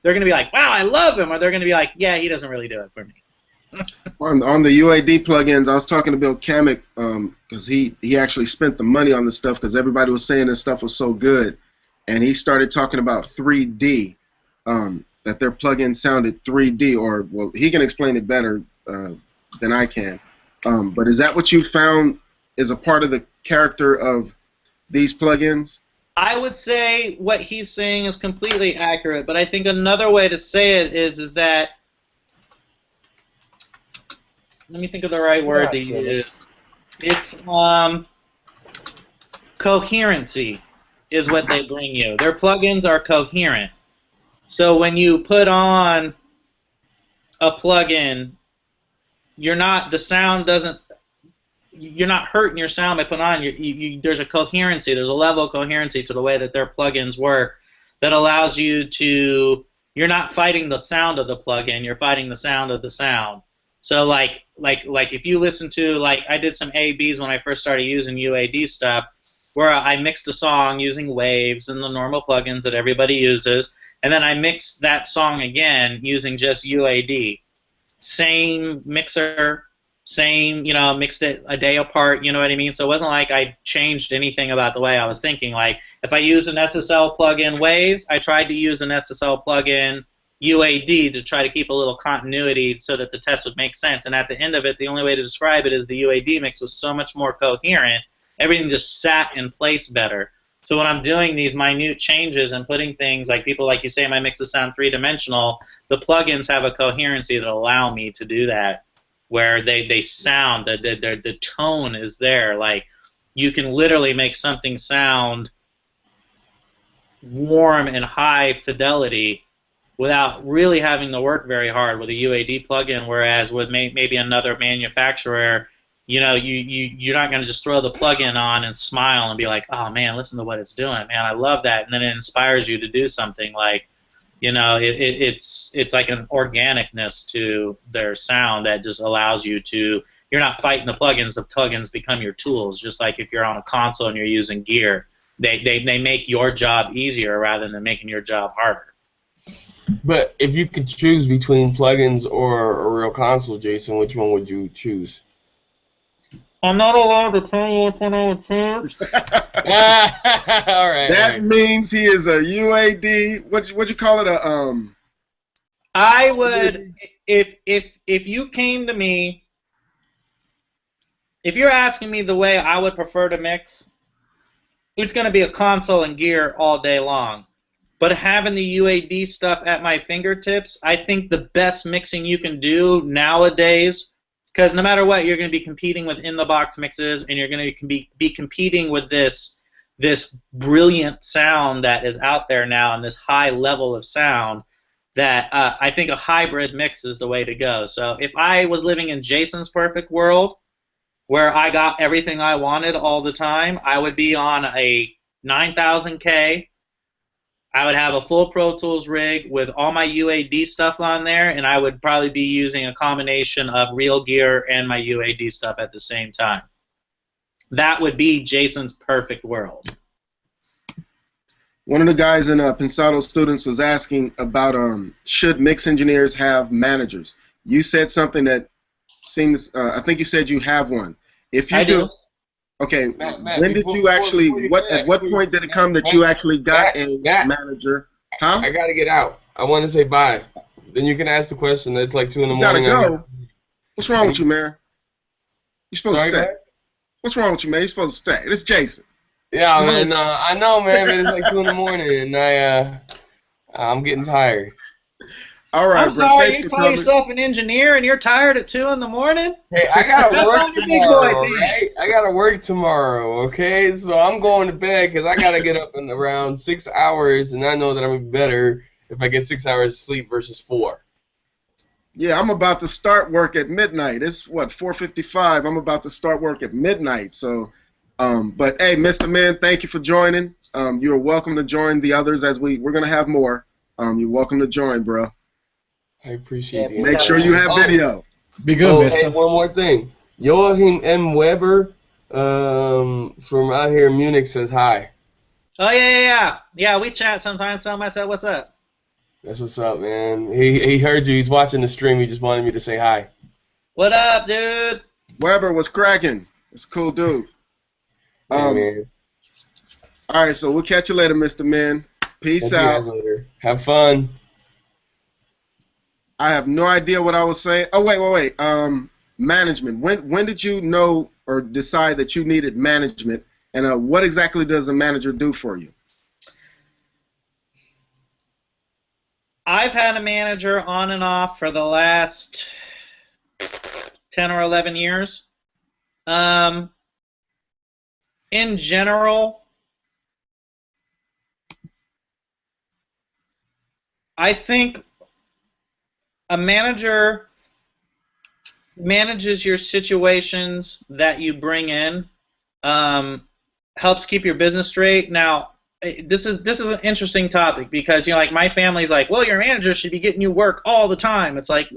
they're gonna be like, "Wow, I love him," or they're gonna be like, "Yeah, he doesn't really do it for me." On the UAD plugins, I was talking to Bill Kamek because he actually spent the money on this stuff because everybody was saying this stuff was so good, and he started talking about 3D, that their plugin sounded 3D, or well, he can explain it better than I can. But is that what you found is a part of the character of these plugins? I would say what he's saying is completely accurate, but I think another way to say it is that, let me think of the right word to use. It's coherency is what they bring you. Their plugins are coherent. So when you put on a plugin, you're not hurting your sound by putting on. There's a coherency. There's a level of coherency to the way that their plugins work that allows you to. You're not fighting the sound of the plugin. You're fighting the sound of the sound. So like if you listen to, like, I did some A/Bs when I first started using UAD stuff, where I mixed a song using waves and the normal plugins that everybody uses, and then I mixed that song again using just UAD. Same mixer, same, mixed it a day apart, you know what I mean? So it wasn't like I changed anything about the way I was thinking. Like, if I use an SSL plugin waves, I tried to use an SSL plugin UAD to try to keep a little continuity so that the test would make sense. And at the end of it, the only way to describe it is the UAD mix was so much more coherent. Everything just sat in place better. So when I'm doing these minute changes and putting things, like people like you say, my mixes sound three-dimensional, the plugins have a coherency that allow me to do that, where they sound, the tone is there. Like, you can literally make something sound warm and high fidelity without really having to work very hard with a UAD plugin, whereas with maybe another manufacturer, you're not going to just throw the plugin on and smile and be like, "Oh man, listen to what it's doing, man, I love that," and then it inspires you to do something. Like, it's like an organicness to their sound that just allows you to. You're not fighting the plugins become your tools. Just like if you're on a console and you're using gear, they make your job easier rather than making your job harder. But if you could choose between plugins or a real console, Jason, which one would you choose? I'm not allowed to tell you which one I would choose. All right. That means he is a UAD. What you call it? I would, if you came to me, if you're asking me the way I would prefer to mix, it's going to be a console and gear all day long. But having the UAD stuff at my fingertips, I think the best mixing you can do nowadays, because no matter what, you're going to be competing with in-the-box mixes, and you're going to be competing with this this brilliant sound that is out there now and this high level of sound that I think a hybrid mix is the way to go. So if I was living in Jason's perfect world, where I got everything I wanted all the time, I would be on a 9000K. I would have a full Pro Tools rig with all my UAD stuff on there, and I would probably be using a combination of real gear and my UAD stuff at the same time. That would be Jason's perfect world. One of the guys in Pensado Students was asking about should mix engineers have managers. You said something that seems, I think you said you have one. If you do, okay, Matt, when did you actually, at what point did it come that you actually got a manager? Huh? I gotta get out. I want to say bye. Then you can ask the question. It's like 2 in the You morning. gotta go. What's wrong with you, man? You're supposed to stay. Dad? What's wrong with you, man? You're supposed to stay. This is Jason. Yeah, man. I know, man, but it's like 2 in the morning, and I'm getting tired. All right, I'm sorry, you call yourself an engineer and you're tired at 2 in the morning? Hey, I gotta work tomorrow, right? I gotta work tomorrow, okay? So I'm going to bed because I gotta get up in around 6 hours, and I know that I'm gonna be better if I get 6 hours of sleep versus 4. Yeah, I'm about to start work at midnight. It's what, 4:55. I'm about to start work at midnight. So, but hey, Mr. Man, thank you for joining. You're welcome to join the others as we're gonna have more. You're welcome to join, bro. I appreciate it. Make sure you have video. Be good, mister. Hey, one more thing. Joachim M. Weber from out here in Munich says hi. Oh, yeah. Yeah, we chat sometimes. Tell him I said, what's up? That's what's up, man. He heard you. He's watching the stream. He just wanted me to say hi. What up, dude? Weber was cracking. It's a cool dude. Man. All right, so we'll catch you later, Mr. Man. Peace Catch you out. guys later. Have fun. I have no idea what I was saying. Oh, wait. Management. When did you know or decide that you needed management, and what exactly does a manager do for you? I've had a manager on and off for the last 10 or 11 years. In general, I think a manager manages your situations that you bring in, helps keep your business straight. Now, this is an interesting topic because, you know, like my family's like, well, your manager should be getting you work all the time. It's like,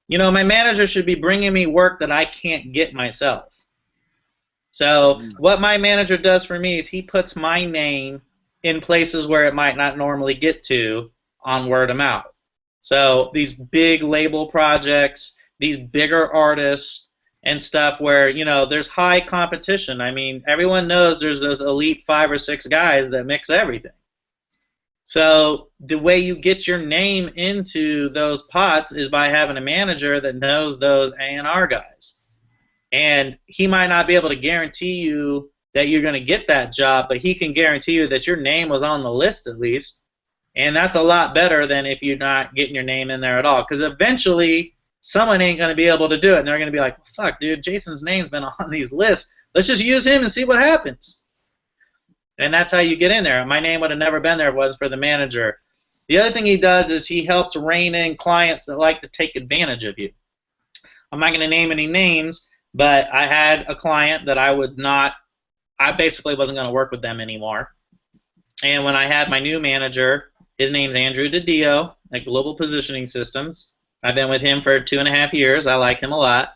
you know, my manager should be bringing me work that I can't get myself. So what my manager does for me is he puts my name in places where it might not normally get to on word of mouth. So these big label projects, these bigger artists and stuff where, you know, there's high competition. I mean, everyone knows there's those elite 5 or 6 guys that mix everything. So the way you get your name into those pots is by having a manager that knows those A&R guys. And he might not be able to guarantee you that you're going to get that job, but he can guarantee you that your name was on the list at least. And that's a lot better than if you're not getting your name in there at all. Because eventually, someone ain't going to be able to do it. And they're going to be like, well, fuck, dude, Jason's name's been on these lists. Let's just use him and see what happens. And that's how you get in there. My name would have never been there if it wasn't for the manager. The other thing he does is he helps rein in clients that like to take advantage of you. I'm not going to name any names, but I had a client that I basically wasn't going to work with them anymore. And when I had my new manager, his name's Andrew DiDio at Global Positioning Systems. I've been with him for 2.5 years. I like him a lot.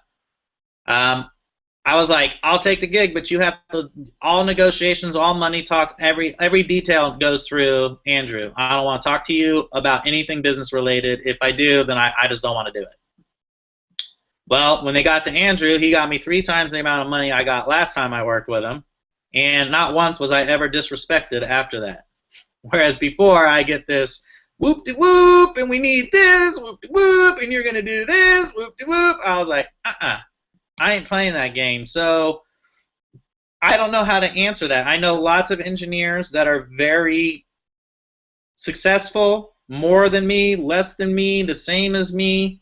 I was like, I'll take the gig, but you have to, all negotiations, all money talks, every detail goes through Andrew. I don't want to talk to you about anything business related. If I do, then I just don't want to do it. Well, when they got to Andrew, he got me 3 times the amount of money I got last time I worked with him, and not once was I ever disrespected after that. Whereas before, I get this whoop-de-whoop, and we need this, whoop-de-whoop, and you're going to do this, whoop-de-whoop. I was like, I ain't playing that game. So I don't know how to answer that. I know lots of engineers that are very successful, more than me, less than me, the same as me,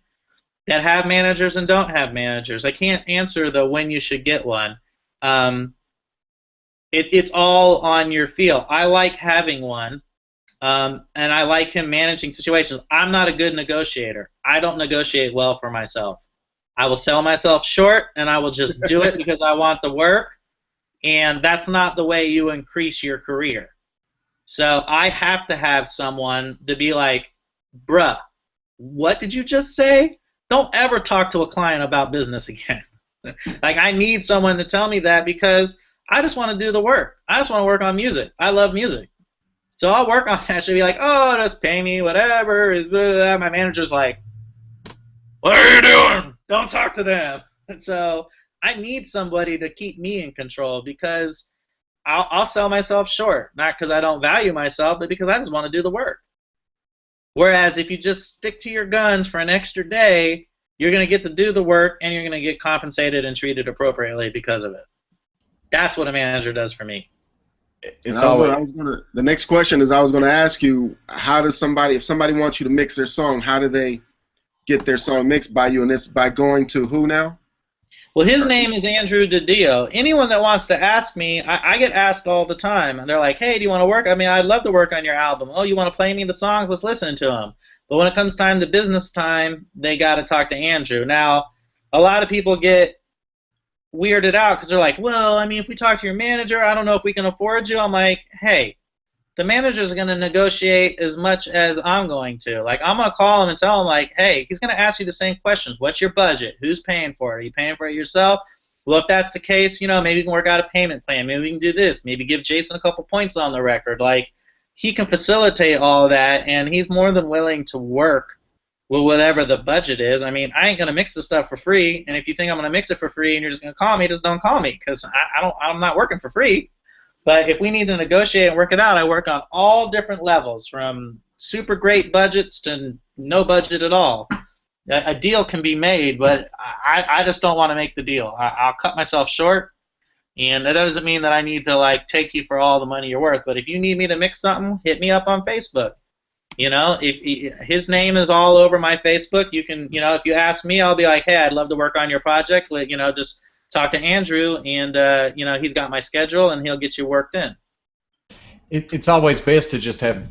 that have managers and don't have managers. I can't answer the when you should get one. It's all on your feel. I like having one, and I like him managing situations. I'm not a good negotiator. I don't negotiate well for myself. I will sell myself short, and I will just do it because I want the work, and that's not the way you increase your career. So I have to have someone to be like, bruh, what did you just say? Don't ever talk to a client about business again. Like, I need someone to tell me that because I just want to do the work. I just want to work on music. I love music. So I'll work on that. She'll be like, oh, just pay me, whatever. My manager's like, what are you doing? Don't talk to them. And so I need somebody to keep me in control because I'll sell myself short, not because I don't value myself, but because I just want to do the work. Whereas if you just stick to your guns for an extra day, you're going to get to do the work and you're going to get compensated and treated appropriately because of it. That's what a manager does for me. The next question is I was going to ask you, how does somebody, if somebody wants you to mix their song, how do they get their song mixed by you? And it's by going to who now? Well, his name is Andrew DiDio. Anyone that wants to ask me, I get asked all the time. And they're like, hey, do you want to work? I mean, I'd love to work on your album. Oh, you want to play me the songs? Let's listen to them. But when it comes time to business time, they got to talk to Andrew. Now, a lot of people get weirded out because they're like, well, I mean, if we talk to your manager, I don't know if we can afford you. I'm like, hey, the manager's going to negotiate as much as I'm going to. Like, I'm going to call him and tell him, like, hey, he's going to ask you the same questions. What's your budget? Who's paying for it? Are you paying for it yourself? Well, if that's the case, you know, maybe we can work out a payment plan. Maybe we can do this. Maybe give Jason a couple points on the record. Like, he can facilitate all that, and he's more than willing to work with whatever the budget is. I mean, I ain't going to mix the stuff for free, and if you think I'm going to mix it for free and you're just going to call me, just don't call me because I'm not working for free. But if we need to negotiate and work it out, I work on all different levels, from super great budgets to no budget at all. A deal can be made, but I just don't want to make the deal. I'll cut myself short, and that doesn't mean that I need to, like, take you for all the money you're worth. But if you need me to mix something, hit me up on Facebook. You know, if his name is all over my Facebook, you can, you know, if you ask me, I'll be like, hey, I'd love to work on your project. You know, just talk to Andrew, and you know, he's got my schedule, and he'll get you worked in. It's always best to just have,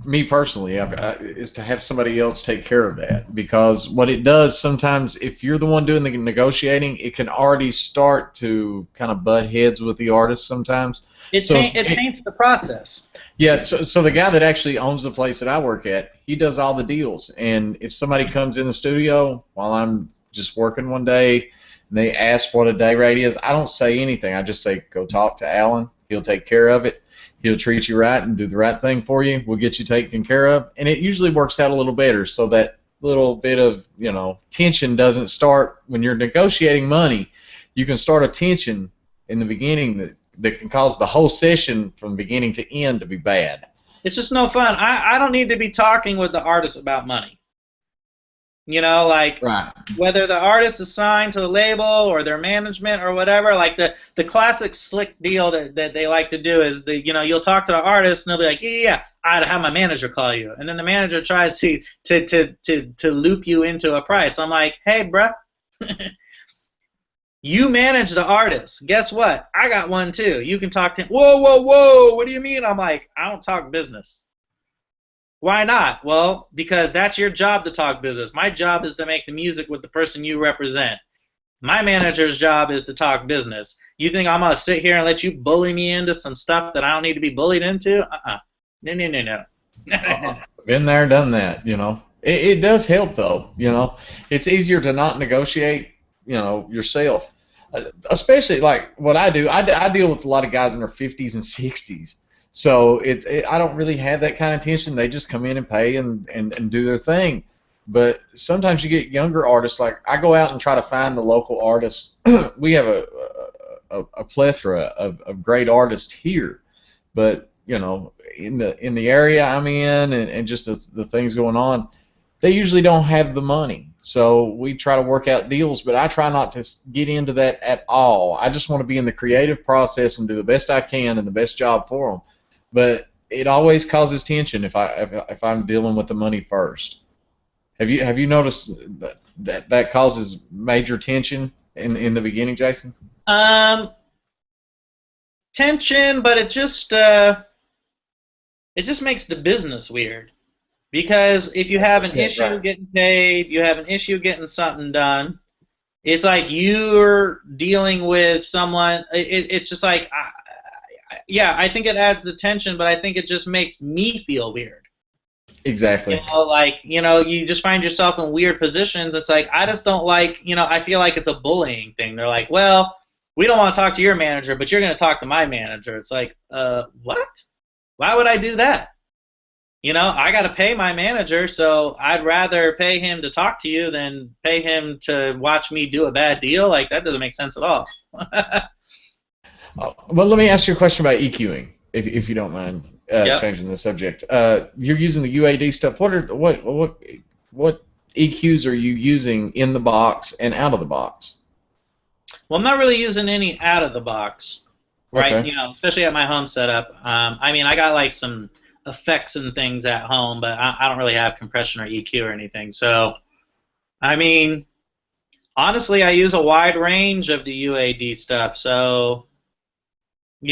me personally, is to have somebody else take care of that, because what it does sometimes, if you're the one doing the negotiating, it can already start to kind of butt heads with the artist sometimes. It taints the process. Yeah, so the guy that actually owns the place that I work at, he does all the deals, and if somebody comes in the studio while I'm just working one day, and they ask what a day rate is, I don't say anything. I just say, go talk to Alan. He'll take care of it. He'll treat you right and do the right thing for you. We'll get you taken care of. And it usually works out a little better, so that little bit of, you know, tension doesn't start when you're negotiating money. You can start a tension in the beginning that can cause the whole session from beginning to end to be bad. It's just no fun. I don't need to be talking with the artist about money. You know, like, right. Whether the artist is signed to a label or their management or whatever, like the classic slick deal that they like to do is, you know, you'll talk to the artist and they'll be like, yeah, I'd have my manager call you. And then the manager tries to loop you into a price. I'm like, hey, bruh, you manage the artist. Guess what? I got one too. You can talk to him. Whoa, whoa, whoa, what do you mean? I'm like, I don't talk business. Why not? Well, because that's your job to talk business. My job is to make the music with the person you represent. My manager's job is to talk business. You think I'm going to sit here and let you bully me into some stuff that I don't need to be bullied into? No. Been there, done that, you know. It does help, though, you know. It's easier to not negotiate, you know, yourself. Especially, like, what I do. I deal with a lot of guys in their 50s and 60s. So I don't really have that kind of tension. They just come in and pay and do their thing. But sometimes you get younger artists. Like, I go out and try to find the local artists. We have a plethora of great artists here, but you know, in the area I'm in and just the things going on, they usually don't have the money. So we try to work out deals, but I try not to get into that at all. I just want to be in the creative process and do the best I can and the best job for them. But it always causes tension if I'm dealing with the money first. Have you noticed that causes major tension in the beginning, Jason? tension, but it just makes the business weird. Because if you have an issue getting paid, you have an issue getting something done, it's like you're dealing with someone. It's just like, yeah, I think it adds the tension, but I think it just makes me feel weird. Exactly. You just find yourself in weird positions. It's like, I just don't like, I feel like it's a bullying thing. They're like, well, we don't want to talk to your manager, but you're going to talk to my manager. It's like, what? Why would I do that? I got to pay my manager, so I'd rather pay him to talk to you than pay him to watch me do a bad deal. Like, that doesn't make sense at all. Well, let me ask you a question about EQing, if you don't mind changing the subject. You're using the UAD stuff. What EQs are you using in the box and out of the box? Well, I'm not really using any out of the box, right? Okay. Especially at my home setup. I got like some effects and things at home, but I don't really have compression or EQ or anything. So, honestly, I use a wide range of the UAD stuff. So, if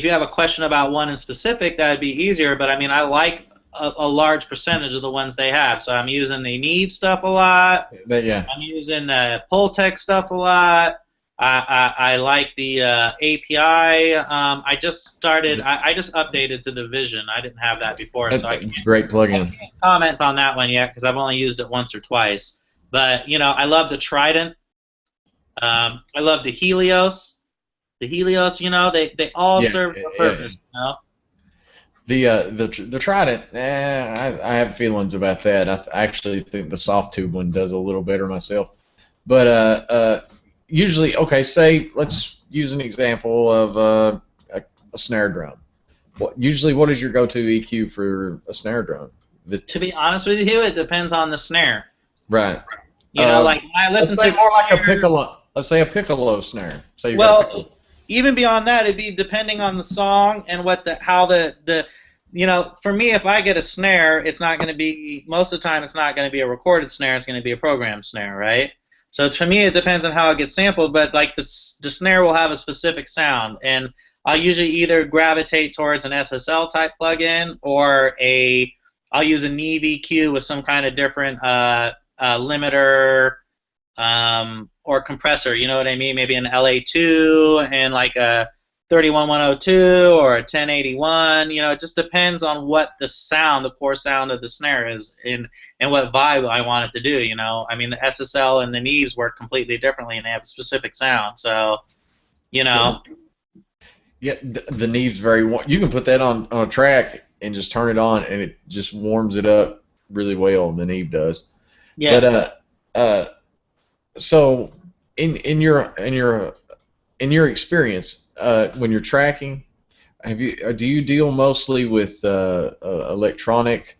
you have a question about one in specific, that would be easier. But I like a large percentage of the ones they have. So I'm using the Neve stuff a lot. I'm using the Pultec stuff a lot. I like the API. I just updated to the Vision. I didn't have that before, so it's a great plugin. I can't comment on that one yet because I've only used it once or twice. But I love the Trident. I love the Helios. The Helios, they all serve a purpose. The Trident, I have feelings about that. I actually think the soft tube one does a little better myself. But usually, say let's use an example of a snare drum. What is your go-to EQ for a snare drum? To be honest with you, it depends on the snare. Right. Like I listen let's say to more like a piccolo. Let's say a piccolo snare. Even beyond that, it'd be depending on the song and how the for me, if I get a snare, it's not going to be, most of the time, it's not going to be a recorded snare. It's going to be a programmed snare, right? So to me, it depends on how it gets sampled, but like the snare will have a specific sound, and I'll usually either gravitate towards an SSL type plugin or I'll use a Neve EQ with some kind of different limiter or compressor. You know what I mean? Maybe an LA2 and like a 31102 or a 1081. It just depends on what the core sound of the snare is and what vibe I want it to do. The SSL and the Neves work completely differently and they have a specific sound. So, Yeah, the Neve's very warm. You can put that on a track and just turn it on and it just warms it up really well. The Neve does. Yeah. But so in your experience, when you're tracking, do you deal mostly with electronic,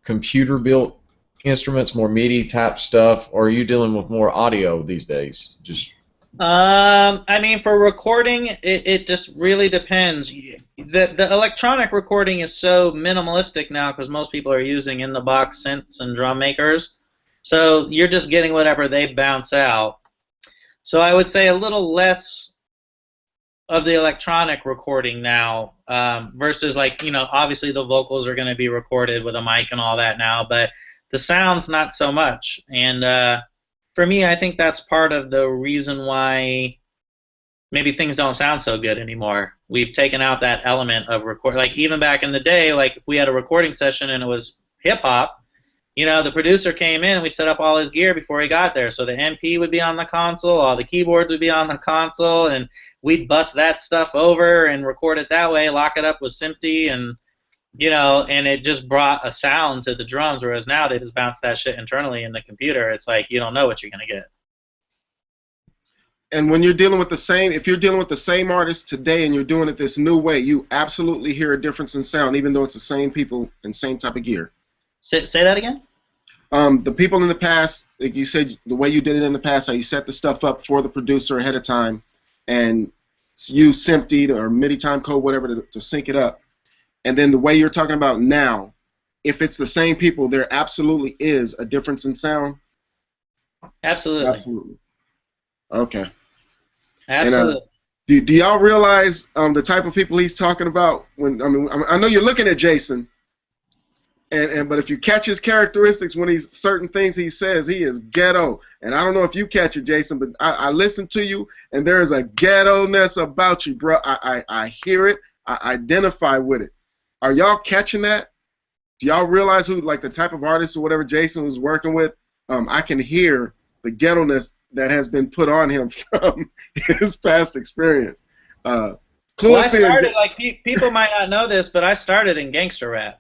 computer-built instruments, more MIDI type stuff, or are you dealing with more audio these days? For recording, it just really depends. The electronic recording is so minimalistic now because most people are using in-the-box synths and drum makers, so you're just getting whatever they bounce out. So I would say a little less of the electronic recording now versus obviously the vocals are going to be recorded with a mic and all that now, but the sound's not so much. And for me, I think that's part of the reason why maybe things don't sound so good anymore. We've taken out that element of record. Like even back in the day, like if we had a recording session and it was hip hop, the producer came in and we set up all his gear before he got there. So the MP would be on the console, all the keyboards would be on the console, and we'd bust that stuff over and record it that way, lock it up with SMPTE, and and it just brought a sound to the drums, whereas now they just bounce that shit internally in the computer. It's like you don't know what you're going to get. And when you're dealing with if you're dealing with the same artist today and you're doing it this new way, you absolutely hear a difference in sound, even though it's the same people and same type of gear. Say that again? The people in the past, like you said, the way you did it in the past, how you set the stuff up for the producer ahead of time and use SMPTE or MIDI timecode, whatever, to sync it up. And then the way you're talking about now, if it's the same people, there absolutely is a difference in sound. Absolutely. Absolutely. Okay. Absolutely. And do y'all realize the type of people he's talking about? When I know you're looking at Jason, but if you catch his characteristics when he's certain things he says, he is ghetto. And I don't know if you catch it, Jason, but I listen to you, and there is a ghetto-ness about you, bro. I hear it. I identify with it. Are y'all catching that? Do y'all realize who, like, the type of artist or whatever Jason was working with? I can hear the ghetto-ness that has been put on him from his past experience. Well, I started, like, people might not know this, but I started in gangster rap.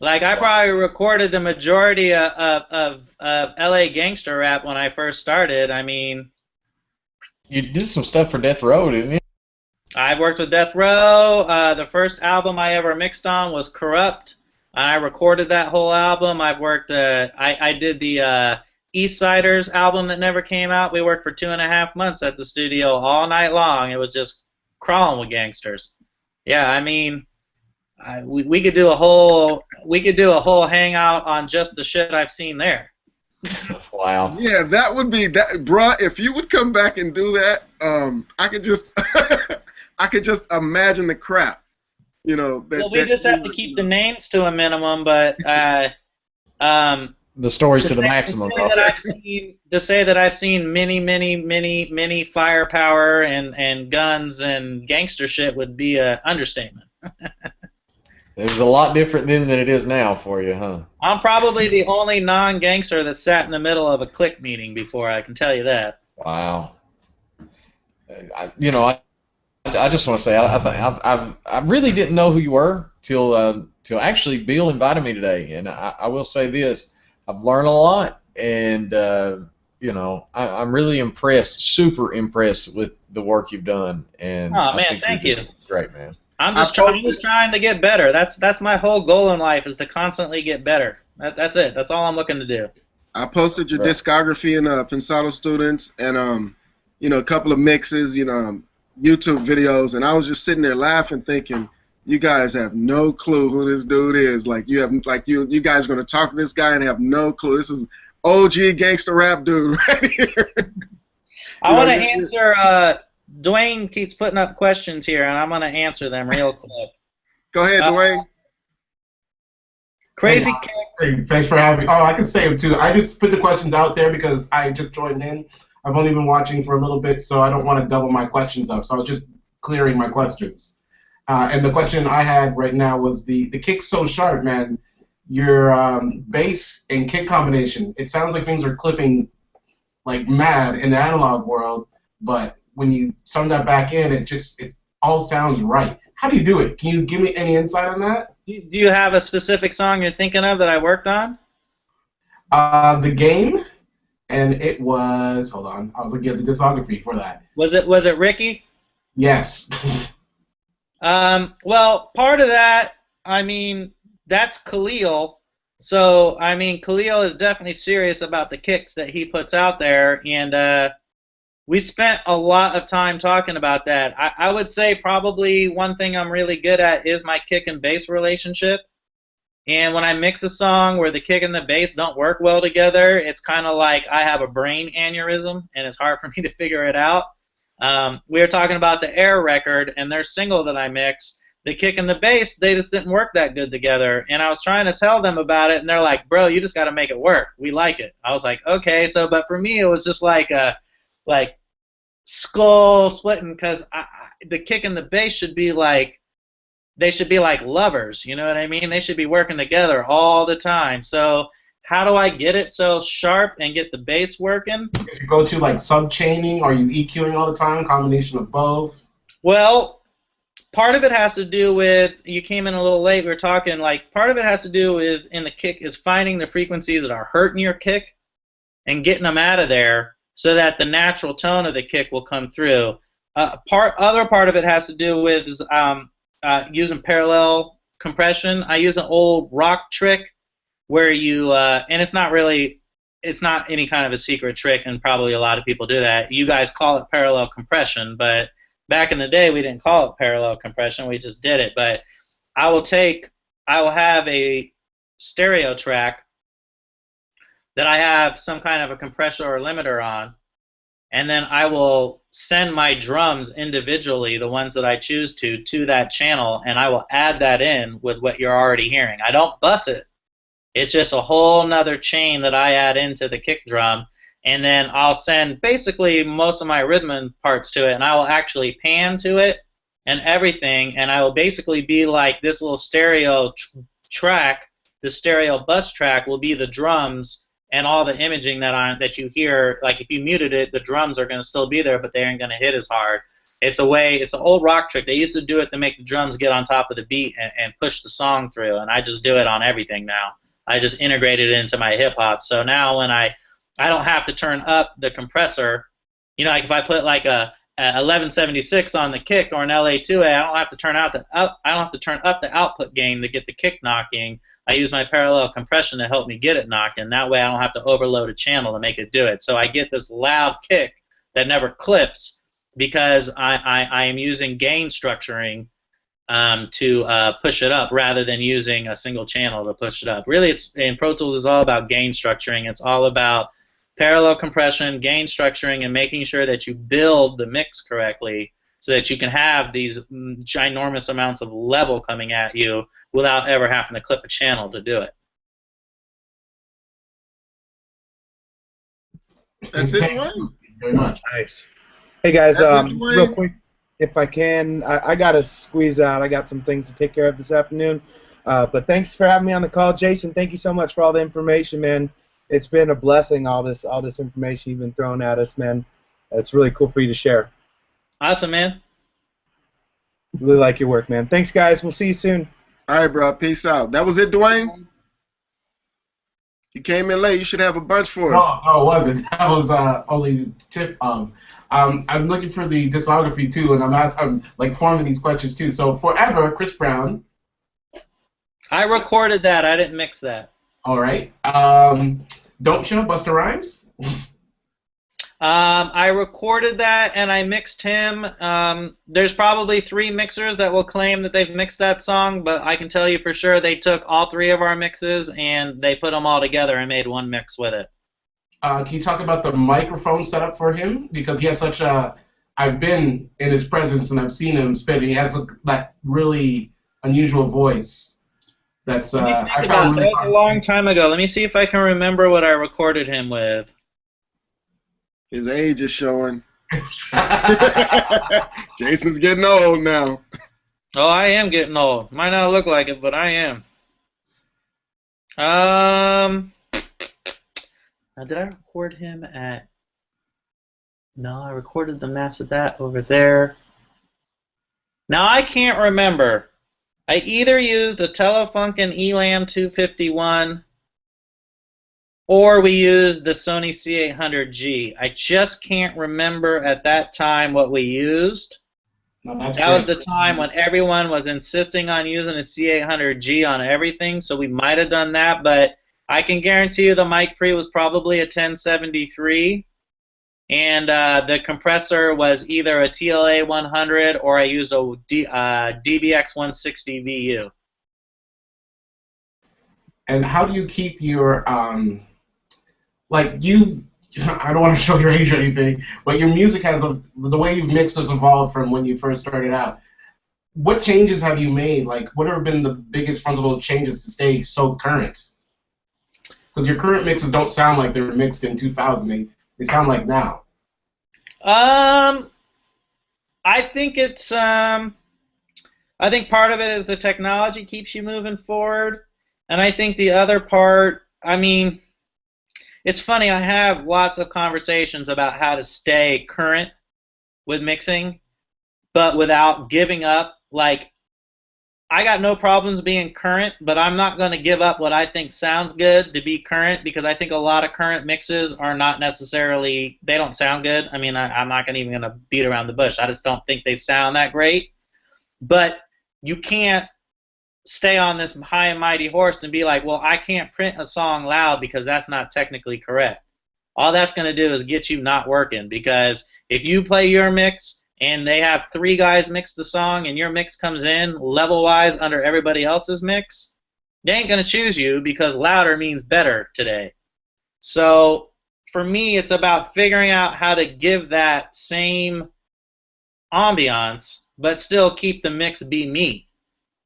Like, I probably recorded the majority of LA gangster rap when I first started. I mean, you did some stuff for Death Row, didn't you? I've worked with Death Row. The first album I ever mixed on was Corrupt. I recorded that whole album. I've worked. I did the East Siders album that never came out. We worked for 2.5 months at the studio all night long. It was just crawling with gangsters. Yeah, I mean, we could do a whole hangout on just the shit I've seen there. Wow. Yeah, that would be that, bruh. If you would come back and do that, I could just I could just imagine the crap. You know. Well, we just have to keep the names to a minimum, but the stories to the maximum. To say that I've seen many firepower and guns and gangster shit would be an understatement. It was a lot different then than it is now for you, huh? I'm probably the only non-gangster that sat in the middle of a clique meeting before, I can tell you that. Wow. I just want to say I really didn't know who you were till actually Bill invited me today, and I will say this: I've learned a lot, and I'm really impressed, super impressed with the work you've done. And oh man, thank you. Great, man. I'm just trying to get better. That's my whole goal in life, is to constantly get better. That's it. That's all I'm looking to do. I posted your discography in Pensado Students, and a couple of mixes, YouTube videos, and I was just sitting there laughing, thinking, you guys have no clue who this dude is. Like you guys are gonna talk to this guy and have no clue. This is OG gangster rap dude right here. I want to answer. Dwayne keeps putting up questions here, and I'm going to answer them real quick. Go ahead, Dwayne. Crazy Hey, thanks for having me. Oh, I can say them too. I just put the questions out there because I just joined in. I've only been watching for a little bit, so I don't want to double my questions up. So I was just clearing my questions. And the question I had right now was the kick's so sharp, man. Your bass and kick combination. It sounds like things are clipping like mad in the analog world, but when you sum that back in, it all sounds right. How do you do it? Can you give me any insight on that? Do you have a specific song you're thinking of that I worked on? The Game, and it was, hold on, I was looking at the discography for that. Was it Ricky? Yes. Well, part of that, I mean, that's Khalil. So, I mean, Khalil is definitely serious about the kicks that he puts out there, and we spent a lot of time talking about that. I would say probably one thing I'm really good at is my kick and bass relationship. And when I mix a song where the kick and the bass don't work well together, it's kind of like I have a brain aneurysm, and it's hard for me to figure it out. We were talking about the Air record and their single that I mixed. The kick and the bass, they just didn't work that good together. And I was trying to tell them about it, and they're like, bro, you just got to make it work. We like it. I was like, okay. So, but for me, it was just like skull splitting, because the kick and the bass should be like, they should be like lovers, you know what I mean? They should be working together all the time. So how do I get it so sharp and get the bass working? Do you go to like sub-chaining? Are you EQing all the time? Combination of both? Well, part of it has to do with, you came in a little late, we were talking, like, part of it has to do with, in the kick, is finding the frequencies that are hurting your kick and getting them out of there so that the natural tone of the kick will come through. Other part of it has to do with using parallel compression. I use an old rock trick where you, and it's not any kind of a secret trick, and probably a lot of people do that. You guys call it parallel compression, but back in the day we didn't call it parallel compression, we just did it. But I will have a stereo track that I have some kind of a compressor or limiter on, and then I will send my drums individually, the ones that I choose to that channel, and I will add that in with what you're already hearing. I don't bus it. It's just a whole nother chain that I add into the kick drum, and then I'll send basically most of my rhythm parts to it, and I will actually pan to it and everything, and I will basically be like this little stereo track. The stereo bus track will be the drums and all the imaging that you hear. Like if you muted it, the drums are going to still be there, but they aren't going to hit as hard. It's an old rock trick. They used to do it to make the drums get on top of the beat and push the song through, and I just do it on everything now. I just integrated it into my hip hop. So now when I don't have to turn up the compressor, you know, like if I put like a 1176 on the kick or an LA2A, I don't have to turn up the output gain to get the kick knocking. I use my parallel compression to help me get it knocking. That way I don't have to overload a channel to make it do it. So I get this loud kick that never clips because I am using gain structuring to push it up rather than using a single channel to push it up. Really, in Pro Tools is all about gain structuring. It's all about parallel compression, gain structuring, and making sure that you build the mix correctly so that you can have these ginormous amounts of level coming at you without ever having to clip a channel to do it. That's it, Thank you very much. Nice. Hey guys, That's it, real quick, if I can, I gotta squeeze out. I got some things to take care of this afternoon. But thanks for having me on the call, Jason. Thank you so much for all the information, man. It's been a blessing, all this information you've been throwing at us, man. It's really cool for you to share. Awesome, man. Really like your work, man. Thanks, guys. We'll see you soon. All right, bro. Peace out. That was it, Dwayne? You came in late. You should have a bunch for us. No, it wasn't. That was only the tip of. I'm looking for the discography, too, and I'm like forming these questions, too. So, Forever, Chris Brown. I recorded that. I didn't mix that. All right. Don't You, Busta Rhymes. I recorded that and I mixed him. There's probably 3 mixers that will claim that they've mixed that song, but I can tell you for sure they took all 3 of our mixes and they put them all together and made one mix with it. Can you talk about the microphone setup for him? Because he has such a... I've been in his presence and I've seen him spit. He has that really unusual voice. That's I found really that was a long time ago. Let me see if I can remember what I recorded him with. His age is showing. Jason's getting old now. Oh, I am getting old. Might not look like it, but I am. Did I record him at... No, I recorded the mass of that over there. Now I can't remember. I either used a Telefunken Elam 251 or we used the Sony C800G. I just can't remember at that time what we used. No, that was the time when everyone was insisting on using a C800G on everything, so we might have done that, but I can guarantee you the mic pre was probably a 1073. And the compressor was either a TLA 100 or I used a DBX 160 VU. And how do you keep your like you? I don't want to show your age or anything, but your music has the way you've mixed has evolved from when you first started out. What changes have you made? Like, what have been the biggest fundamental changes to stay so current? Because your current mixes don't sound like they were mixed in 2000. They sound like now. I think it's I think part of it is the technology keeps you moving forward, and I think the other part, I mean, it's funny, I have lots of conversations about how to stay current with mixing, but without giving up. Like, I got no problems being current, but I'm not going to give up what I think sounds good to be current, because I think a lot of current mixes are not necessarily, they don't sound good. I mean, I'm not even going to beat around the bush. I just don't think they sound that great. But you can't stay on this high and mighty horse and be like, well, I can't print a song loud because that's not technically correct. All that's going to do is get you not working, because if you play your mix and they have 3 guys mix the song and your mix comes in level-wise under everybody else's mix, they ain't going to choose you because louder means better today. So for me, it's about figuring out how to give that same ambiance, but still keep the mix be me.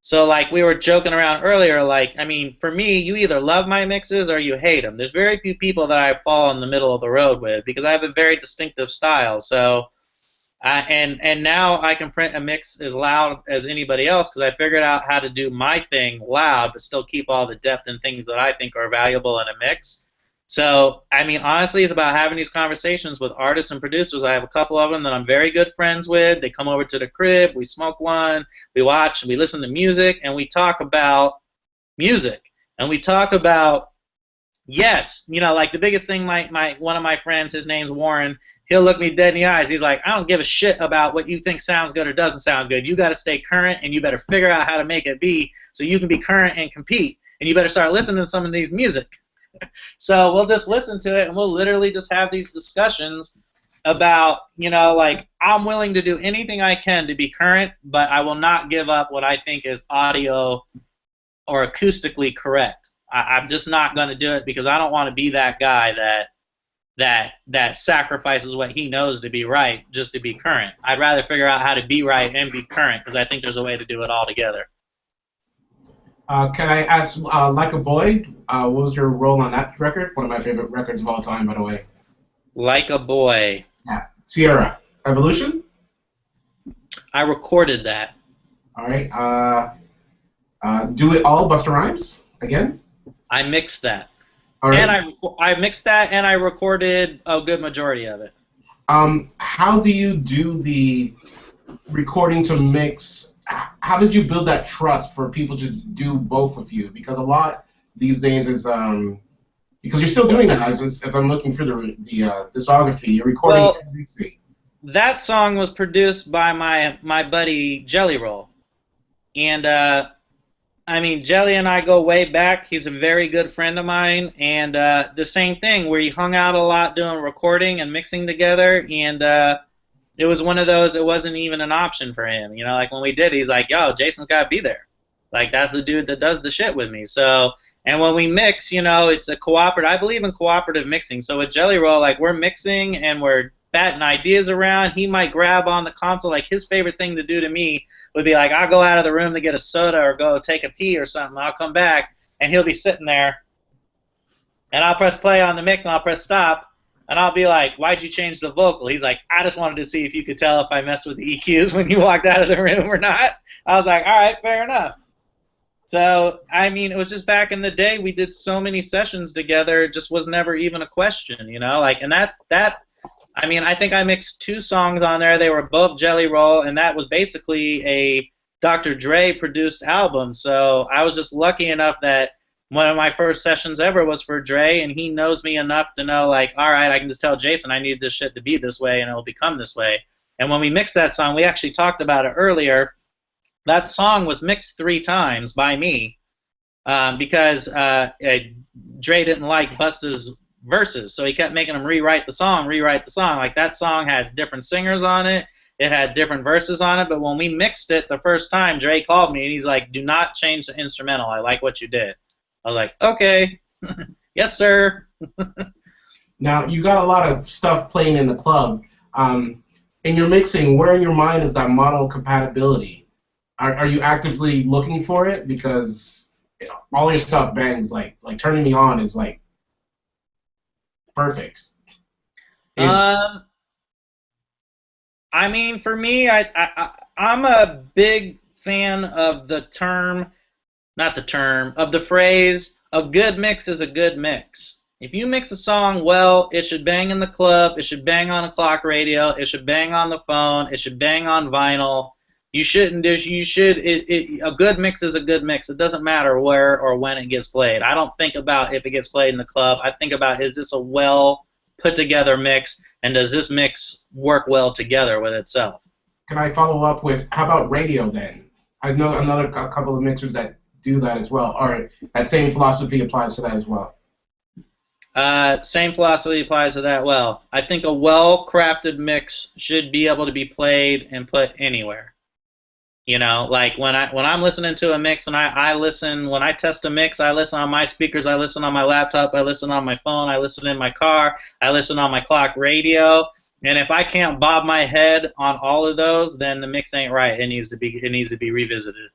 So like we were joking around earlier, like, I mean, for me, you either love my mixes or you hate them. There's very few people that I fall in the middle of the road with because I have a very distinctive style. So, and now I can print a mix as loud as anybody else because I figured out how to do my thing loud but still keep all the depth and things that I think are valuable in a mix. So, I mean, honestly, it's about having these conversations with artists and producers. I have a couple of them that I'm very good friends with. They come over to the crib, we smoke one, we watch, we listen to music, and we talk about music. And we talk about, yes, you know, like the biggest thing, one of my friends, his name's Warren, he'll look me dead in the eyes. He's like, I don't give a shit about what you think sounds good or doesn't sound good. You got to stay current, and you better figure out how to make it be so you can be current and compete. And you better start listening to some of these music. So we'll just listen to it, and we'll literally just have these discussions about, you know, like, I'm willing to do anything I can to be current, but I will not give up what I think is audio or acoustically correct. I'm just not going to do it because I don't want to be that guy that sacrifices what he knows to be right just to be current. I'd rather figure out how to be right and be current because I think there's a way to do it all together. Can I ask, Like a Boy, what was your role on that record? One of my favorite records of all time, by the way. Like a Boy. Yeah. Sierra. Evolution? I recorded that. All right. Do It All, Busta Rhymes? Again? I mixed that. All right. And I mixed that, and I recorded a good majority of it. How do you do the recording to mix? How did you build that trust for people to do both of you? Because a lot these days is because you're still doing that. If I'm looking through the discography, you're recording everything. That song was produced by my buddy Jelly Roll, and I mean, Jelly and I go way back. He's a very good friend of mine, and the same thing. We hung out a lot doing recording and mixing together, and it was one of those, it wasn't even an option for him. You know, like when we did, he's like, yo, Jason's got to be there. Like, that's the dude that does the shit with me. So, and when we mix, you know, it's a cooperative, I believe in cooperative mixing. So with Jelly Roll, like, we're mixing and we're batting ideas around. He might grab on the console. Like, his favorite thing to do to me would be like, I'll go out of the room to get a soda or go take a pee or something. I'll come back, and he'll be sitting there, and I'll press play on the mix, and I'll press stop. And I'll be like, why'd you change the vocal? He's like, I just wanted to see if you could tell if I messed with the EQs when you walked out of the room or not. I was like, all right, fair enough. So, I mean, it was just back in the day, we did so many sessions together, it just was never even a question, you know? Like, and that I mean, I think I mixed 2 songs on there. They were both Jelly Roll, and that was basically a Dr. Dre produced album. So I was just lucky enough that one of my first sessions ever was for Dre, and he knows me enough to know, like, all right, I can just tell Jason I need this shit to be this way, and it'll become this way. And when we mixed that song, we actually talked about it earlier. That song was mixed 3 times by me because Dre didn't like Busta's verses, so he kept making him rewrite the song. Like, that song had different singers on it. It had different verses on it, but when we mixed it the first time, Dre called me, and he's like, do not change the instrumental. I like what you did. I was like, okay, yes, sir. Now, you got a lot of stuff playing in the club. In your mixing, where in your mind is that mono compatibility? Are you actively looking for it? Because all your stuff bangs. Like Turning Me On is like perfect. I mean, for me, I'm a big fan of the term, not the term, of the phrase, a good mix is a good mix. If you mix a song well, it should bang in the club, it should bang on a clock radio, it should bang on the phone, it should bang on vinyl. A good mix is a good mix. It doesn't matter where or when it gets played. I don't think about if it gets played in the club. I think about, is this a well put together mix, and does this mix work well together with itself? Can I follow up with, how about radio then? I know a couple of mixers that do that as well, or that same philosophy applies to that as well. Same philosophy applies to that well. I think a well-crafted mix should be able to be played and put anywhere. You know, like when I'm listening to a mix, and I listen, when I test a mix, I listen on my speakers, I listen on my laptop, I listen on my phone, I listen in my car, I listen on my clock radio, and if I can't bob my head on all of those, then the mix ain't right. It needs to be revisited.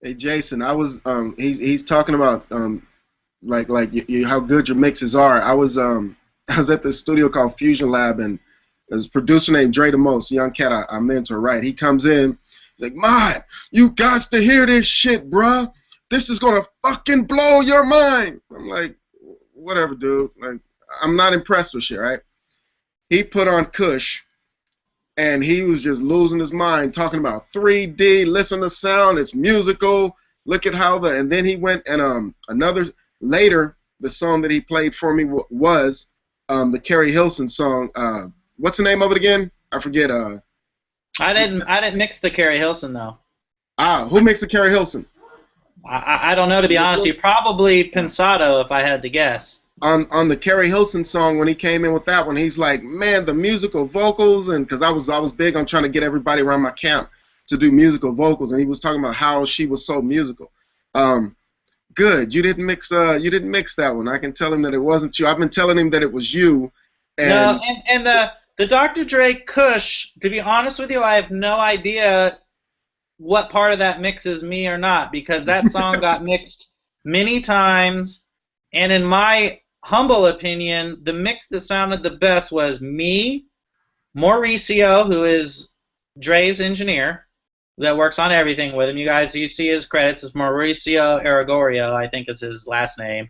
Hey Jason, I was he's talking about how good your mixes are. I was at the studio called Fusion Lab, and there's a producer named Dre the Most, young cat I mentor, right? He comes in, he's like, Maat, you got to hear this shit, bruh. This is gonna fucking blow your mind. I'm like, whatever, dude. Like, I'm not impressed with shit, right? He put on Kush, and he was just losing his mind, talking about 3D, listen to sound, it's musical, look at how and then he went and later, the song that he played for me was the Carrie Hilson song, what's the name of it again? I forget. I didn't mix the Carrie Hilson though. Who mixed the Carrie Hilson? I don't know, to be honest with you. Probably Pensado, if I had to guess. On the Carrie Hilson song, when he came in with that one, he's like, man, the musical vocals, and because I was big on trying to get everybody around my camp to do musical vocals, and he was talking about how she was so musical. Good, you didn't mix that one. I can tell him that it wasn't you. I've been telling him that it was you. No, and the Dr. Dre Kush, to be honest with you, I have no idea what part of that mix is me or not, because that song got mixed many times, and in my humble opinion, the mix that sounded the best was me, Mauricio, who is Dre's engineer, that works on everything with him. You see his credits. It's Mauricio Aragorio, I think is his last name.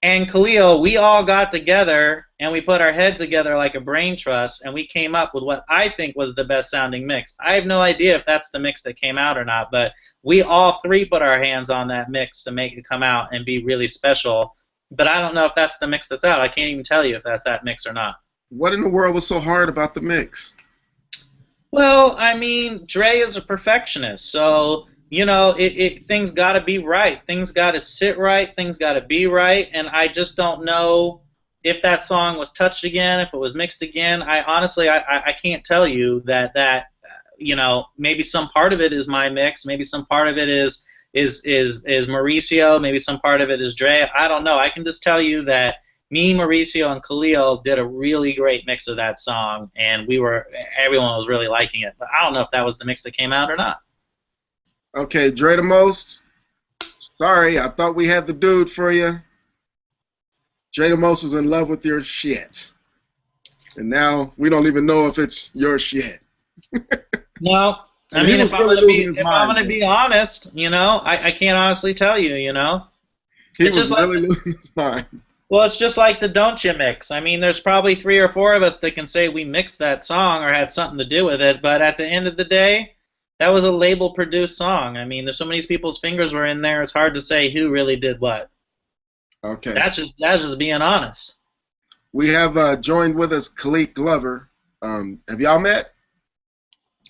And Khalil, we all got together and we put our heads together like a brain trust, and we came up with what I think was the best sounding mix. I have no idea if that's the mix that came out or not, but we all three put our hands on that mix to make it come out and be really special. But I don't know if that's the mix that's out. I can't even tell you if that's that mix or not. What in the world was so hard about the mix? Well, I mean, Dre is a perfectionist, so you know, things got to be right. Things got to sit right. Things got to be right. And I just don't know if that song was touched again, if it was mixed again. I honestly can't tell you that you know, maybe some part of it is my mix. Maybe some part of it is Mauricio. Maybe some part of it is Dre. I don't know. I can just tell you that me, Mauricio, and Khalil did a really great mix of that song, and everyone was really liking it. But I don't know if that was the mix that came out or not. Okay, Dre the Most. Sorry, I thought we had the dude for you. Dre the Most was in love with your shit. And now we don't even know if it's your shit. No. I mean, if I'm going to be honest, you know, I can't honestly tell you, you know. He was really losing his mind. Well, it's just like the Don't You mix. I mean, there's probably 3 or 4 of us that can say we mixed that song or had something to do with it, but at the end of the day, that was a label-produced song. I mean, there's so many people's fingers were in there, it's hard to say who really did what. Okay. That's just being honest. We have joined with us Khalid Glover. Have y'all met?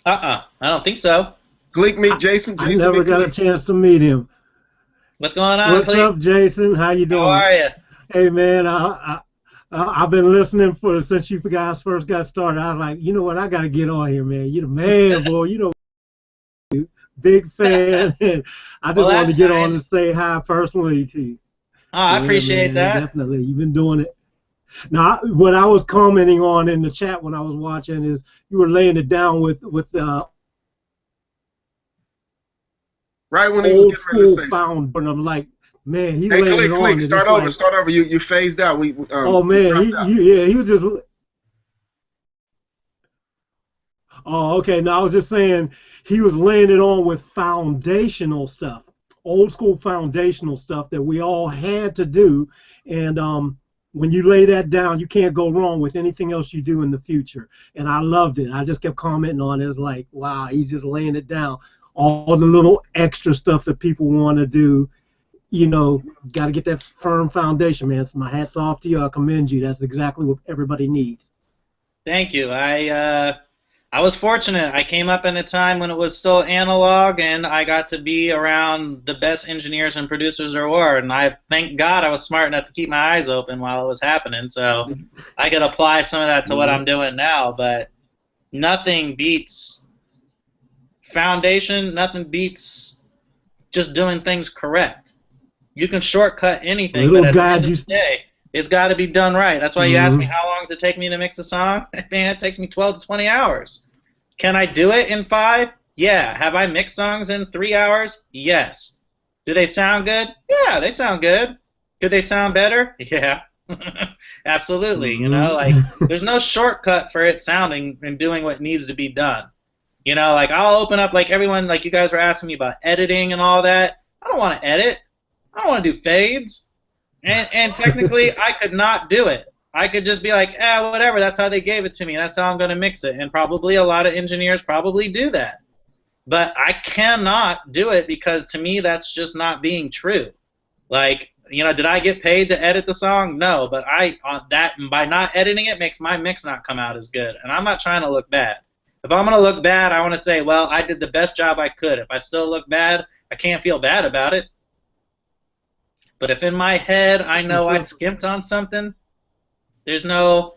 I don't think so. Khalid, meet Jason. I never got a chance to meet him. What's going on, What's up, Jason? How you doing? How are you? Hey, man, I've been listening since you guys first got started. I was like, you know what? I got to get on here, man. You the man, boy. You know. Big fan. I just wanted to get on and say hi personally to you. Oh, I appreciate that. Definitely. You've been doing it. Now, what I was commenting on in the chat when I was watching is you were laying it down with right when he was getting ready to say found, but I'm like, man, he's hey, laying it on. Start over. You phased out. Oh man, he was just. Oh, okay. Now I was just saying he was laying it on with foundational stuff, old school foundational stuff that we all had to do, and when you lay that down, you can't go wrong with anything else you do in the future. And I loved it. I just kept commenting on it. It's like, wow, he's just laying it down. All the little extra stuff that people want to do, you know, got to get that firm foundation, man. So my hat's off to you. I commend you. That's exactly what everybody needs. Thank you. I was fortunate. I came up in a time when it was still analog, and I got to be around the best engineers and producers there were. And I thank God I was smart enough to keep my eyes open while it was happening, so I could apply some of that to what I'm doing now. But nothing beats foundation, nothing beats just doing things correct. You can shortcut anything, but at the end of the day, it's got to be done right. That's why you asked me how long does it take me to mix a song? Man, it takes me 12 to 20 hours. Can I do it in 5? Yeah. Have I mixed songs in 3 hours? Yes. Do they sound good? Yeah, they sound good. Could they sound better? Yeah. Absolutely. You know, like there's no shortcut for it sounding and doing what needs to be done. You know, like I'll open up, like everyone, like you guys were asking me about editing and all that. I don't want to edit. I don't want to do fades. And technically, I could not do it. I could just be like, whatever, that's how they gave it to me. That's how I'm going to mix it. And probably a lot of engineers probably do that. But I cannot do it because to me, that's just not being true. Like, you know, did I get paid to edit the song? No, but by not editing it makes my mix not come out as good. And I'm not trying to look bad. If I'm going to look bad, I want to say, well, I did the best job I could. If I still look bad, I can't feel bad about it. But if in my head I know I skimped on something, there's no,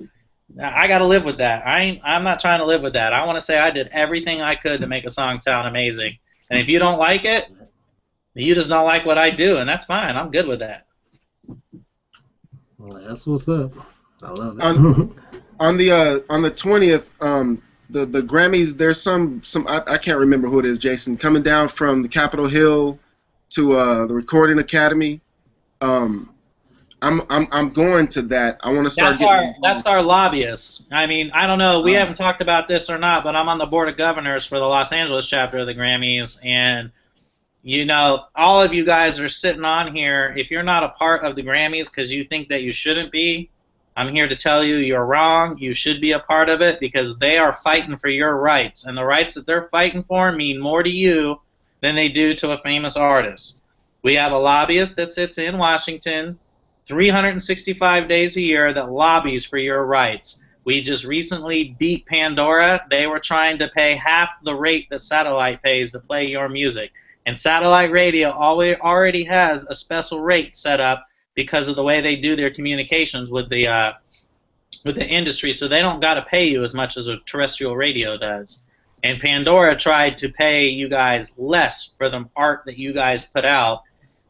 I got to live with that. I'm not trying to live with that. I want to say I did everything I could to make a song sound amazing. And if you don't like it, you just don't like what I do, and that's fine. I'm good with that. Well, that's what's up. I love it. On the 20th, the Grammys, there's some I can't remember who it is, Jason, coming down from the Capitol Hill to the Recording Academy. I'm going to that. I want to start. That's our lobbyists. I mean, I don't know. We haven't talked about this or not, but I'm on the board of governors for the Los Angeles chapter of the Grammys, and you know, all of you guys are sitting on here. If you're not a part of the Grammys because you think that you shouldn't be, I'm here to tell you you're wrong. You should be a part of it because they are fighting for your rights, and the rights that they're fighting for mean more to you than they do to a famous artist. We have a lobbyist that sits in Washington 365 days a year that lobbies for your rights. We just recently beat Pandora. They were trying to pay half the rate that satellite pays to play your music. And satellite radio already has a special rate set up because of the way they do their communications with the industry, so they don't got to pay you as much as a terrestrial radio does. And Pandora tried to pay you guys less for the art that you guys put out,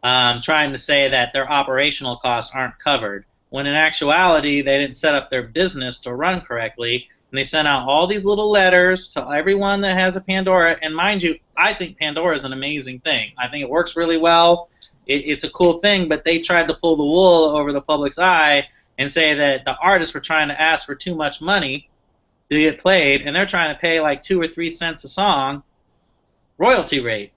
trying to say that their operational costs aren't covered, when in actuality they didn't set up their business to run correctly. And they sent out all these little letters to everyone that has a Pandora. And mind you, I think Pandora is an amazing thing. I think it works really well. It's a cool thing, but they tried to pull the wool over the public's eye and say that the artists were trying to ask for too much money to get played, and they're trying to pay like 2 or 3 cents a song royalty rate.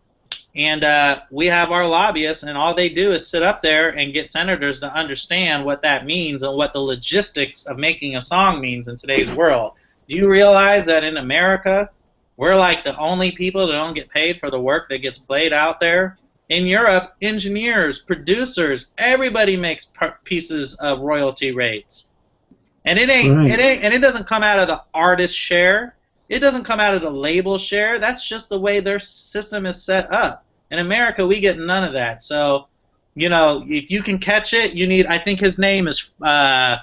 And we have our lobbyists, and all they do is sit up there and get senators to understand what that means and what the logistics of making a song means in today's world. Do you realize that in America, we're like the only people that don't get paid for the work that gets played out there? In Europe, engineers, producers, everybody makes pieces of royalty rates. And it doesn't come out of the artist share. It doesn't come out of the label share. That's just the way their system is set up. In America, we get none of that. So, you know, if you can catch it, you need, I think his name is, I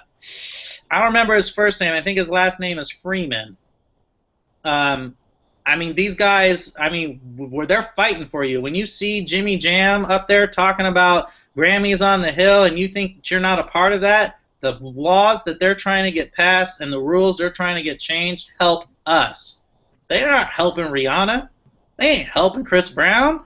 don't remember his first name. I think his last name is Freeman. I mean, these guys, I mean, they're fighting for you. When you see Jimmy Jam up there talking about Grammys on the Hill and you think that you're not a part of that, the laws that they're trying to get passed and the rules they're trying to get changed help us. They're not helping Rihanna. They ain't helping Chris Brown.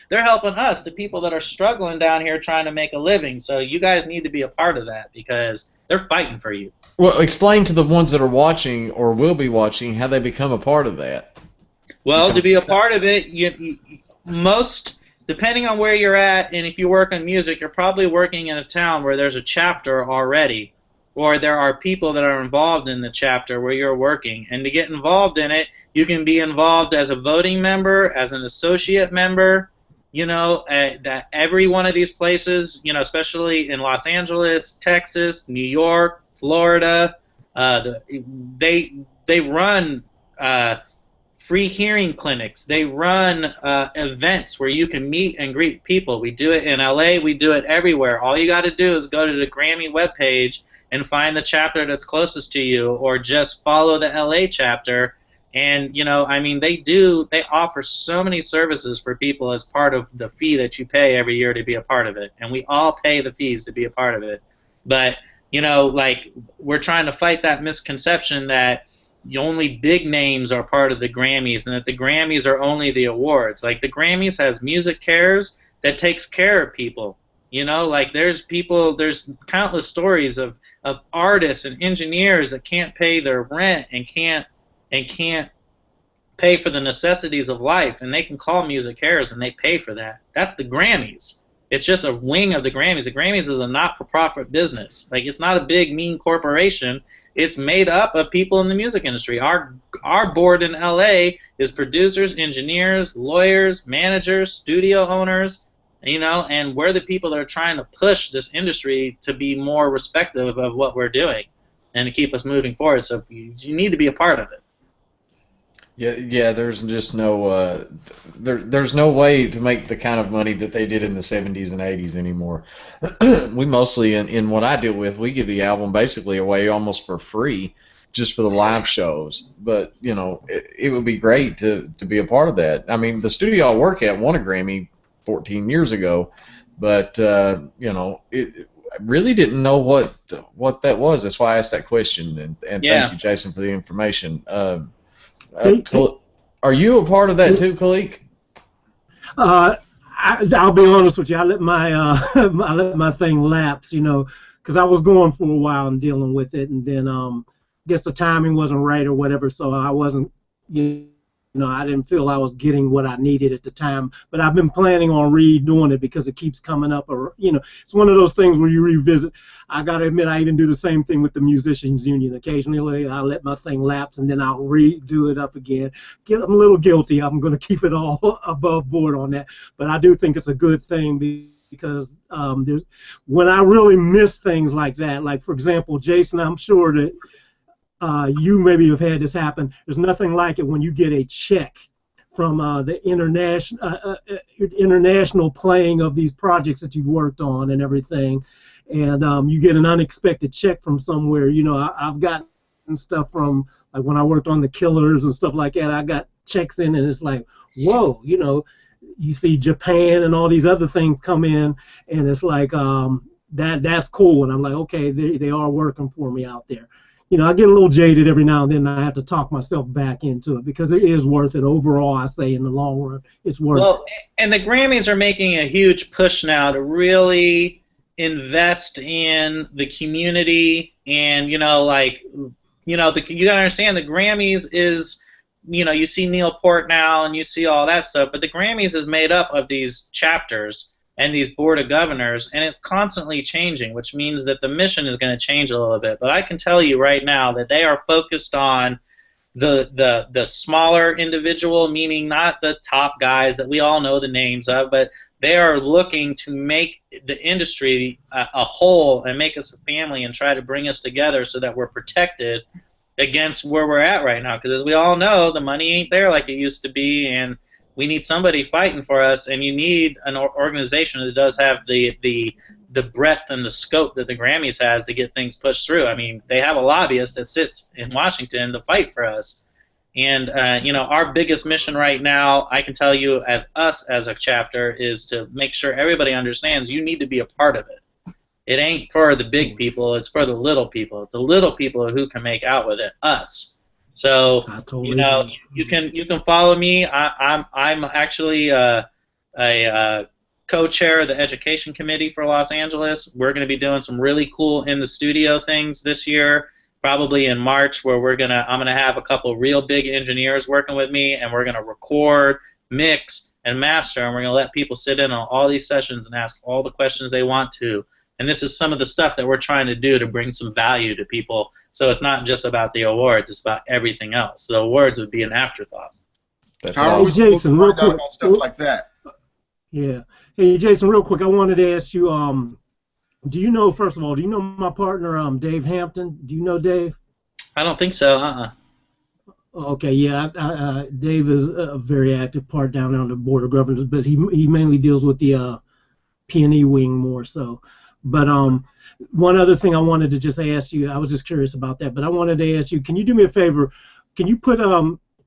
They're helping us, the people that are struggling down here trying to make a living. So you guys need to be a part of that because they're fighting for you. Well, explain to the ones that are watching or will be watching how they become a part of that. Well, to be a part of it, most, depending on where you're at, and if you work on music, you're probably working in a town where there's a chapter already, or there are people that are involved in the chapter where you're working. And to get involved in it, you can be involved as a voting member, as an associate member. You know, that every one of these places, you know, especially in Los Angeles, Texas, New York, Florida, they run free hearing clinics. They run events where you can meet and greet people. We do it in LA. We do it everywhere. All you got to do is go to the Grammy webpage and find the chapter that's closest to you, or just follow the LA chapter, And, I mean, they offer so many services for people as part of the fee that you pay every year to be a part of it. And we all pay the fees to be a part of it. But, like, we're trying to fight that misconception that only big names are part of the Grammys and that the Grammys are only the awards. Like, the Grammys has Music Cares that takes care of people. Like, there's countless stories of artists and engineers that can't pay their rent and can't pay for the necessities of life, and they can call Music Cares and they pay for that. That's the Grammys. It's just a wing of the Grammys. The Grammys is a not-for-profit business. Like, it's not a big, mean corporation. It's made up of people in the music industry. Our board in LA is producers, engineers, lawyers, managers, studio owners, and we're the people that are trying to push this industry to be more respective of what we're doing and to keep us moving forward. So you need to be a part of it. Yeah. There's just no there's no way to make the kind of money that they did in the 70s and 80s anymore. We mostly, in what I deal with, we give the album basically away almost for free, just for the live shows. But it would be great to be a part of that. I mean, the studio I work at won a Grammy 14 years ago, but it really didn't know what that was. That's why I asked that question. And thank you, Jason, for the information. Are you a part of that too, Khalik? I'll be honest with you. I let my thing lapse, because I was going for a while and dealing with it, and then guess the timing wasn't right or whatever, so I wasn't, I didn't feel I was getting what I needed at the time. But I've been planning on redoing it because it keeps coming up. Or it's one of those things where you revisit. I got to admit, I even do the same thing with the Musicians Union. Occasionally, I let my thing lapse and then I'll redo it up again. I'm a little guilty. I'm going to keep it all above board on that. But I do think it's a good thing because when I really miss things like that, like for example, Jason, I'm sure that you maybe have had this happen. There's nothing like it when you get a check from the international playing of these projects that you've worked on and everything, and you get an unexpected check from somewhere. I've gotten stuff from, like when I worked on the Killers and stuff like that. I got checks in, and it's like, whoa, you see Japan and all these other things come in, and it's like that's cool, and I'm like, okay, they are working for me out there. I get a little jaded every now and then, and I have to talk myself back into it because it is worth it. Overall, I say in the long run, it's worth it. And the Grammys are making a huge push now to really invest in the community, and you gotta understand the Grammys is, you see Neilport now and you see all that stuff, but the Grammys is made up of these chapters and these board of governors, and it's constantly changing, which means that the mission is going to change a little bit. But I can tell you right now that they are focused on the smaller individual, meaning not the top guys that we all know the names of, but they are looking to make the industry a whole and make us a family and try to bring us together so that we're protected against where we're at right now. Because as we all know, the money ain't there like it used to be, and we need somebody fighting for us, and you need an organization that does have the breadth and the scope that the Grammys has to get things pushed through. I mean, they have a lobbyist that sits in Washington to fight for us. And, our biggest mission right now, I can tell you as a chapter, is to make sure everybody understands you need to be a part of it. It ain't for the big people, it's for the little people. The little people are who can make out with it, us. So you can follow me. I'm actually a co-chair of the education committee for Los Angeles. We're going to be doing some really cool in the studio things this year, probably in March, where I'm gonna have a couple real big engineers working with me, and we're gonna record, mix, and master, and we're gonna let people sit in on all these sessions and ask all the questions they want to. And this is some of the stuff that we're trying to do to bring some value to people. So it's not just about the awards; it's about everything else. The awards would be an afterthought. How are we supposed to find out about stuff like that? Yeah. Hey, Jason, real quick, I wanted to ask you, do you know, first of all, do you know my partner, Dave Hampton? Do you know Dave? I don't think so. Okay, yeah. Dave is a very active part down there on the Board of Governors, but he mainly deals with the P&E wing more so. But one other thing I wanted to just ask you, I was just curious about that, but I wanted to ask you, can you do me a favor? Can you put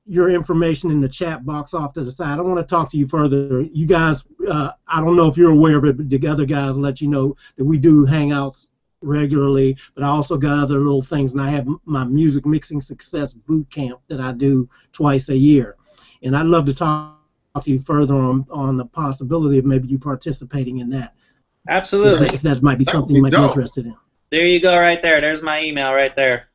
your information in the chat box off to the side. I want to talk to you further. You guys, I don't know if you're aware of it, but the other guys let you know that we do hangouts regularly, but I also got other little things, and I have my music mixing success boot camp that I do twice a year. And I'd love to talk to you further on the possibility of maybe you participating in that. Absolutely. If that might be something you might be interested in. There you go right there. There's my email right there.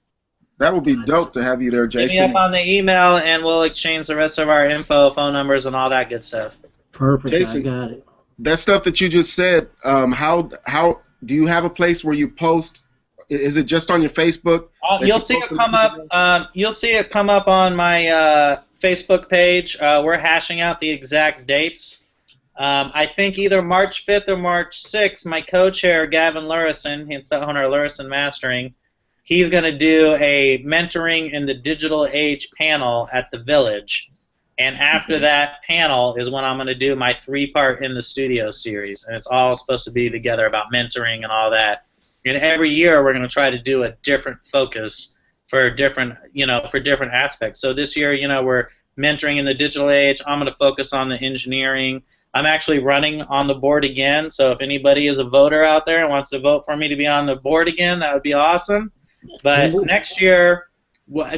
That would be dope to have you there, Jason. Hit me up on the email, and we'll exchange the rest of our info, phone numbers, and all that good stuff. Perfect. Jason, I got it. That stuff that you just said, how do you have a place where you post? Is it just on your Facebook? You'll see it come up. You'll see it come up on my Facebook page. We're hashing out the exact dates. I think either March 5th or March 6th, my co-chair, Gavin Lurison, he's the owner of Lurison Mastering, he's going to do a mentoring in the digital age panel at the Village. And after that panel is when I'm going to do my 3-part In the Studio series. And it's all supposed to be together about mentoring and all that. And every year we're going to try to do a different focus for different, for different aspects. So this year, we're mentoring in the digital age. I'm going to focus on the engineering. I'm actually running on the board again, so if anybody is a voter out there and wants to vote for me to be on the board again, that would be awesome. But next year,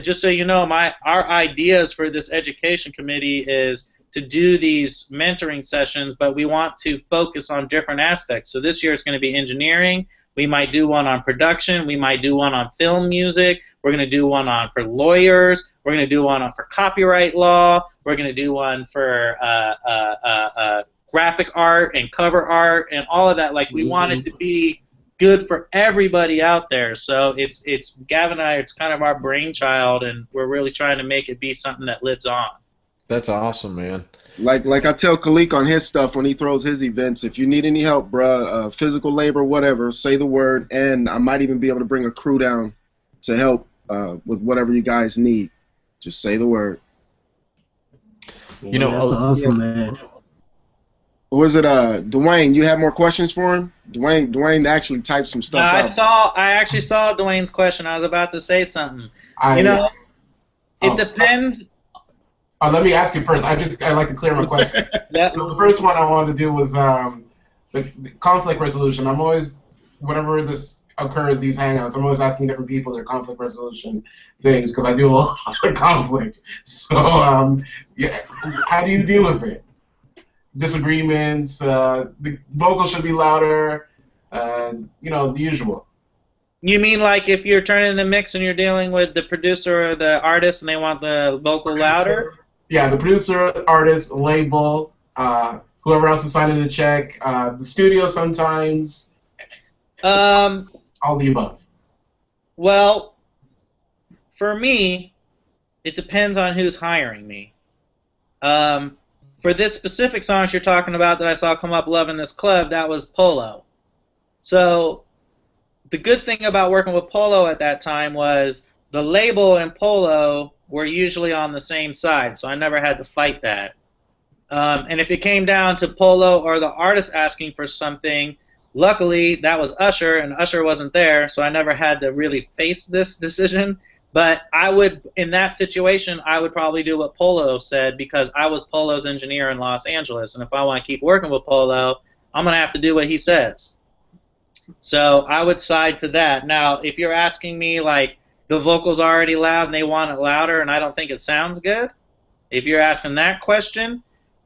just so you know, our ideas for this education committee is to do these mentoring sessions, but we want to focus on different aspects. So this year it's going to be engineering. We might do one on production. We might do one on film music. We're going to do one on for lawyers. We're going to do one on for copyright law. We're going to do one for graphic art and cover art and all of that. Like, we want it to be good for everybody out there. So it's Gavin and I, it's kind of our brainchild, and we're really trying to make it be something that lives on. That's awesome, man. Like I tell Khalik on his stuff when he throws his events, if you need any help, bruh, physical labor, whatever, say the word, and I might even be able to bring a crew down to help with whatever you guys need. Just say the word. You know, That's awesome, man. Was it Dwayne? You have more questions for him? Dwayne actually typed some stuff out. I actually saw Dwayne's question. I was about to say something. It depends. Let me ask you first. I like to clear my question. Yeah. So the first one I wanted to do was the conflict resolution. I'm always, whenever this occurs, these hangouts, I'm always asking different people their conflict resolution things because I do a lot of conflict. So yeah, how do you deal with it? Disagreements. The vocals should be louder. The usual. You mean like if you're turning the mix and you're dealing with the producer or the artist and they want the vocal louder? Yeah, the producer, artist, label, whoever else is signing the check, the studio sometimes. All the above. Well, for me, it depends on who's hiring me. For this specific song you're talking about that I saw come up, Love in This Club, that was Polo. So the good thing about working with Polo at that time was the label and Polo were usually on the same side, so I never had to fight that. And if it came down to Polo or the artist asking for something, luckily that was Usher, and Usher wasn't there, so I never had to really face this decision. But I would, in that situation, I would probably do what Polo said because I was Polo's engineer in Los Angeles, and if I want to keep working with Polo, I'm going to have to do what he says. So I would side to that. Now, if you're asking me, like, the vocal's already loud and they want it louder and I don't think it sounds good, if you're asking that question,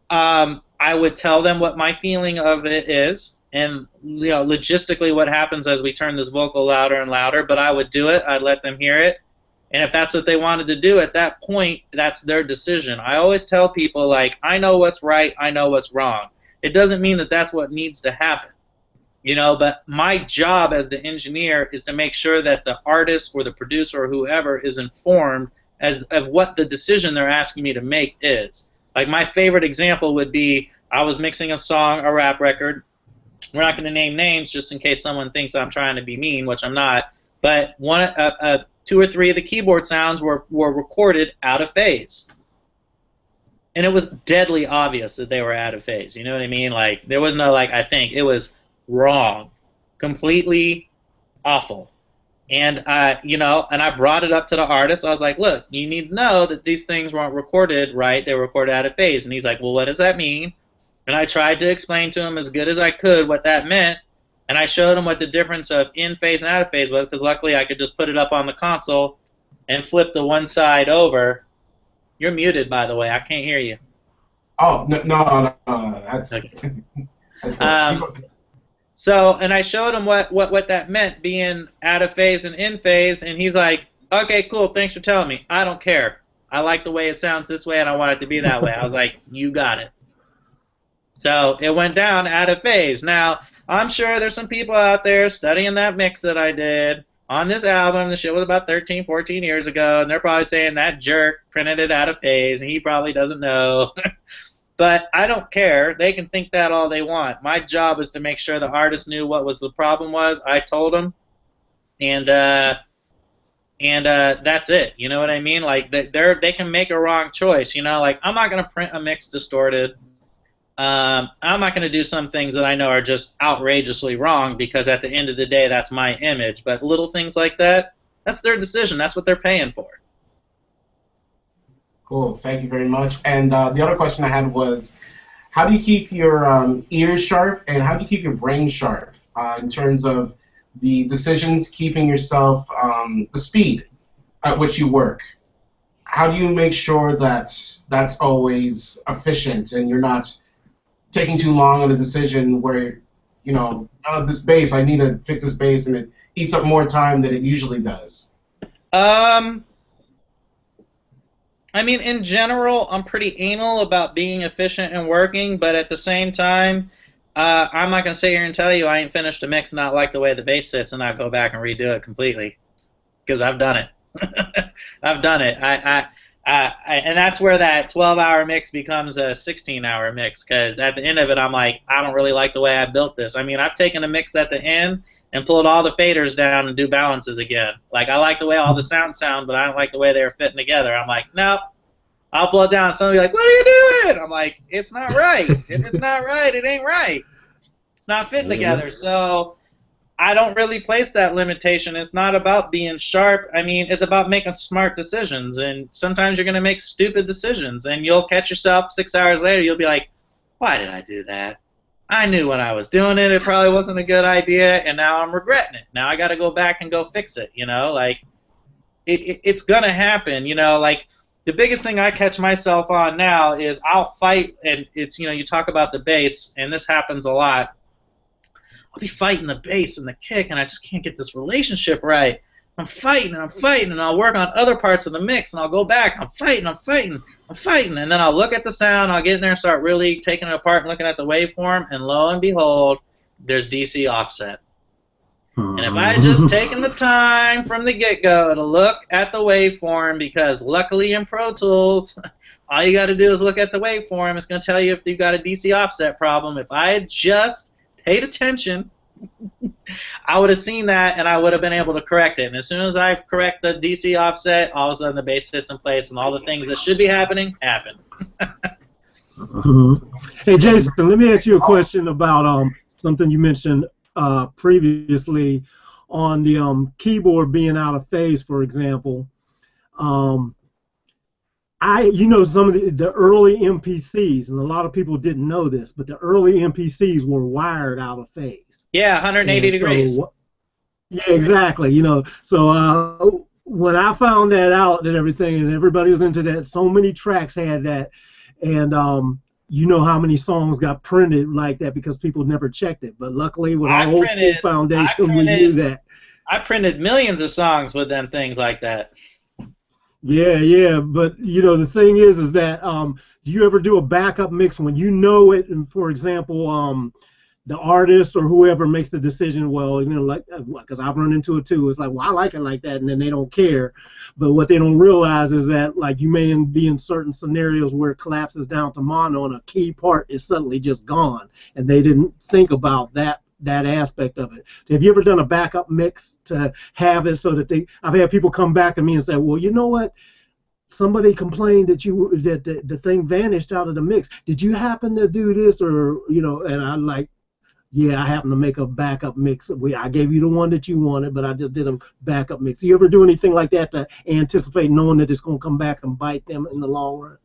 I would tell them what my feeling of it is and, logistically what happens as we turn this vocal louder and louder, but I would do it. I'd let them hear it. And if that's what they wanted to do at that point, that's their decision. I always tell people, like, I know what's right, I know what's wrong. It doesn't mean that that's what needs to happen. But my job as the engineer is to make sure that the artist or the producer or whoever is informed of what the decision they're asking me to make is. Like, my favorite example would be I was mixing a song, a rap record. We're not going to name names just in case someone thinks I'm trying to be mean, which I'm not. But 2 or 3 of the keyboard sounds were recorded out of phase. And it was deadly obvious that they were out of phase. You know what I mean? Like, there was no, I think. It was wrong. Completely awful. And and I brought it up to the artist. I was like, look, you need to know that these things weren't recorded right. They were recorded out of phase. And he's like, well, what does that mean? And I tried to explain to him as good as I could what that meant. And I showed him what the difference of in phase and out of phase was, because luckily I could just put it up on the console and flip the one side over. You're muted, by the way. I can't hear you. Oh, no, that's... Okay. that's So, and I showed him what that meant, being out of phase and in phase, and he's like, okay, cool, thanks for telling me. I don't care. I like the way it sounds this way, and I want it to be that way. I was like, you got it. So it went down out of phase. Now, I'm sure there's some people out there studying that mix that I did on this album. The shit was about 13, 14 years ago, and they're probably saying that jerk printed it out of phase, and he probably doesn't know. But I don't care. They can think that all they want. My job is to make sure the artist knew what was the problem was. I told them, and that's it. You know what I mean? Like they can make a wrong choice. You know, like I'm not gonna print a mix distorted. I'm not gonna do some things that I know are just outrageously wrong, because at the end of the day, that's my image. But little things like that, that's their decision. That's what they're paying for. Cool, thank you very much. And the other question I had was, how do you keep your ears sharp, and how do you keep your brain sharp in terms of the decisions, keeping yourself, the speed at which you work? How do you make sure that that's always efficient and you're not taking too long on a decision where, you know, this bass, I need to fix this bass, and it eats up more time than it usually does? I mean, in general, I'm pretty anal about being efficient and working, but at the same time, I'm not going to sit here and tell you I ain't finished a mix and not like the way the bass sits and not go back and redo it completely, because I've done it. I've done it. And that's where that 12-hour mix becomes a 16-hour mix, because at the end of it, I'm like, I don't really like the way I built this. I mean, I've taken a mix at the end and pulled all the faders down and do balances again. Like, I like the way all the sound, but I don't like the way they were fitting together. I'm like, nope, I'll blow it down. Somebody will be like, what are you doing? I'm like, it's not right. If it's not right, it ain't right. It's not fitting together. So I don't really place that limitation. It's not about being sharp. I mean, it's about making smart decisions. And sometimes you're going to make stupid decisions, and you'll catch yourself 6 hours later. You'll be like, why did I do that? I knew when I was doing it, it probably wasn't a good idea, and now I'm regretting it. Now I got to go back and go fix it, you know? Like, it's going to happen, you know? Like, the biggest thing I catch myself on now is I'll fight, and it's, you know, you talk about the bass, and this happens a lot. I'll be fighting the bass and the kick, and I just can't get this relationship right. I'm fighting, and I'll work on other parts of the mix, and I'll go back. I'm fighting, and then I'll look at the sound, I'll get in there and start really taking it apart and looking at the waveform, and lo and behold, there's DC offset. And if I had just taken the time from the get-go to look at the waveform, because luckily in Pro Tools, all you got to do is look at the waveform. It's going to tell you if you've got a DC offset problem. If I had just paid attention, I would have seen that, and I would have been able to correct it. And as soon as I correct the DC offset, all of a sudden the bass sits in place, and all the things that should be happening happen. Hey, Jason, let me ask you a question about something you mentioned previously on the keyboard being out of phase, for example. You know, some of the early MPCs, and a lot of people didn't know this, but the early MPCs were wired out of phase. Yeah, 180 degrees. Yeah, exactly. You know, so when I found that out and everything, and everybody was into that, so many tracks had that, and you know how many songs got printed like that because people never checked it. But luckily, with our old school foundation, we knew that. I printed millions of songs with them things like that. Yeah, but you know the thing is that do you ever do a backup mix when you know it? And for example, the artist or whoever makes the decision, well, you know, like, because I've run into it too. It's like, well, I like it like that, and then they don't care. But what they don't realize is that, like, you may be in certain scenarios where it collapses down to mono, and a key part is suddenly just gone, and they didn't think about that aspect of it. Have you ever done a backup mix to have it so that I've had people come back to me and say, well, you know what? Somebody complained that the thing vanished out of the mix. Did you happen to do this, or, you know? And I'm like, yeah, I happened to make a backup mix. I gave you the one that you wanted, but I just did a backup mix. You ever do anything like that to anticipate knowing that it's going to come back and bite them in the long run?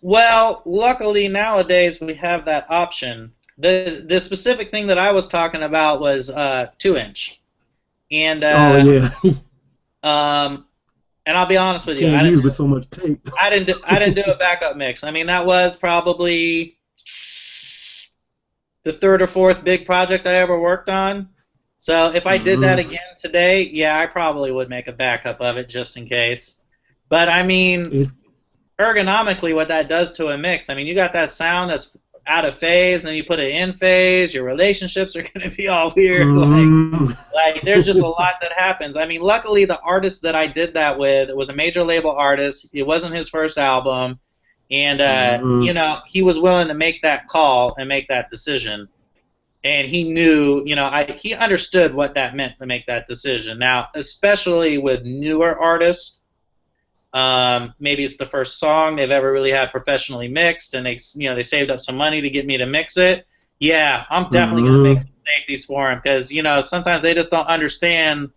Well, luckily nowadays we have that option. The specific thing that I was talking about was 2-inch, and Oh yeah, and I'll be honest with you, can't use with so much tape. I didn't do a backup mix. I mean, that was probably the third or fourth big project I ever worked on. So if I did that again today, yeah, I probably would make a backup of it just in case. But I mean, ergonomically, what that does to a mix, I mean, you got that sound that's out of phase, and then you put it in phase, your relationships are going to be all weird. Like there's just a lot that happens. I mean, luckily, the artist that I did that with was a major label artist. It wasn't his first album. And, you know, he was willing to make that call and make that decision. And he knew, you know, he understood what that meant to make that decision. Now, especially with newer artists, maybe it's the first song they've ever really had professionally mixed, and they saved up some money to get me to mix it. Yeah, I'm definitely going to make some safeties for them because, you know, sometimes they just don't understand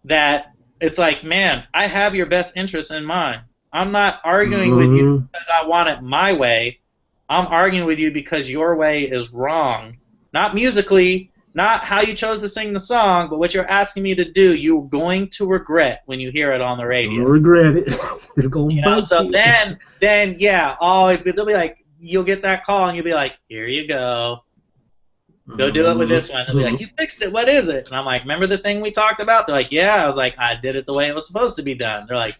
that it's like, man, I have your best interests in mind. I'm not arguing with you because I want it my way. I'm arguing with you because your way is wrong. Not musically, not how you chose to sing the song, but what you're asking me to do, you're going to regret when you hear it on the radio. You'll regret it. It's going to so then, yeah, always they'll be like, you'll get that call and you'll be like, here you go. Go do it with this one. They'll be like, you fixed it. What is it? And I'm like, remember the thing we talked about? They're like, yeah. I was like, I did it the way it was supposed to be done. They're like,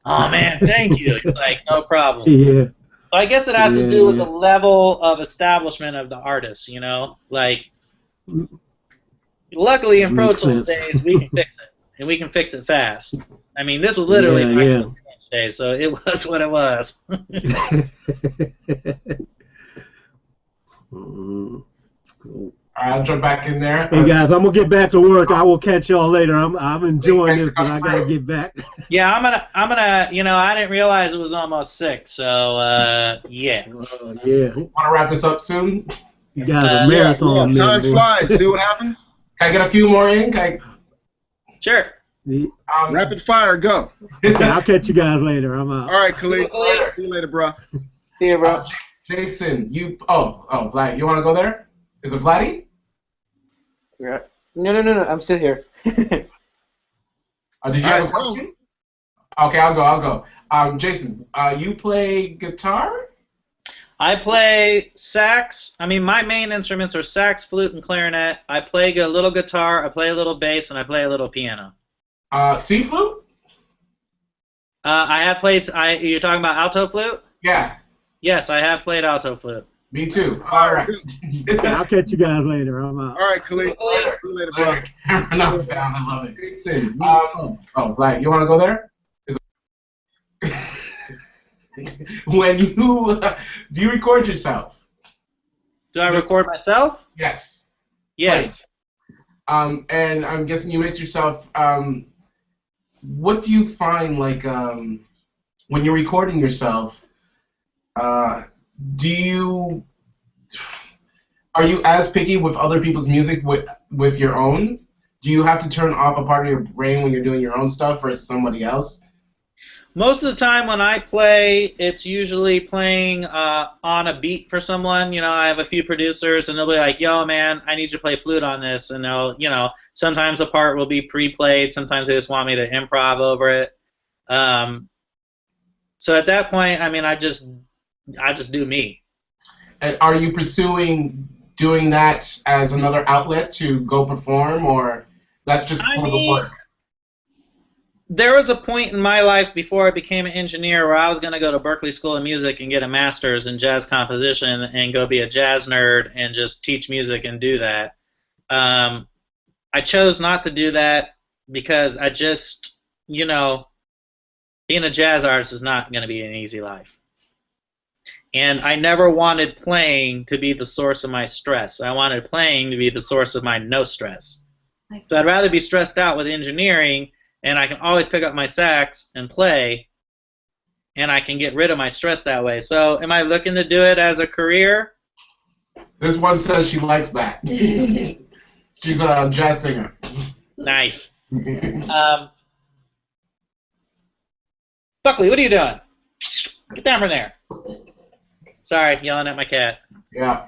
oh, man, thank you. It's like, no problem. Yeah. So I guess it has to do with the level of establishment of the artist, you know? Like, luckily in Pro Tools days, we can fix it. And we can fix it fast. I mean, this was literally my 2-inch days, so it was what it was. Cool. All right, I'll jump back in there. Hey guys, I'm gonna get back to work. I will catch y'all later. I'm enjoying this, but I gotta get back. Yeah, I'm gonna. You know, I didn't realize it was almost 6. So yeah. Yeah. Want to wrap this up soon? You guys are marathon. Yeah, time flies. See what happens? Can I get a few more in? Sure. Rapid fire, go. Okay, I'll catch you guys later. I'm out. All right, Khalid. See you later, bro. See you, bro. Jason, Vlad, you want to go there? Is it Vladdy? No, I'm still here. Did you have a question? Okay, I'll go. Jason, you play guitar? I play sax. I mean, my main instruments are sax, flute, and clarinet. I play a little guitar, I play a little bass, and I play a little piano. C flute? I have played. You're talking about alto flute? Yeah. Yes, I have played alto flute. Me too. All right. I'll catch you guys later. I'm out. All right, Khalid. See you later, bro. I love it. Jason, Vlad, you want to go there? When you do you record yourself? Do I record myself? Yes. Yes. Right. And I'm guessing you mix yourself. What do you find like when you're recording yourself? Are you as picky with other people's music with your own? Do you have to turn off a part of your brain when you're doing your own stuff versus somebody else? Most of the time when I play, it's usually playing on a beat for someone. You know, I have a few producers, and they'll be like, yo, man, I need you to play flute on this. And they'll, you know, sometimes a part will be pre-played. Sometimes they just want me to improv over it. So at that point, I mean, I just do me. And are you pursuing doing that as another outlet to go perform, or that's just for the work? There was a point in my life before I became an engineer where I was going to go to Berklee School of Music and get a master's in jazz composition and go be a jazz nerd and just teach music and do that. I chose not to do that because I just, you know, being a jazz artist is not going to be an easy life. And I never wanted playing to be the source of my stress. I wanted playing to be the source of my no stress. So I'd rather be stressed out with engineering, and I can always pick up my sax and play, and I can get rid of my stress that way. So am I looking to do it as a career? This one says she likes that. She's a jazz singer. Nice. Buckley, what are you doing? Get down from there. Sorry, yelling at my cat. Yeah.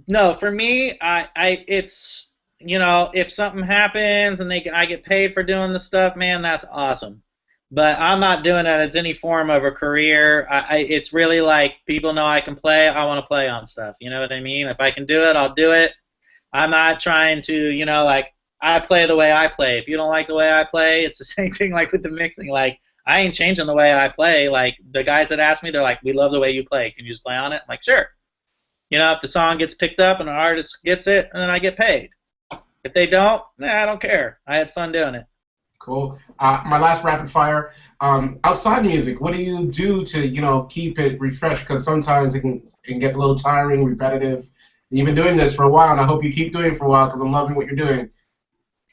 No, for me, it's, you know, if something happens and I get paid for doing the stuff, man, that's awesome. But I'm not doing it as any form of a career. It's really like people know I can play. I want to play on stuff. You know what I mean? If I can do it, I'll do it. I'm not trying to, you know, like, I play the way I play. If you don't like the way I play, it's the same thing like with the mixing. Like, I ain't changing the way I play. Like, the guys that ask me, they're like, we love the way you play. Can you just play on it? I'm like, sure. You know, if the song gets picked up and an artist gets it, then I get paid. If they don't, I don't care. I had fun doing it. Cool. My last rapid fire. Outside music, what do you do to, you know, keep it refreshed? Because sometimes it can get a little tiring, repetitive. And you've been doing this for a while, and I hope you keep doing it for a while because I'm loving what you're doing.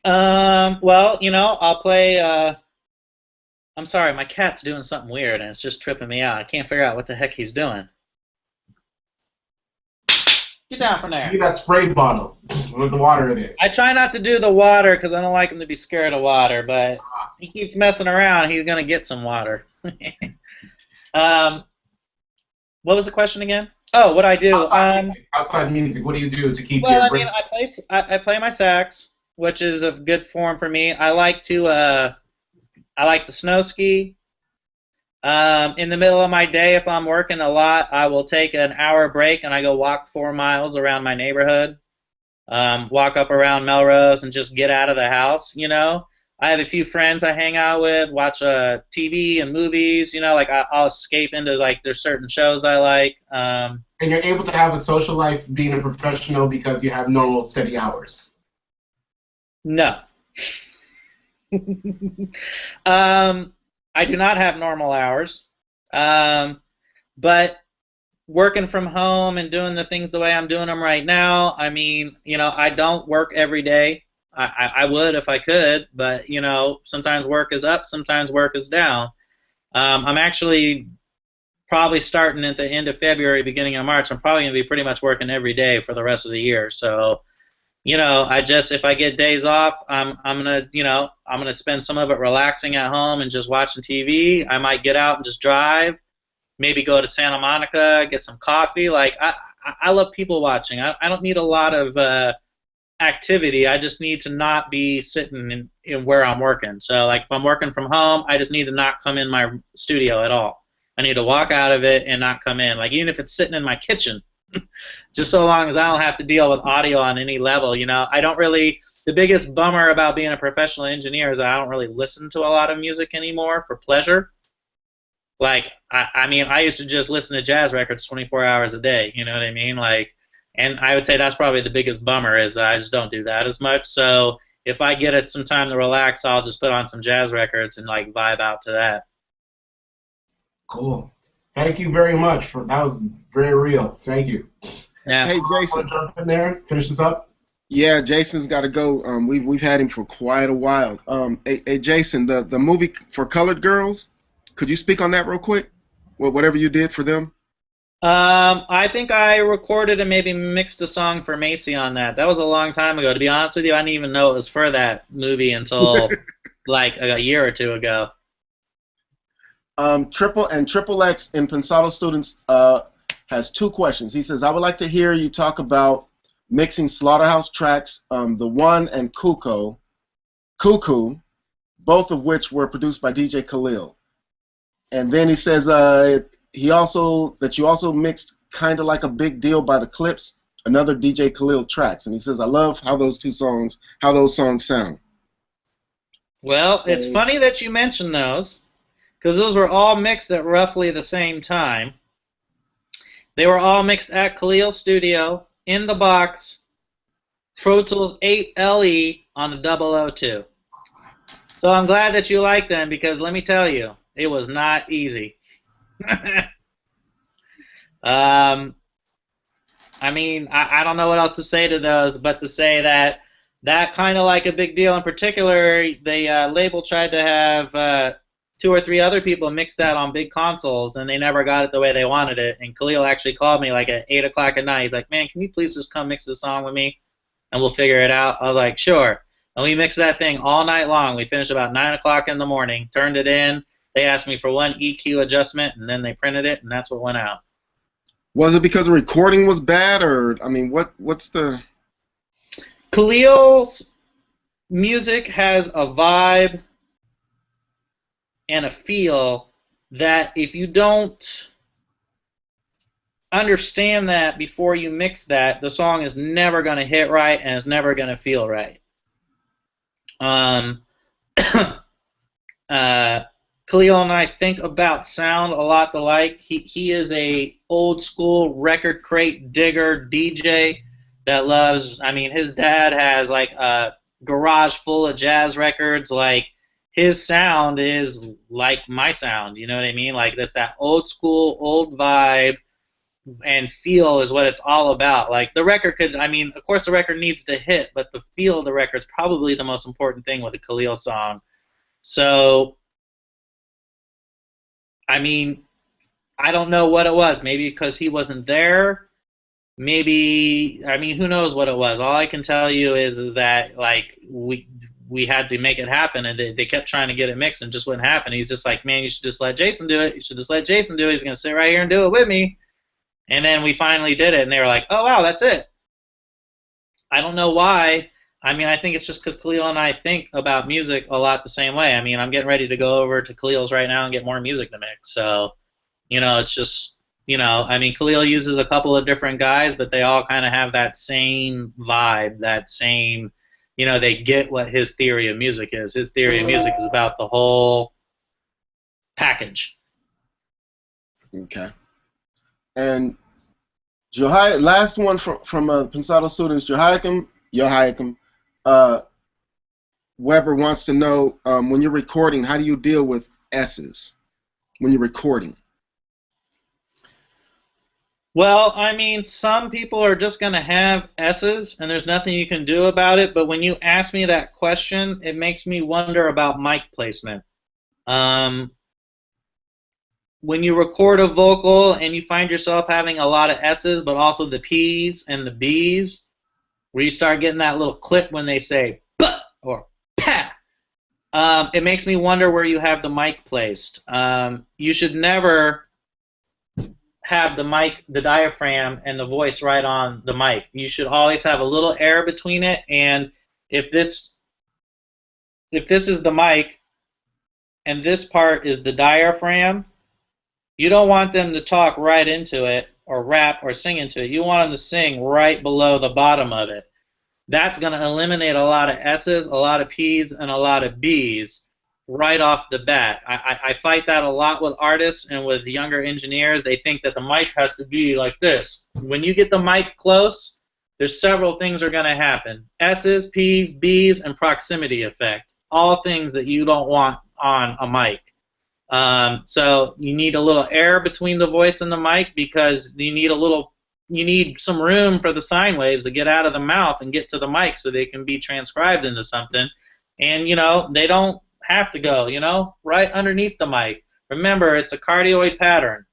Well, you know, I'll play. I'm sorry, my cat's doing something weird, and it's just tripping me out. I can't figure out what the heck he's doing. Get down from there. You that spray bottle with the water in it. I try not to do the water because I don't like him to be scared of water, but he keeps messing around. He's going to get some water. What was the question again? Oh, what I do? Outside music, what do you do to keep well, your... I mean, I play my sax, which is a good form for me. I like to snow ski. In the middle of my day, if I'm working a lot, I will take an hour break and I go walk 4 miles around my neighborhood, walk up around Melrose and just get out of the house, you know. I have a few friends I hang out with, watch TV and movies, you know, like I'll escape into, like, there's certain shows I like. And you're able to have a social life being a professional because you have normal, steady hours? No. I do not have normal hours, but working from home and doing the things the way I'm doing them right now, I mean, you know, I don't work every day. I would if I could, but, you know, sometimes work is up, sometimes work is down. I'm actually probably starting at the end of February, beginning of March. I'm probably going to be pretty much working every day for the rest of the year, so... You know, if I get days off, I'm gonna spend some of it relaxing at home and just watching TV. I might get out and just drive, maybe go to Santa Monica, get some coffee. Like I love people watching. I don't need a lot of activity. I just need to not be sitting in where I'm working. So like if I'm working from home, I just need to not come in my studio at all. I need to walk out of it and not come in. Like even if it's sitting in my kitchen. Just so long as I don't have to deal with audio on any level, you know. I don't really, the biggest bummer about being a professional engineer is I don't really listen to a lot of music anymore for pleasure. Like, I mean, I used to just listen to jazz records 24 hours a day, you know what I mean? Like, and I would say that's probably the biggest bummer is that I just don't do that as much. So if I get some time to relax, I'll just put on some jazz records and, like, vibe out to that. Cool. Thank you very much. That was very real. Thank you. Yeah. Hey, Jason. Jump in there. Finish this up. Yeah, Jason's got to go. We've had him for quite a while. Hey, Jason, the movie for Colored Girls, could you speak on that real quick? Whatever you did for them. I think I recorded and maybe mixed a song for Macy on that. That was a long time ago. To be honest with you, I didn't even know it was for that movie until like a year or two ago. Triple X in Pensado Students has 2 questions. He says, I would like to hear you talk about mixing Slaughterhouse tracks, The One and Cuckoo, both of which were produced by DJ Khalil. And then he says that you also mixed Kind of Like a Big Deal by the Clips, another DJ Khalil tracks. And he says, I love how those songs sound. Well, it's funny that you mention those, because those were all mixed at roughly the same time. They were all mixed at Khalil's studio, in the box, Pro Tools 8 LE on the 002. So I'm glad that you like them, because let me tell you, it was not easy. I mean, I don't know what else to say to those, but to say that Kind of Like a Big Deal in particular, the label tried to have 2 or 3 other people mixed that on big consoles, and they never got it the way they wanted it. And Khalil actually called me like at 8 o'clock at night. He's like, man, can you please just come mix this song with me, and we'll figure it out? I was like, sure. And we mixed that thing all night long. We finished about 9 o'clock in the morning, turned it in. They asked me for one EQ adjustment, and then they printed it, and that's what went out. Was it because the recording was bad, or I mean, what's the? Khalil's music has a vibe and a feel that if you don't understand that before you mix that, the song is never going to hit right and it's never going to feel right. Khalil and I think about sound a lot alike. He is a old school record crate digger DJ that loves, I mean, his dad has like a garage full of jazz records. Like, his sound is like my sound, you know what I mean? Like, that's that old school, old vibe and feel is what it's all about. Like, the record could, I mean, of course the record needs to hit, but the feel of the record is probably the most important thing with a Khalil song. So, I mean, I don't know what it was. Maybe because he wasn't there. Maybe, I mean, who knows what it was. All I can tell you is that, like, we had to make it happen, and they kept trying to get it mixed and just wouldn't happen. He's just like, man, you should just let Jason do it. You should just let Jason do it. He's going to sit right here and do it with me. And then we finally did it, and they were like, oh, wow, that's it. I don't know why. I mean, I think it's just because Khalil and I think about music a lot the same way. I mean, I'm getting ready to go over to Khalil's right now and get more music to mix. So, you know, it's just, you know, I mean, Khalil uses a couple of different guys, but they all kind of have that same vibe, that same, you know, they get what his theory of music is. His theory of music is about the whole package. Okay. And last one from Pensado students, Joachim Weber wants to know, when you're recording, how do you deal with S's when you're recording? Well, I mean, some people are just going to have S's, and there's nothing you can do about it, but when you ask me that question, it makes me wonder about mic placement. When you record a vocal and you find yourself having a lot of S's, but also the P's and the B's, where you start getting that little clip when they say "buh" or "pa," it makes me wonder where you have the mic placed. You should never have the mic, the diaphragm, and the voice right on the mic. You should always have a little air between it, and if this is the mic and this part is the diaphragm, you don't want them to talk right into it or rap or sing into it. You want them to sing right below the bottom of it. That's going to eliminate a lot of S's, a lot of P's, and a lot of B's right off the bat. I fight that a lot with artists and with younger engineers. They think that the mic has to be like this. When you get the mic close, there's several things are going to happen. S's, P's, B's, and proximity effect. All things that you don't want on a mic. So you need a little air between the voice and the mic because you need some room for the sine waves to get out of the mouth and get to the mic so they can be transcribed into something. And, you know, they don't have to go, you know, right underneath the mic. Remember, it's a cardioid pattern.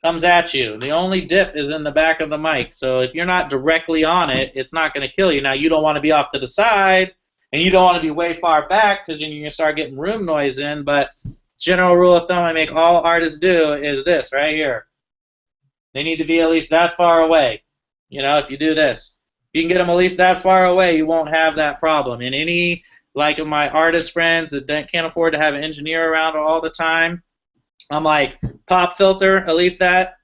Comes at you. The only dip is in the back of the mic. So if you're not directly on it, it's not going to kill you. Now, you don't want to be off to the side, and you don't want to be way far back because then you're going to start getting room noise in, but general rule of thumb I make all artists do is this right here. They need to be at least that far away. You know, if you do this, if you can get them at least that far away, you won't have that problem. And any, like of my artist friends that can't afford to have an engineer around all the time, I'm like, pop filter at least that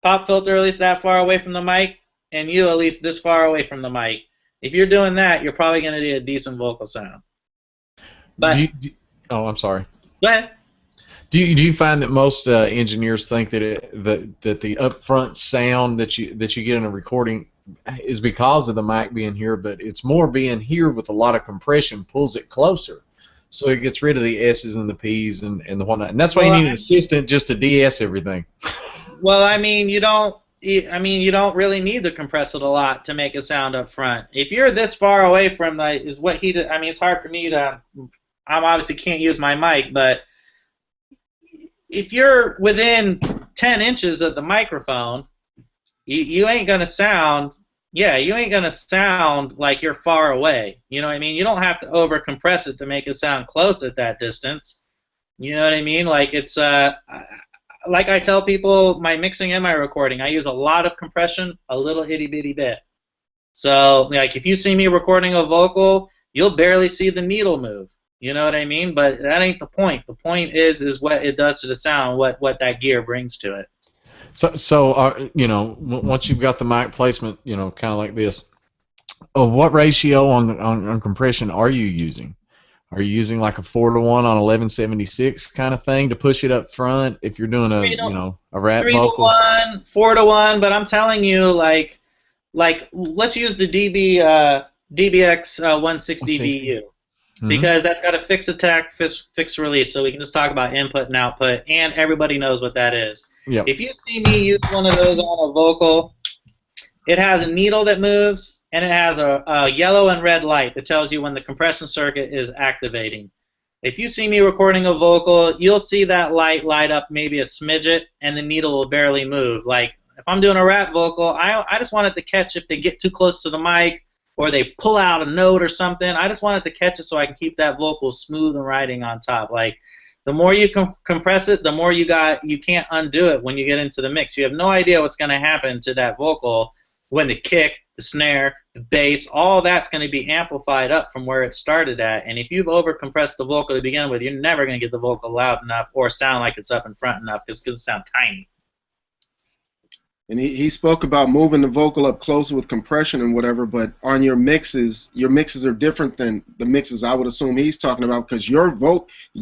far away from the mic, and you at least this far away from the mic. If you're doing that, you're probably going to get a decent vocal sound. But oh, I'm sorry. Go ahead. Do you find that most engineers think that that the upfront sound that you get in a recording is because of the mic being here, but it's more being here with a lot of compression pulls it closer, so it gets rid of the S's and the P's and the whatnot, and that's why you need an assistant just to de-S everything. Well, I mean, you don't really need to compress it a lot to make a sound up front. If you're this far away from it's hard for me to. I obviously can't use my mic, but if you're within 10 inches of the microphone, you ain't gonna sound. Yeah, you ain't gonna sound like you're far away. You know what I mean? You don't have to over compress it to make it sound close at that distance. You know what I mean? Like it's like I tell people, my mixing and my recording, I use a lot of compression, a little itty bitty bit. So like if you see me recording a vocal, you'll barely see the needle move. You know what I mean? But that ain't the point. The point is what it does to the sound, what that gear brings to it. So you know, once you've got the mic placement, you know, kind of like this, what ratio on compression are you using? Are you using like a 4:1 on 1176 kind of thing to push it up front if you're doing a rap vocal? 3:1, 4:1, but I'm telling you, like let's use the DBX 160 VU. Because that's got a fixed attack, fixed release, so we can just talk about input and output, and everybody knows what that is. Yep. If you see me use one of those on a vocal, it has a needle that moves, and it has a yellow and red light that tells you when the compression circuit is activating. If you see me recording a vocal, you'll see that light up maybe a smidget, and the needle will barely move. Like, if I'm doing a rap vocal, I just want it to catch if they get too close to the mic, or they pull out a note or something. I just want it to catch it so I can keep that vocal smooth and riding on top. Like, the more you compress it, the more you can't undo it when you get into the mix. You have no idea what's going to happen to that vocal when the kick, the snare, the bass, all that's going to be amplified up from where it started at. And if you've over-compressed the vocal to begin with, you're never going to get the vocal loud enough or sound like it's up in front enough because it sounds tiny. And he spoke about moving the vocal up closer with compression and whatever, but on your mixes are different than the mixes I would assume he's talking about, because your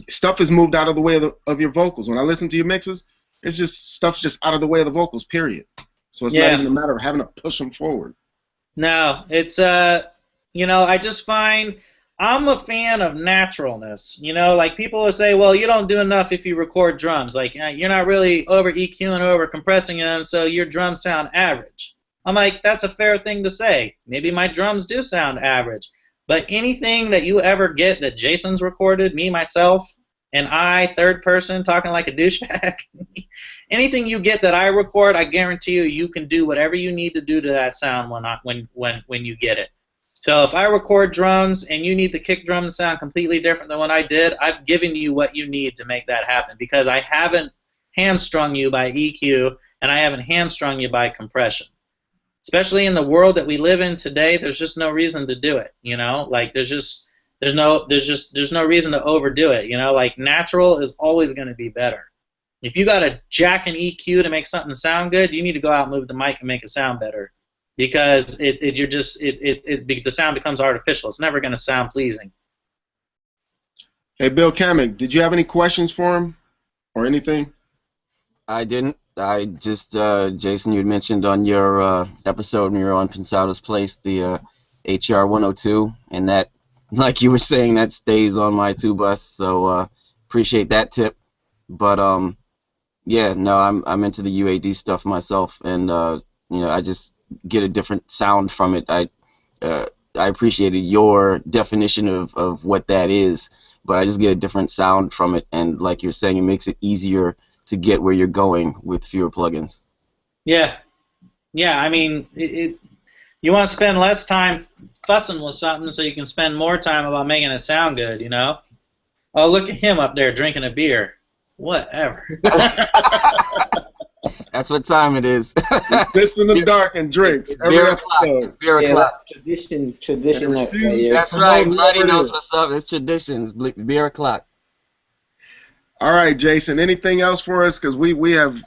stuff is moved out of the way of your vocals. When I listen to your mixes, it's just stuff's just out of the way of the vocals, period. So it's not even a matter of having to push them forward. No, it's I just find I'm a fan of naturalness. Like people will say, well, you don't do enough if you record drums. Like, you're not really over EQing or over compressing them, so your drums sound average. I'm like, that's a fair thing to say. Maybe my drums do sound average. But anything that you ever get that Jason's recorded, me, myself, and I, third person, talking like a douchebag, anything you get that I record, I guarantee you can do whatever you need to do to that sound when you get it. So if I record drums and you need the kick drum to sound completely different than what I did, I've given you what you need to make that happen, because I haven't hamstrung you by EQ and I haven't hamstrung you by compression. Especially in the world that we live in today, there's just no reason to do it. Like there's no reason to overdo it. Like natural is always going to be better. If you got to jack an EQ to make something sound good, you need to go out and move the mic and make it sound better. Because the sound becomes artificial. It's never going to sound pleasing. Hey, Bill Kamek, did you have any questions for him or anything? I didn't. I just, Jason, you had mentioned on your episode when you were on Pensado's Place, the HR 102, and that, like you were saying, that stays on my 2 bus, so appreciate that tip. But, yeah, no, I'm into the UAD stuff myself, and, I just get a different sound from it. I appreciated your definition of what that is, but I just get a different sound from it, and like you're saying, it makes it easier to get where you're going with fewer plugins. Yeah, I mean, you want to spend less time fussing with something so you can spend more time about making it sound good, Oh, look at him up there drinking a beer. Whatever. That's what time it is. He sits in the dark and drinks every episode. It's beer o'clock. Tradition. That's right. Bloody knows what's up. It's traditions. Beer o'clock. All right, Jason. Anything else for us? Because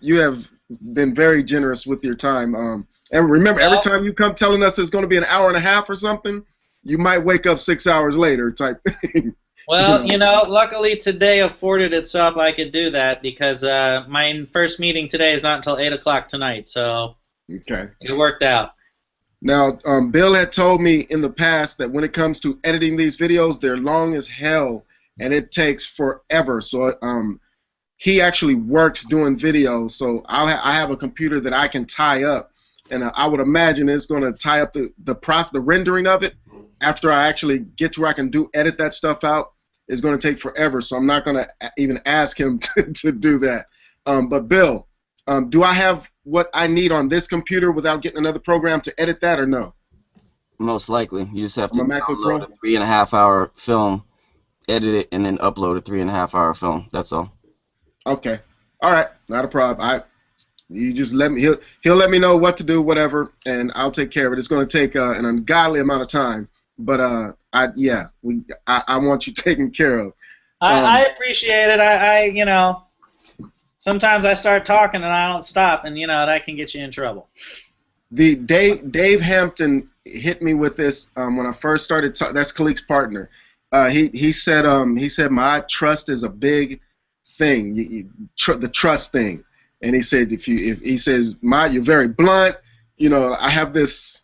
you have been very generous with your time. And remember, every time you come telling us it's going to be an hour and a half or something, you might wake up 6 hours later type thing. Well, luckily today afforded itself I could do that, because my first meeting today is not until 8 o'clock tonight, so okay, it worked out. Now, Bill had told me in the past that when it comes to editing these videos, they're long as hell, and it takes forever. So he actually works doing videos, so I have a computer that I can tie up, and I would imagine it's going to tie up the rendering of it after I actually get to where I can edit that stuff out. is going to take forever, so I'm not going to even ask him to do that. But Bill, do I have what I need on this computer without getting another program to edit that, or no? Most likely. You just have to On my MacBook download Pro? a 3.5-hour film, edit it, and then upload a 3.5-hour film. That's all. Okay. All right. Not a problem. You just let me. He'll let me know what to do, whatever, and I'll take care of it. It's going to take an ungodly amount of time, but I want you taken care of. I appreciate it. You know, sometimes I start talking and I don't stop, and you know that can get you in trouble. The Dave Hampton hit me with this when I first started. That's Khalik's partner. He said my trust is a big thing. The trust thing, and he said he says you're very blunt. You know, I have this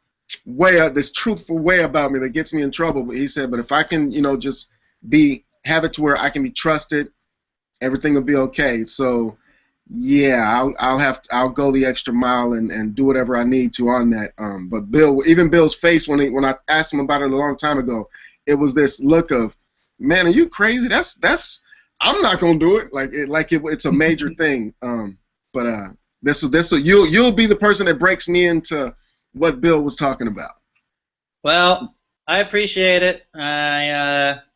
truthful way about me that gets me in trouble. But he said, but if I can, you know, just have it to where I can be trusted, everything will be okay. So. Yeah, I'll go the extra mile and do whatever I need to on that. But Bill's face when I asked him about it a long time ago, it was this look of, man, are you crazy? That's I'm not gonna do it. It's a major thing. But you'll be the person that breaks me into what Bill was talking about. Well, I appreciate it.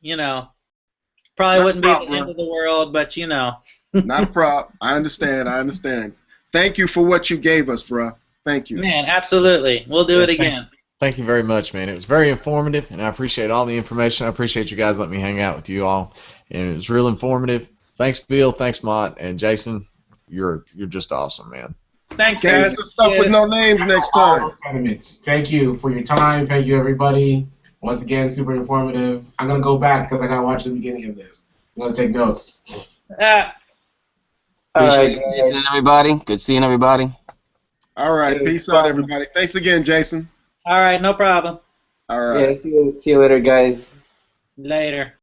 You know, probably wouldn't be the end of the world, but you know. Not a problem. I understand. Thank you for what you gave us, bro. Thank you. Man, absolutely. We'll do it again. Thank you very much, man. It was very informative, and I appreciate all the information. I appreciate you guys letting me hang out with you all, and it was real informative. Thanks, Bill. Thanks, Maat. And Jason, you're just awesome, man. Thanks, guys. The stuff with no names next time. Sentiments. Thank you for your time. Thank you, everybody. Once again, super informative. I'm going to go back because I got to watch the beginning of this. I'm going to take notes. Appreciate listening, everybody. Good seeing everybody. All right. Peace out, everybody. Thanks again, Jason. All right. No problem. All right. Yeah, see you later, guys. Later.